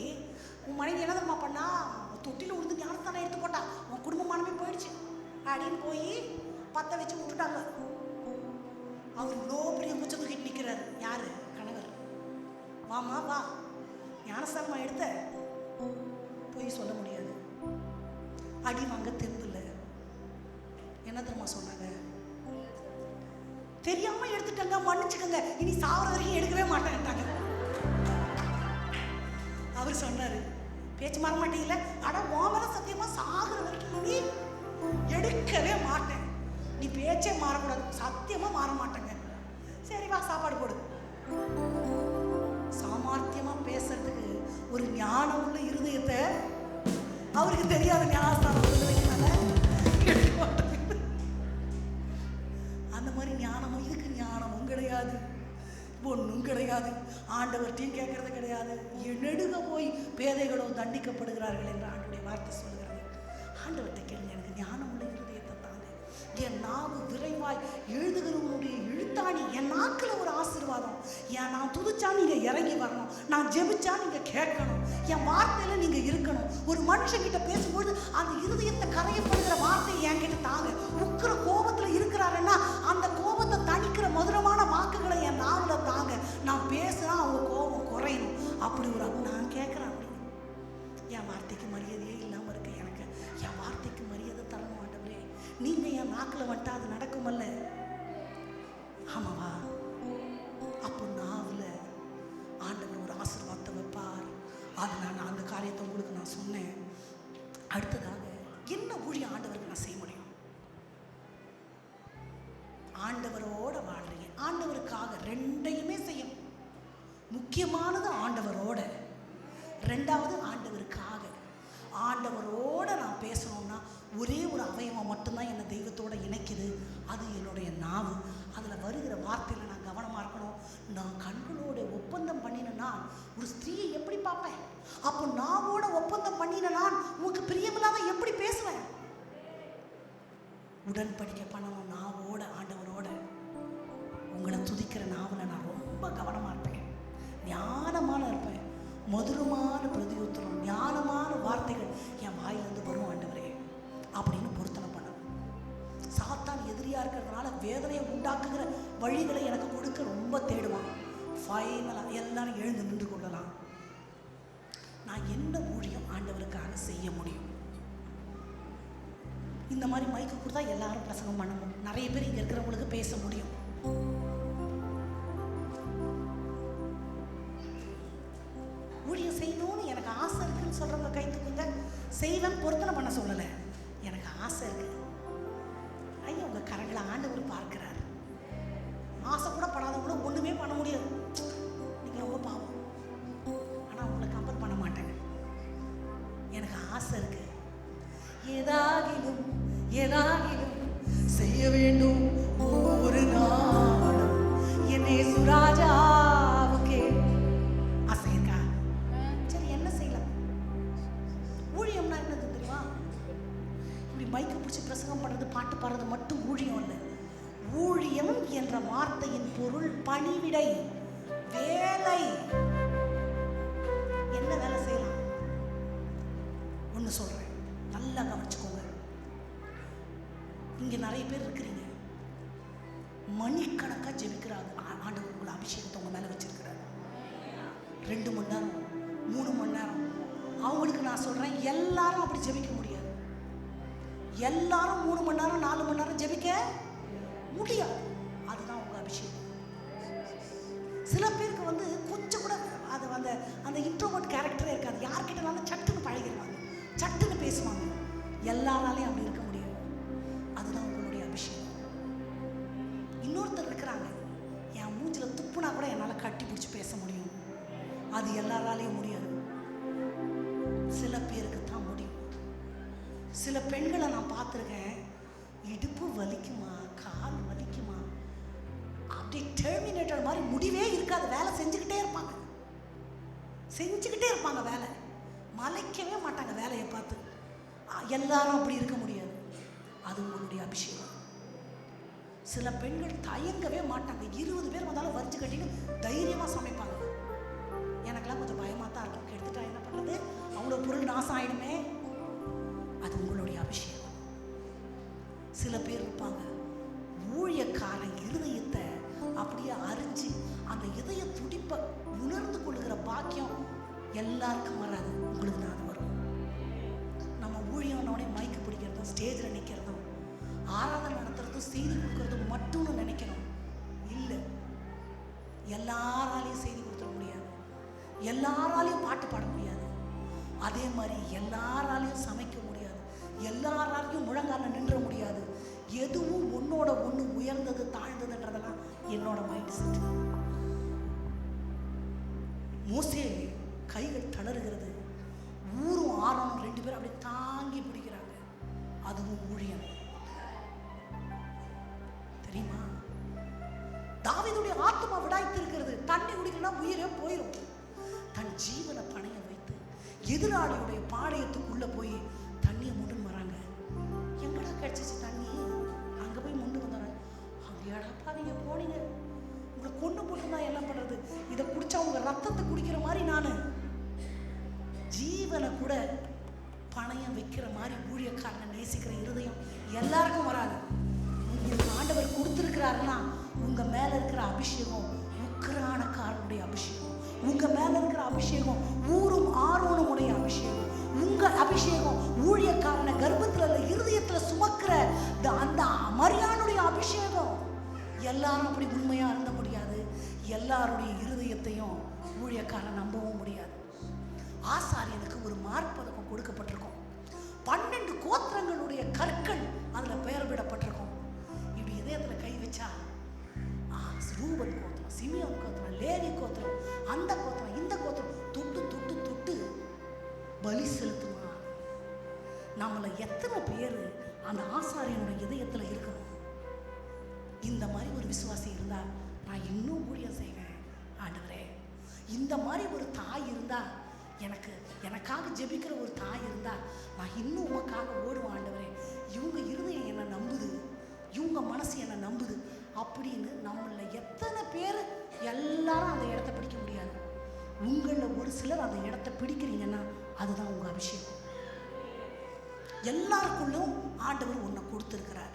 உன் மனைவி என்ன தெரியுமா பண்ணா, தொட்டியில் உழுந்து ஞானஸ்தானம் எடுத்து போட்டா, உன் குடும்பமானமே போயிடுச்சு அப்படின்னு போய் பற்ற வச்சு விட்டுட்டாங்க. அவர் இவ்வளோ பெரிய மூச்சை தூக்கிட்டு நிற்கிறாரு. யாரு? கணவர். வாமா வா, ஞானஸ்தானமா எடுத்த போய் சொல்ல முடியாது, அடி வாங்க தெம்பில்லை. என்ன தெரியுமா சொன்னாங்க? தெரியாம எடுத்துட்டாங்க, மன்னிச்சுக்கங்க, இனி சாவர வரைக்கும் எடுக்கவே மாட்டேன்ட்டாங்க. அவர் சொன்னாரு, பேச்சு மாற மாட்டீங்கல்ல, அட மேல சத்தியமா சாகுற வரைக்கும் இனி எடுக்கவே மாட்டேன், நீ பேச்சே மாறக்கூடாது, சத்தியமா மாற மாட்டேங்க. சரி வா சாப்பாடு போடு. சாமர்த்தியமா பேசுறதுக்கு ஒரு ஞானம் உள்ள இருதயத்தை அவருக்கு தெரியாத ஞானஸ்தானம் அந்த மாதிரி ஞானமும் இதுக்கு ஞானமும் கிடையாது, ஒன்றும் கிடையாது. ஆண்டவர்கிட்டையும் கேட்கறது கிடையாது. நெடுக போய் பேதைகளோ தண்டிக்கப்படுகிறார்கள் என்று ஆண்டவருடைய வார்த்தை சொல்கிறது. ஆண்டவர்கிட்ட கேளுங்க, எனக்கு ஞானம் உள்ள இருதயத்தை தாங்க. என் நாவு விரைவாய் எழுதுகிறவனுடைய எழுத்தாணி. என் நாக்கில் ஒரு ஆசீர்வாதம். நான் துதிச்சா நீங்க இறங்கி வரணும், நான் ஜெபிச்சா நீங்க கேட்கணும், என் வார்த்தையில நீங்க இருக்கணும். ஒரு மனுஷங்கிட்ட பேசும்போது அந்த இருதயத்தை கரையப்படுகிற வார்த்தையை என்கிட்ட தாங்க. உக்கிர கோபத்துல இருக்கிறாருன்னா அந்த கோபத்தை தணிக்கிற மதுரமான வாக்குகளை என் நாவில் தாங்க. நான் பேசுனா அவங்க கோபம் குறையணும். அப்படி ஒரு நான் கேட்கிறேன். அப்படி என் வார்த்தைக்கு மரியாதையே இல்லாம இருக்கு. எனக்கு என் வார்த்தைக்கு மரியாதை தரணும் ஆண்டவரே. நீங்க என் நாக்கில் வந்துட்டா அது நடக்குமல்ல? ஆமாவா? அப்போ நாவில் ஆண்டவர் ஒரு ஆசீர்வாதத்தை வைப்பார். அது நான் அந்த காரியத்தை உங்களுக்கு நான் சொன்னேன். அடுத்ததாக என்ன ஊழியம் ஆண்டவருக்கு நான் செய்ய முடியும்? ஆண்டவரோட வாழ்றீங்க, ஆண்டவருக்காக ரெண்டையுமே செய்யணும். முக்கியமானது ஆண்டவரோட, ரெண்டாவது ஆண்டவருக்காக. ஆண்டவரோட நான் பேசணும்னா ஒரே ஒரு அவயவம் மட்டும்தான் என்னை தெய்வத்தோட இணைக்குது, அது என்னுடைய நாவு. அதில் வருகிற வார்த்தையில் நான் கவனமாக இருக்கணும். நான் கண்களோட ஒப்பந்தம் பண்ணினா ஒரு ஸ்திரீயை எப்படி பார்ப்பேன்? அப்போ நாவோட ஒப்பந்தம் பண்ணினா உங்களுக்கு பிரியமில்லாத எப்படி பேசுவேன்? உடன்படிக்கை பண்ணணும் நாவோட, ஆண்டவரோட. உங்களை துதிக்கிற நாவில் நான் ரொம்ப கவனமாக இருப்பேன், ஞானமான இருப்பேன். மதுரமான பிரதியுத்தரம், ஞானமான வார்த்தைகள் என் வாயிலிருந்து வரும் ஆண்டவரே அப்படின்னு பொருத்தனை பண்ணணும். சாத்தான் எதிரியா இருக்கிறதுனால வேதனையை உண்டாக்குகிற வழிகளை எனக்கு கொடுக்க ரொம்ப தேடுவான். ஃபைனலாக எல்லாரும் எழுந்து நின்று கொள்ளலாம். நான் என்ன ஊழியம் ஆண்டவருக்காக செய்ய முடியும்? இந்த மாதிரி மைக்கு கொடுத்தா எல்லாரும் பிரசங்கம் பண்ணணும். நிறைய பேர் இங்கே இருக்கிறவங்களுக்கு பேச முடியும். ஊழியம் செய்யணும்னு எனக்கு ஆசை இருக்குன்னு சொல்றவங்க கை தூக்குங்க. செய்வேன் பொருத்தனை பண்ண சொல்லலை, எனக்கு ஆசை இருக்கு. ஐயா உங்க கரங்களை ஆண்டவர் பார்க்கிறார். ஆசை கூட படாதவங்களும் ஒண்ணுமே பண்ண முடியாது. நீங்க ரொம்ப பாவம், ஆனா உங்களை கம்பல் பண்ண மாட்டேங்க. எனக்கு ஆசை இருக்கு. ஏதாகிலும் ஏதாகிலும் செய்ய வேண்டும் ஒரு நாளும் என்னை சுராஜாவுக்கே. ஆசை இருக்கா? சரி, என்ன செய்யலாம்? ஊழியம்னா என்னது தெரியுமா? இப்படி மைக்கு பிடிச்சி பிரசங்கம் பண்றது, பாட்டு பாடுறது மட்டும் ஊழியம் இல்லை. ஊழியம் என்ற வார்த்தையின் பொருள் பணிவிடை, வேலை. என்ன வேலை செய்யலாம்? ஒன்று சொல்றேன், நல்லா கவனிச்சுக்கோங்க. இங்க நிறைய பேர் இருக்கிறீங்க, மணிக்கணக்கா ஜெபிக்கிறாங்க. ஆண்டவர் உங்களை அபிஷேகத்தை உங்க மேல வச்சிருக்கிறாரு. 2 மணி நேரம் 3 மணி நேரம். அவங்களுக்கு நான் சொல்றேன், எல்லாரும் அப்படி ஜெபிக்க முடியாது. எல்லாரும் 3 மணி நேரம் 4 மணி நேரம் ஜெபிக்க முடியாது. அதுதான் உங்க அபிஷேகம். சில பேருக்கு கொஞ்சம் கூட அது அந்த இன்ட்ரோவர்ட் கேரக்டரே இருக்காது. யார்கிட்டனாலும் சட்டுன்னு பழகிடுவாங்க, சட்டுன்னு பேசுவாங்க. எல்லாராலையும் அப்படி இருக்க முடியாது. அதுதான் உங்களுடைய அபிஷேகம். இன்னொருத்தர் இருக்கிறாங்க, என் மூஞ்சில துப்புனா கூட என்னால் கட்டி பிடிச்சி பேச முடியும். அது எல்லாராலையும் முடியாது. சில பேருக்கு தான் முடியும். சில பெண்களை நான் பார்த்துருக்கேன், இடுப்பு வலிக்குமா, கால் வலிக்குமா, அப்படி டெர்மினேட்டர் மாதிரி முடிவே இருக்காது. வேலை செஞ்சுக்கிட்டே இருப்பாங்க, செஞ்சுக்கிட்டே இருப்பாங்க. வேலை மலைக்கவே மாட்டாங்க வேலையை பார்த்து. எல்லாரும் அப்படி இருக்க முடியாது. அது உங்களுடைய அபிஷேகம். சில பெண்கள் தயங்கவே மாட்டாங்க. 20 பேர் வந்தாலும் வரிஞ்சு கட்டின்னு தைரியமாக சமைப்பாங்க. எனக்கெல்லாம் கொஞ்சம் பயமாக தான் இருக்கும். கெடுத்துட்டா என்ன பண்ணுறது, அவ்வளோ பொருள் நாசம் ஆகிடுமே. அது உங்களுடைய அபிஷேகம். சில பேர் இருப்பாங்க, ஊழியக்காரன் இருதயத்தை அப்படியே அறிஞ்சு அந்த இதய துடிப்பை உணர்ந்து கொள்ளுகிற பாக்கியம் எல்லாருக்கும் வராது, உங்களுக்கு தான் அது வரும். நம்ம ஊழியனோடய மைக்கு பிடிக்கிறதும் ஸ்டேஜில் நிற்கிறதும் ஆராதனை நடத்துறதும் செய்தி கொடுக்கறதும் மட்டும்னு நினைக்கணும். இல்லை, எல்லாராலையும் செய்தி கொடுத்துட முடியாது, எல்லாராலையும் பாட்டு பாட முடியாது, அதே மாதிரி எல்லாராலையும் சமைக்க முடியாது, எல்லாராலையும் முழங்கால நின்ற முடியாது. எதுவும் உன்னோட ஒன்று உயர்ந்தது தாழ்ந்ததுன்றதெல்லாம் என்னோட மைண்ட் செட். மோசே கைகள் தளறுகிறது, ஊரும் ஆரோனும் 2 பேரும் அப்படி தாங்கி பிடிக்கிறாங்க. அதுவும் ஊழியம் தெரியுமா? தாவீதுடைய ஆத்மா விடாய்த்திருக்கிறது. தண்ணி குடிக்கணும்னா உயிரே போயிடும். தன் ஜீவனை பணைய வைத்து எதிராளியுடைய பாளையத்துக்குள்ள போய் தண்ணியை முண்டு வராங்க. எங்கடா கிடைச்சிச்சு தண்ணி? அங்க போய் முண்டு வந்தாங்க. அங்கேயாடாப்பா நீங்க போனீங்க, உங்களை கொண்டு போட்டுருந்தா என்ன பண்றது? இதை குடிச்சா உங்க ரத்தத்தை குடிக்கிற மாதிரி நான் ஜீவனை கூட பணையம் வைக்கிற மாதிரி ஊழியக்காரனை நேசிக்கிற இருதயம் எல்லாருக்கும் வராது. உங்களுக்கு ஆண்டவர் கொடுத்துருக்கிறாருன்னா உங்க மேல இருக்கிற அபிஷேகம் உக்கிரானக்காரனுடைய அபிஷேகம், உங்க மேல இருக்கிற அபிஷேகம் ஊரும் ஆரோனுடைய அபிஷேகம், உங்க அபிஷேகம் ஊழியக்காரனை கர்ப்பத்துல இருதயத்துல சுமக்கிற அந்த மரியானுடைய அபிஷேகம். எல்லாரும் அப்படி உண்மையா இருந்த முடியாது, எல்லாருடைய இருதயத்தையும் ஊழியக்காரன் நம்பவும் முடியாது. ஆசாரியனுக்கு ஒரு மார்பதக்கம் கொடுக்கப்பட்டிருக்கும். 12 கோத்திரங்களுடைய கற்கள் அதுல பெயர் விடப்பட்டிருக்கும். இப்படி இதயத்துல கை வச்சா ரூபன் கோத்திரம், சிமியோன் கோத்திரம், லேவி கோத்திரம், அந்த கோத்திரம், இந்த கோத்திரம் தொட்டு தொட்டு தொட்டு பலி செலுத்துமா. நம்மள எத்தனை பேர் அந்த ஆசாரியனுடைய இதயத்துல இருக்கணும்? இந்த மாதிரி ஒரு விசுவாசி இருந்தா நான் இன்னும் ஊழியம் செய்வேன் ஆண்டவரே. இந்த மாதிரி ஒரு தாய் இருந்தா, எனக்காக ஜெபிக்கிற ஒரு தாய் இருந்தா நான் இன்னும் உமக்காக ஓடுவேன் ஆண்டவரே. இவங்க இருதயம் என்னை நம்புது, இவங்க மனசு என்னை நம்புது அப்படின்னு நம்மள எத்தனை பேர் எல்லாரும் அந்த இடத்த பிடிக்க முடியாது. உங்களில் ஒரு சிலர் அந்த இடத்த பிடிக்கிறீங்கன்னா அதுதான் உங்க அபிஷேகம். எல்லாருக்குள்ளும் ஆண்டவர் ஒன்றை கொடுத்துருக்கிறார்.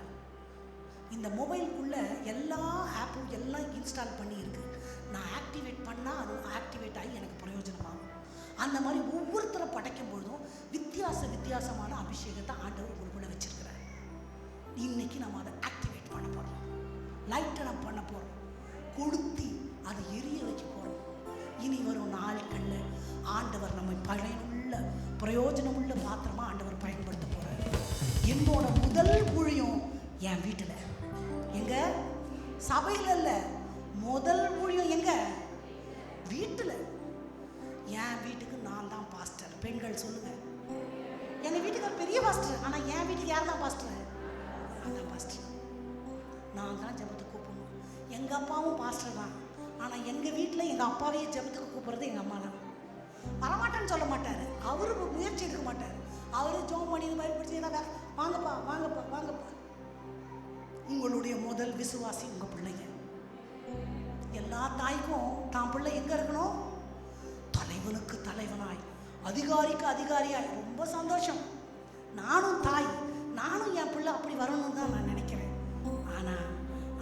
இந்த மொபைலுக்குள்ள எல்லா ஆப்பும் எல்லாம் இன்ஸ்டால் பண்ணி இருக்கு. நான் ஆக்டிவேட் பண்ணால் அது ஆக்டிவேட் ஆகி எனக்கு பிரயோஜனமாகும். அந்த மாதிரி ஒவ்வொருத்தரை படைக்கும் பொழுதும் வித்தியாசமான அபிஷேகத்தை ஆண்டவர் உங்களுக்குள்ள வச்சிருக்கிறார். இன்னைக்கு நம்ம அதை ஆக்டிவேட் பண்ண போறோம், லைட்டனம் பண்ண போறோம், கொளுத்தி அதை எரிய வைக்க போறோம். இனி வரும் நாட்கள்ல ஆண்டவர் நம்மை பயனுள்ள பிரயோஜனமுள்ள பாத்திரமா ஆண்டவர் பயன்படுத்த போறார். என்னோட முதல் ஊழியம் என் வீட்டில், எங்க சபையில் இல்ல, முதல் ஊழியம் எங்க வீட்டில். என் வீட்டுக்கு நான் தான் பாஸ்டர். பெண்கள் சொல்லுங்க, எங்க வீட்டுக்கு பெரிய பாஸ்டர், ஆனா என் வீட்டுக்கு யார் தான் பாஸ்டர்? நான் தான் பாஸ்டர். நான் தான் ஜெபத்துக்கு கூப்பிடணும். எங்க அப்பாவும் பாஸ்டர் தான், ஆனா எங்க வீட்டில் எங்க அப்பாவையே ஜெபத்துக்கு கூப்பிடுறது எங்க அம்மா தான். வரமாட்டேன்னு சொல்ல மாட்டாரு, அவரு முயற்சி எடுக்க மாட்டாரு. அவரு ஜோம் பண்ணி பயன்படுத்தி ஏதாவது வாங்கப்பா வாங்கப்பா வாங்கப்பா. உங்களுடைய முதல் விசுவாசி உங்க பிள்ளைங்க. எல்லா தாய்க்கும் தான் பிள்ளை எங்க இருக்கணும்? தலைவனுக்கு தலைவனாய், அதிகாரிக்கு அதிகாரியாய். ரொம்ப சந்தோஷம். நானும் தாய், நானும் என் பிள்ளை அப்படி வரணும்னு தான் நான் நினைக்கிறேன். ஆனா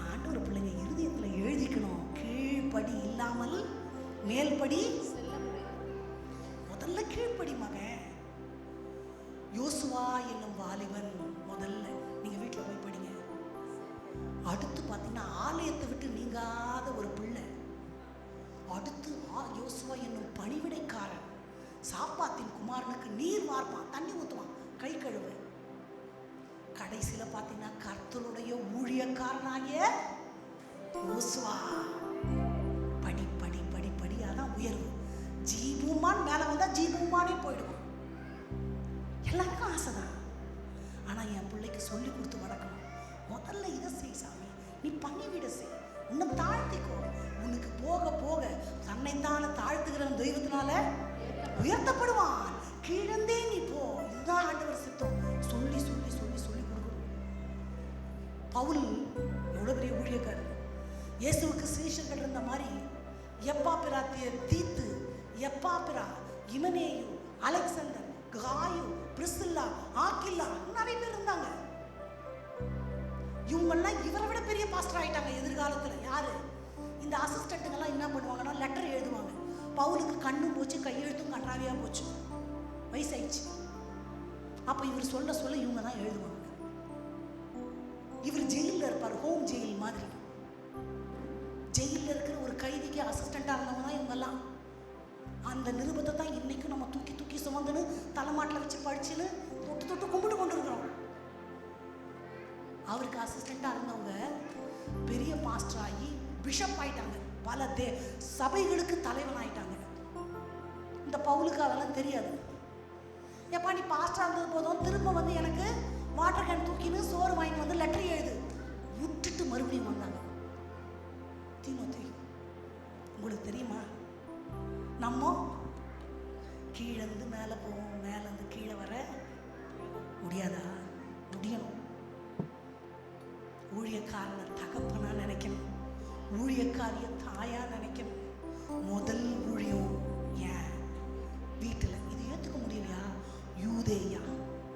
ஆண்டவர் பிள்ளைங்க இருதயத்துல எழுதிக்கணும், கீழ்ப்படி இல்லாமல் மேல்படி. முதல்ல கீழ்ப்படி மகன். யோசுவா என்னும் வாலிபன் முதல்ல நீங்க வீட்டில் போய் படிங்க. அடுத்து பார்த்தீங்கன்னா ஆலயத்தை விட்டு நீங்காத ஒரு பிள்ளை. அடுத்து யோசுவா என்னும் பணிவிடைக்காரன் சாப்பாத்தின் குமாரனுக்கு நீர் வார்ப்பான், தண்ணி ஊற்றுவான், கை கழுவு. கடைசியில் பார்த்தீங்கன்னா கர்த்தருடைய ஊழியக்காரனாகிய யோசுவா. படி படி படி படி, அதான் உயர்வு. ஜீபூமான் மேலே வந்தால் ஜீபூமானே போயிடுவான். எல்லாருக்கும் ஆசைதான், ஆனால் என் பிள்ளைக்கு சொல்லி கொடுத்து வளர்க்கணும். முதல்ல இதை செய் சாமி, நீ பணிவிட செய், உன்னை தாழ்த்திக்கோ. உனக்கு போக போக தன்னைத்தானே தாழ்த்துகிற தெய்வத்தினால உயர்த்தப்படுவான். கீழந்தே நீ போ, இதுதான் ஆண்டவர் சித்தம். சொல்லி சொல்லி சொல்லி சொல்லி கொடுக்கணும். பவுல் எவ்வளோ பெரிய ஊழியக்காரர். இயேசுவுக்கு சீஷர்கள் இருந்த மாதிரி எப்பா பிராத்திய தீத்து எப்பாப்பிரா, இமனேயு, அலெக்சாந்தர், காயு, பிரிஸ்சில்லா, ஆக்கில்லா, நிறைய பேர் இருந்தாங்க. இவங்கெல்லாம் இவரை விட பெரிய பாஸ்டர் ஆயிட்டாங்க எதிர்காலத்துல. யாரு? இந்த அசிஸ்டன்ட்டுங்கெல்லாம் என்ன பண்ணுவாங்கன்னா லெட்டர் எழுதுவாங்க. பவுலுக்கு கண்ணும் போச்சு, கையெழுத்தும் கன்றாவியா போச்சு, வயசாயிடுச்சு. அப்ப இவர் சொல்ல சொல்ல இவங்க தான் எழுதுவாங்க. இவர் ஜெயிலில் இருப்பார், ஹோம் ஜெயில் மாதிரி. ஜெயிலில் இருக்கிற ஒரு கைதிக்கு அசிஸ்டண்டா இருந்தவங்க தான் இவங்கெல்லாம். அந்த நிருபத்தை தான் இன்னைக்கும் நம்ம தூக்கி தூக்கி சுமந்துன்னு தலைமாட்டில் வச்சு படிச்சுன்னு தொட்டு தொட்டு கும்பிட்டு கொண்டு இருக்கிறோம். அவருக்கு அசிஸ்டண்டா இருந்தவங்க பெரிய பாஸ்டர் ஆகி பிஷப் ஆயிட்டாங்க, பல சபைகளுக்கு தலைவன் ஆயிட்டாங்க. இந்த பவுலுக்கு அதெல்லாம் தெரியாது. எப்பா நீ பாஸ்டரா இருந்தது போதும், திரும்ப வந்து எனக்கு வாட்டர் கேன் தூக்கின்னு சோறு வாங்கி வந்து லெட்டர் எழுது விட்டுட்டு மறுபடியும் வந்தாங்க. தீமோத்தேயு, உங்களுக்கு தெரியுமா, நம்ம கீழேருந்து மேலே போவோம், மேலேருந்து கீழே வர முடியாதா? முடியணும். ஊழியக்காரனை தகப்பனா நினைக்கணும், ஊழியக்காரிய தாயா நினைக்கணும். முதல் ஊழியம் ஏன் வீட்டில். இது ஏற்றுக்க முடியலையா? யூதேயா,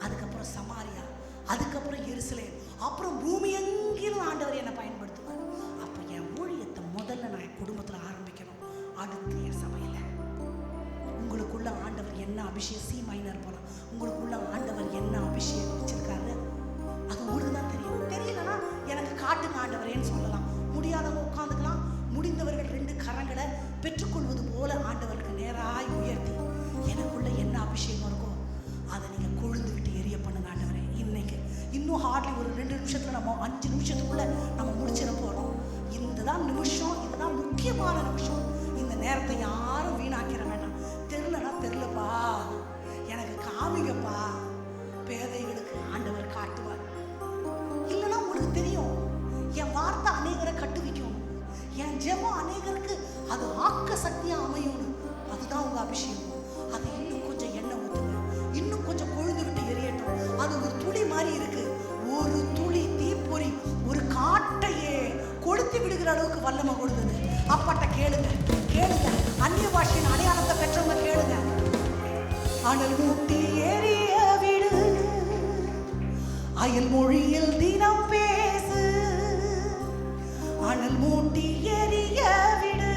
அதுக்கப்புறம் சமாரியா, அதுக்கப்புறம் எருசலேம், அப்புறம் பூமி எங்கிலும் ஆண்டவர் என்னை பயன்படுத்துவார். அப்போ என் ஊழியத்தை முதல்ல நான் என் குடும்பத்தில் ஆரம்பிக்கணும், அடுத்து என் சபையில். உங்களுக்குள்ள ஆண்டவர் என்ன அபிஷேகம், சி மைனர் போலாம், உங்களுக்குள்ள ஆண்டவர் என்ன அபிஷேகம் வச்சிருக்காரு அது உங்களுக்கு தான் தெரியும். தெரியலன்னா எனக்கு காட்டுங்க ஆண்டவரேன்னு சொல்லலாம். முடியாதவங்க உட்காந்துக்கலாம். முடிந்தவர்கள் 2 கரங்களை பெற்றுக்கொள்வது போல ஆண்டவருக்கு நேராய் உயர்த்தி எனக்குள்ள என்ன அபிஷேகம் இருக்கோ அதை நீங்க கொழுந்து விட்டு எரிய பண்ணுங்க. ஆண்டவரே இன்னைக்கு இன்னும் ஹார்ட்லி ஒரு 2 நிமிஷத்துல நம்ம 5 நிமிஷத்துக்குள்ள நம்ம முடிச்சிட போறோம். இதுதான் நிமிஷம், இதுதான் முக்கியமான நிமிஷம். இந்த நேரத்தை யாரும் வீணாக்கிற வேண்டாம். தெரியலனா தெரியலப்பா, எனக்கு காமிங்கப்பா. பேதைகளுக்கு ஆண்டவர் காட்டுவார். இல்லைன்னா உங்களுக்கு தெரியும், என் வார்த்தை அநேகரை கட்டுவிக்கும், என் ஜெபம் அநேகருக்கு அது ஆக்க சக்தியா அமையும். அதுதான் உங்க அபிஷேகம். அது இன்னும் கொஞ்சம் எண்ணெய் ஊத்துங்க, இன்னும் கொஞ்சம் கொழுந்து விட்டு எரியட்டும். அது ஒரு துளி மாதிரி இருக்கு. ஒரு துளி தீப்பொறி ஒரு காட்டையே கொளுத்தி விடுகிற அளவுக்கு வல்லமை கொடுத்தது. அப்பட்ட கேளுங்க, கேளுங்க. அந்நிய பாஷையின் அடையாளத்தை பெற்றவங்க கேளுங்க. அனல் மூட்டி எரிய விடு, அயல் மொழியில் தினம் பேசு. அனல் மூட்டி எரிய விடு,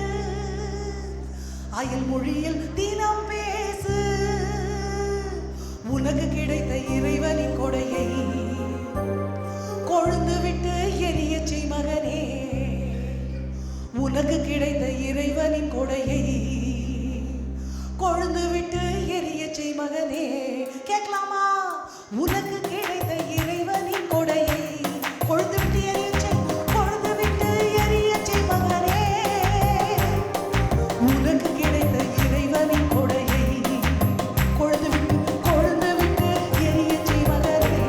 அயல் மொழியில் தினம் பேசு. உனக்கு கிடைத்த இறைவனின் கொடையை கொழுந்து விட்டு எரிய செய் மகனே. உனக்கு கிடைத்த இறைவனின் கொடையை கொழுந்து விட்டு எரிய செய் மகனே. கேட்கலாமா? உனக்கு கிடைத்த இறைவனின் கொடையை கொழுந்து விட்டு எரிய செய், கொழுந்து விட்டு எரிய செய் மகனே. உனக்கு கிடைத்த இறைவனின் கொடையை கொழுந்து விட்டு எரிய செய் மகனே.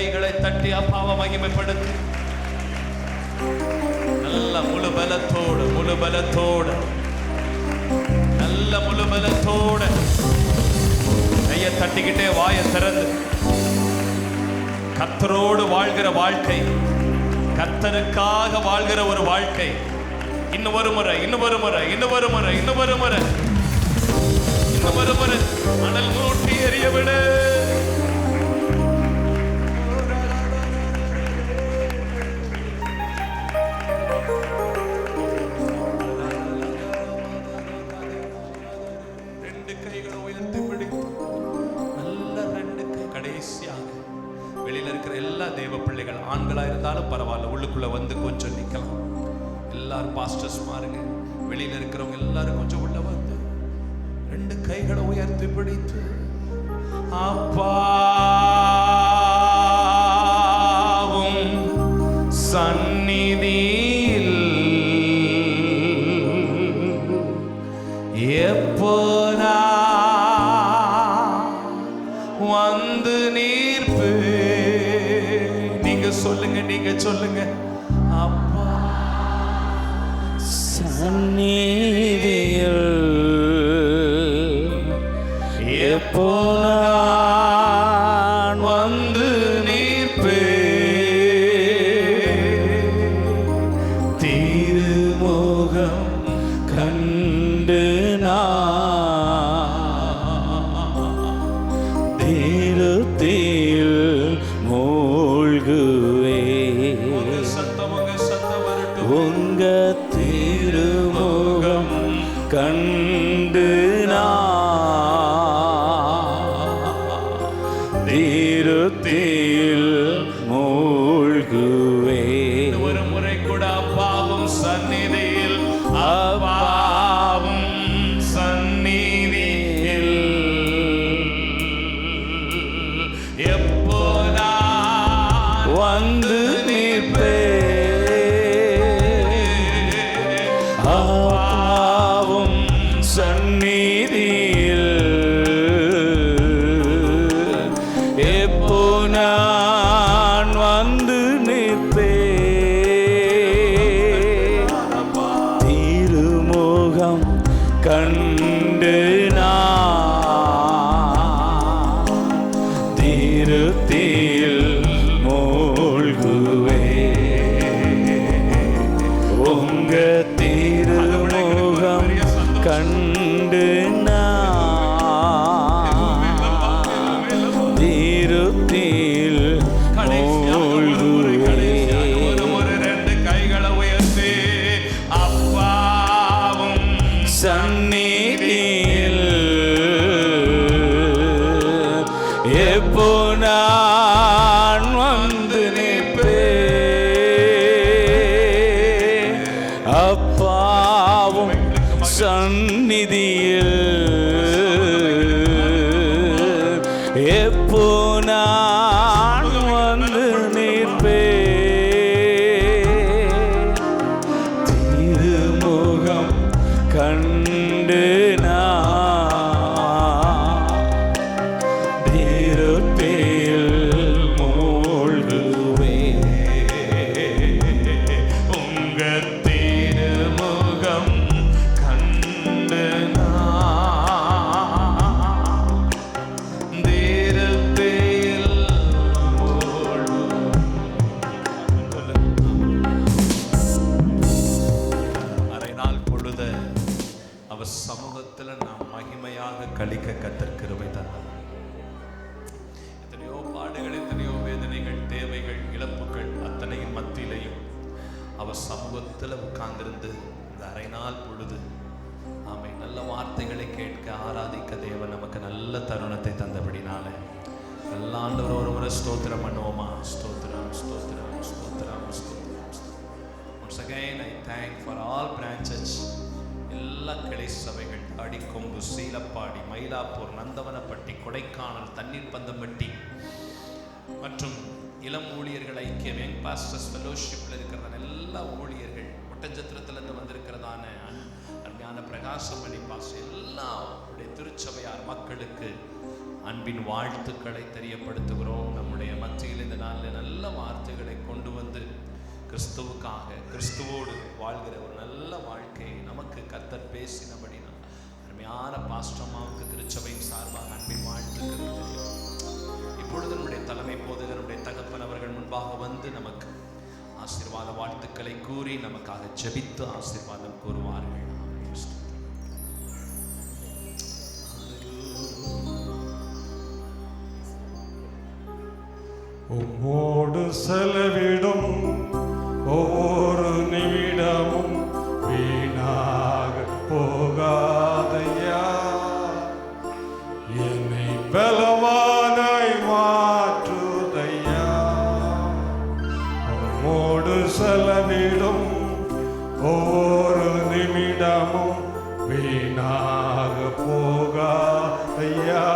கைகளை தட்டி அப்பாவை மகிமைப்படுத்தி நல்ல முழு பலத்தோடு நல்ல முழு பலத்தோடு கையை தட்டிக்கிட்டே வாயை திறந்து கர்த்தரோடு வாழ்கிற வாழ்க்கை, கர்த்தருக்காக வாழ்கிற ஒரு வாழ்க்கை. இன்னும் ஒரு முறை அனல் மூட்டி எறிய விடு. ரெண்டு கைகளை உயர்த்தி பிடி. நல்ல ரெண்டு கை. கடைசியாக வெளியில இருக்கிற எல்லா தேவ பிள்ளைகள், ஆண்களா இருந்தாலும் பரவாயில்ல, உள்ளுக்குள்ள வந்து கொஞ்சம் நிக்கலாம். எல்லாரும் பாஸ்டர்ஸ் மாறுங்க. வெளியில இருக்கிறவங்க எல்லாரும் கொஞ்சம் உள்ள வந்து ரெண்டு கைகளை உயர்த்தி பிடித்து அப்பாவும் சந்நிதியில் எப்போ வந்து நீர்ப்பு. நீங்க சொல்லுங்க அப்பா சந்நிதியில் எப்போ வந்து நீர்ப்பே. திருமுகம் கண்டு திருத்தில் மூழ்குவே. உங்க திருமுகம் கண்டு திருத்தில் மூழ்குவே. ஒரு முறை கூட அப்பாவும் சந்நிதியில், அப்பாவும் சந்நிதியில் எப்போ வந்து நிற்பே. அப்பாவும் சந்நிதியில் எப்போ நான் வந்து நிற்பே. திருமுகம் கண்டு திருத்தில் மூழ்குவே. உங்க திருமுகம் கண்டு திருத்தில் மூழ்குவே. ரெண்டு கைகளை உயர்த்தி அப்பாவும் சந்நிதியில் எப்போ நான் வந்து நிற்பே. அப்பாவும் சந்நிதியில் எப்போ நான் வந்து நிற்பே. திருமுகம் கண்டு திருத்தில் மூழ்குவே. உங்க திருமுகம் கண்டு திருத்தில் அரை நாள் பொழுத அவர் சமூகத்தில் நாம் மகிமையாக கழிக்க கர்த்தர் கிருபை தந்தார். எத்தனையோ பாடுகள், எத்தனையோ வேதனைகள், தேவைகள், இழப்புகள், அத்தனையும் மத்தியிலையும் அவர் சமூகத்தில் உட்கார்ந்திருந்து இந்த அரை நாள் பொழுது ஆமை நல்ல வார்த்தைகளை கேட்க, ஆராதிக்க தேவன் நமக்கு நல்ல தருணத்தை தந்தபடினால நல்ல ஆண்டவர் ஒரு முறை ஸ்தோத்திரம் பண்ணுவோமா? ஸ்தோத்திரம் ஸ்தோத்திரம் ஸ்தோத்திரம் ஸ்தோத்திரம். Once again I thank for all branches, எல்லா கிளை சபைகள், அடிக்கொம்பு, சீலப்பாடி, மயிலாப்பூர், நந்தவனப்பட்டி, கொடைக்கானல், தண்ணீர் பந்தம்பட்டி மற்றும் இளம் ஊழியர்கள் ஐக்கியம், யங் பாஸ்டர்ஸ் ஃபெலோஷிப்பில் இருக்கிறதான எல்லா ஊழியர்கள், ஒட்டஞ்சத்திரத்திலிருந்து வந்திருக்கிறதான அருமையான பிரகாசமணி பாஸ், எல்லா திருச்சபையார் மக்களுக்கு அன்பின் வாழ்த்துக்களை தெரியப்படுத்துகிறோம். நம்முடைய மத்தியில் இந்த நாளில் நல்ல வார்த்தைகளை கொண்டு வந்து கிறிஸ்துவுக்காக கிறிஸ்துவோடு வாழ்கிற ஒரு நல்ல வாழ்க்கையை நமக்கு கர்த்தர் பேசினபடினா அருமையான பாஸ்டம்மாவுக்கு திருச்சபையின் சார்பாக அன்பின் வாழ்த்துக்களை தெரியும். இப்பொழுது நம்முடைய தலைமை போதகர் நம்முடைய தகப்பன் அவர்கள் முன்பாக வந்து நமக்கு ஆசீர்வாத வாழ்த்துக்களை கூறி நமக்காக ஜெபித்து ஆசீர்வாதம் கூறுவார்கள். உம்மோடு செலவிடும் ஒவ்வொரு நிமிடமும் வீணாக போகாதையா, என்னை பலவானாய் மாற்றுதையா. உம்மோடு செலவிடும் ஒவ்வொரு நிமிடமும் வீணாக போகாதையா,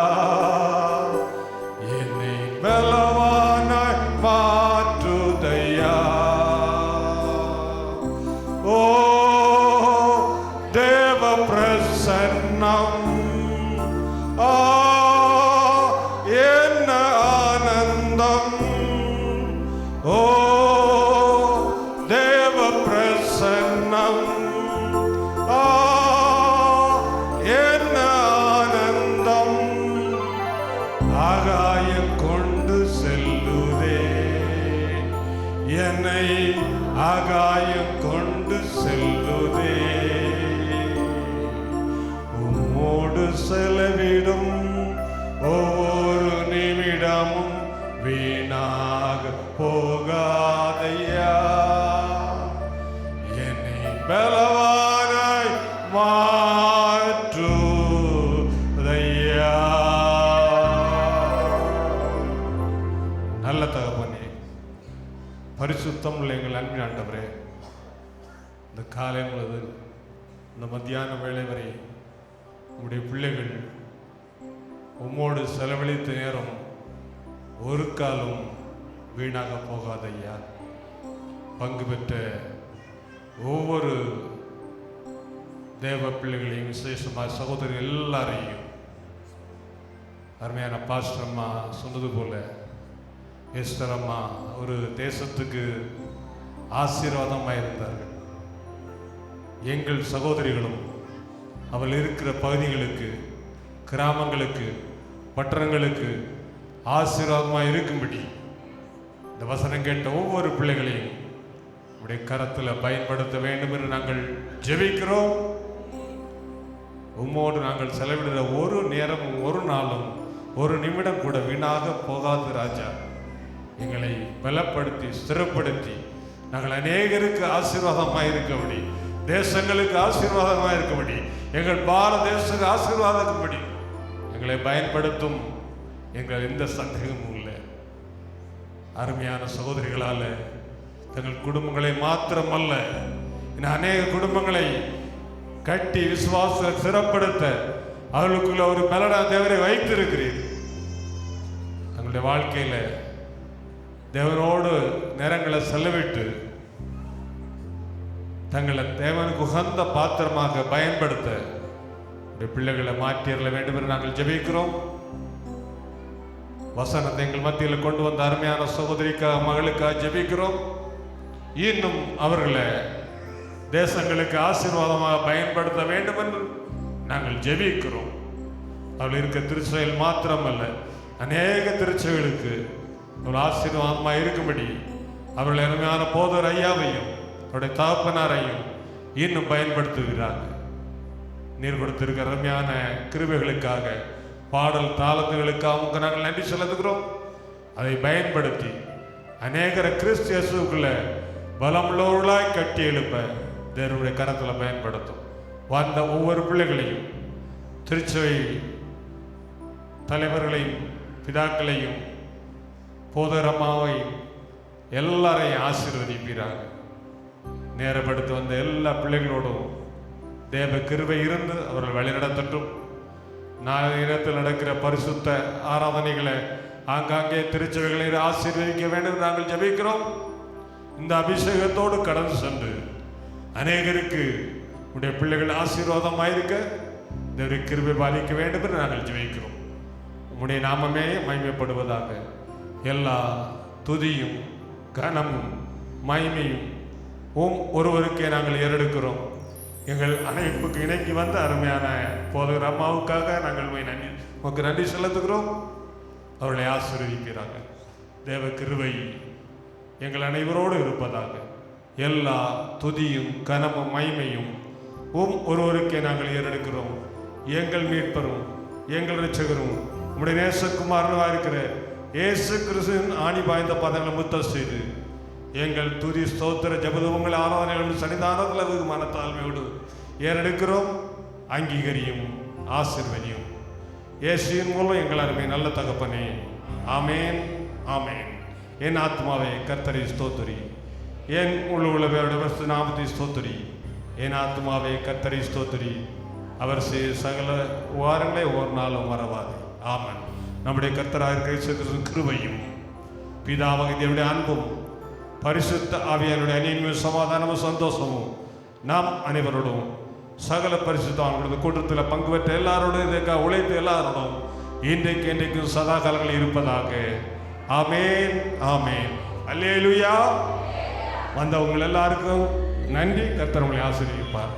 என்னை பலவானாய் மாற்றுதையா. ஓ தேவ பிரசன்னம், என்ன ஆனந்தம். ஓ தேவ பிரசன்னம், என்ன ஆனந்தம். ஆகாயம் கொண்டு செல்லுதே, என்னை ஆகாயம் கொண்டு செல்லுதே. உம்மோடு செலவிடும் ஒவ்வொரு நிமிடமும் வீணாக போகாதையா, என்னை பலவானாய் மாற்றுதையா. நல்ல தகப்பனே, பரிசுத்தம் உள்ள எங்கள் அன்பின் ஆண்டவரே, இந்த காலை முழுவதும் இந்த மத்தியான வேளை வரை உங்களுடைய பிள்ளைகள் உம்மோடு செலவழித்த நேரம் ஒரு காலம் வீணாக போகாதையா. பங்கு பெற்ற ஒவ்வொரு தேவ பிள்ளைகளையும், விசேஷமாக சகோதரி எல்லாரையும், அருமையான பாஸ்டர் அம்மா சொன்னது போல எஸ்தர் அம்மா ஒரு தேசத்துக்கு ஆசீர்வாதமாக இருந்தார்கள். எங்கள் சகோதரிகளும் அவள் இருக்கிற பகுதிகளுக்கு, கிராமங்களுக்கு, பட்டணங்களுக்கு ஆசீர்வாதமாக இருக்கும்படி இந்த வசனம் கேட்ட ஒவ்வொரு பிள்ளைகளையும் உடைய கரத்தில் பயன்படுத்த வேண்டும் என்று நாங்கள் ஜெபிக்கிறோம். உம்மோடு நாங்கள் செலவிடுற ஒரு நேரமும் ஒரு நாளும் ஒரு நிமிடம் கூட வீணாக போகாது ராஜா. எங்களை பலப்படுத்தி ஸ்திரப்படுத்தி நாங்கள் அநேகருக்கு ஆசீர்வாதமாக இருக்கபடி, தேசங்களுக்கு ஆசீர்வாதமாக இருக்கபடி, எங்கள் பாரத தேசத்துக்கு ஆசீர்வாதப்படி எங்களை பயன்படுத்தும். எங்கள் எந்த சந்தேகமும் இல்லை. அருமையான சகோதரிகளால் தங்கள் குடும்பங்களை மாத்திரமல்ல, இன்னும் அநேக குடும்பங்களை கட்டி விசுவாசத்தை சிறப்படுத்த அவர்களுக்குள்ள ஒரு பலனா தேவரை வைத்திருக்கிறீர். தங்களுடைய வாழ்க்கையில தேவனோடு நேரங்களை செலவிட்டு தங்களை தேவனுக்கு உகந்த பாத்திரமாக பயன்படுத்த பிள்ளைகளை மாற்றியறல வேண்டும் என்று நாங்கள் ஜெபிக்கிறோம். வசனத்தை எங்கள் மத்தியில் கொண்டு வந்த அருமையான சகோதரிக்காக, மகளுக்காக ஜெபிக்கிறோம். இன்னும் அவர்களை தேசங்களுக்கு ஆசீர்வாதமாக பயன்படுத்த வேண்டும் என்று நாங்கள் ஜெபிக்கிறோம். அவள் இருக்க திருச்சபையில் மாத்திரமல்ல, அநேக திருச்சபைகளுக்கு ஒரு ஆசீர்வாதமாக இருக்கும்படி அவர்கள் அருமையான போதர் ஐயாவையும் அவருடைய தகப்பனாரையும் இன்னும் பயன்படுத்துகிறார்கள். நீர் கொடுத்திருக்க அருமையான கிருபைகளுக்காக, பாடல் தாளத்துகளுக்காக நாங்கள் நன்றி செலுத்துகிறோம். அதை பயன்படுத்தி அநேகரை கிறிஸ்து இயேசுவுக்குள்ள பலமுள்ளவர்களாய் கட்டி எழுப்ப தேவனுடைய கரத்தில் பயன்படுத்தும். வந்த ஒவ்வொரு பிள்ளைகளையும், திருச்சபை தலைவர்களையும், பிதாக்களையும், போதரமாவையும் எல்லாரையும் ஆசீர்வதிப்பீராக. நேரப்படுத்தி வந்த எல்லா பிள்ளைகளோடும் தேவ கிருபை இருந்து அவர்கள் வழிநடத்தட்டும். நாளைய இடத்தில் நடக்கிற பரிசுத்த ஆராதனைகளை ஆங்காங்கே திருச்சபைகளை ஆசீர்வதிக்க வேண்டும் நாங்கள் ஜெபிக்கிறோம். இந்த அபிஷேகத்தோடு கடந்து சென்று அநேகருக்கு உடைய பிள்ளைகள் ஆசீர்வாதமாயிருக்க தேவரை கிருபை பாலிக்க வேண்டும் என்று நாங்கள் ஜெபிக்கிறோம். உம்முடைய நாமமே மகிமைப்படுவதாக. எல்லா துதியும் கனமும் மகிமையும் ஒருவருக்கே நாங்கள் ஏறெடுக்கிறோம். எங்கள் அணைப்புக்கு இணைக்கி வந்த அருமையான போதகர் அம்மாவுக்காக நாங்கள் உமக்கு நன்றி செலுத்துகிறோம். அவர்களை ஆசீர்வதிக்கிறாங்க. தேவ கிருபை எங்கள் அனைவரோடு இருப்பதாக. எல்லா துதியும் கனமும் மகிமையும் ஒருவருக்கே நாங்கள் ஏறெடுக்கிறோம். எங்கள் மீட்பரும் எங்கள் இரட்சகரும் உம்முடைய நேசகுமாரனாக இருக்கிற இயேசு கிறிஸ்துவின் ஆணி பாய்ந்த பதங்களை முத்தம் செய்து எங்கள் துதி ஸ்தோத்திர ஜபதூபங்கள் ஆராதனைகள் சன்னிதானத்தில் வெகு மனத்தாழ்மையோடு ஏறெடுக்கிறோம். அங்கீகரியும் ஆசீர்வதியும் இயேசுவின் மூலம் எங்கள் அருமை நல்ல தகப்பனே. ஆமேன் ஆமேன். என் ஆத்மாவே கர்த்தரை ஸ்தோத்திரி, என் உள்ள நாமத்தை ஸ்தோத்திரி. என் ஆத்மாவே கர்த்தரை ஸ்தோத்திரி, அவர் சகல வாரங்களே ஒரு நாளும் மறவாது. ஆமன். நம்முடைய கர்த்தராக இருக்கிற கிருபையும் பிதாவாகிய தேவனுடைய அன்பும் பரிசுத்த ஆவியானுடைய அன்பின் சமாதானமும் சந்தோஷமும் நாம் அனைவரோடும் சகல பரிசுத்த கூட்டத்தில் பங்கு பெற்ற எல்லாரோடும் இதற்காக உழைத்த எல்லாரோடும் இன்றைக்கு என்றைக்கும் சதா காலங்களில் இருப்பதாக. ஆமேன் ஆமேன். அல்லேலூயா. வந்தவங்க எல்லாருக்கும் நன்றி. கர்த்தர் உங்களை ஆசீர்வதிப்பார்.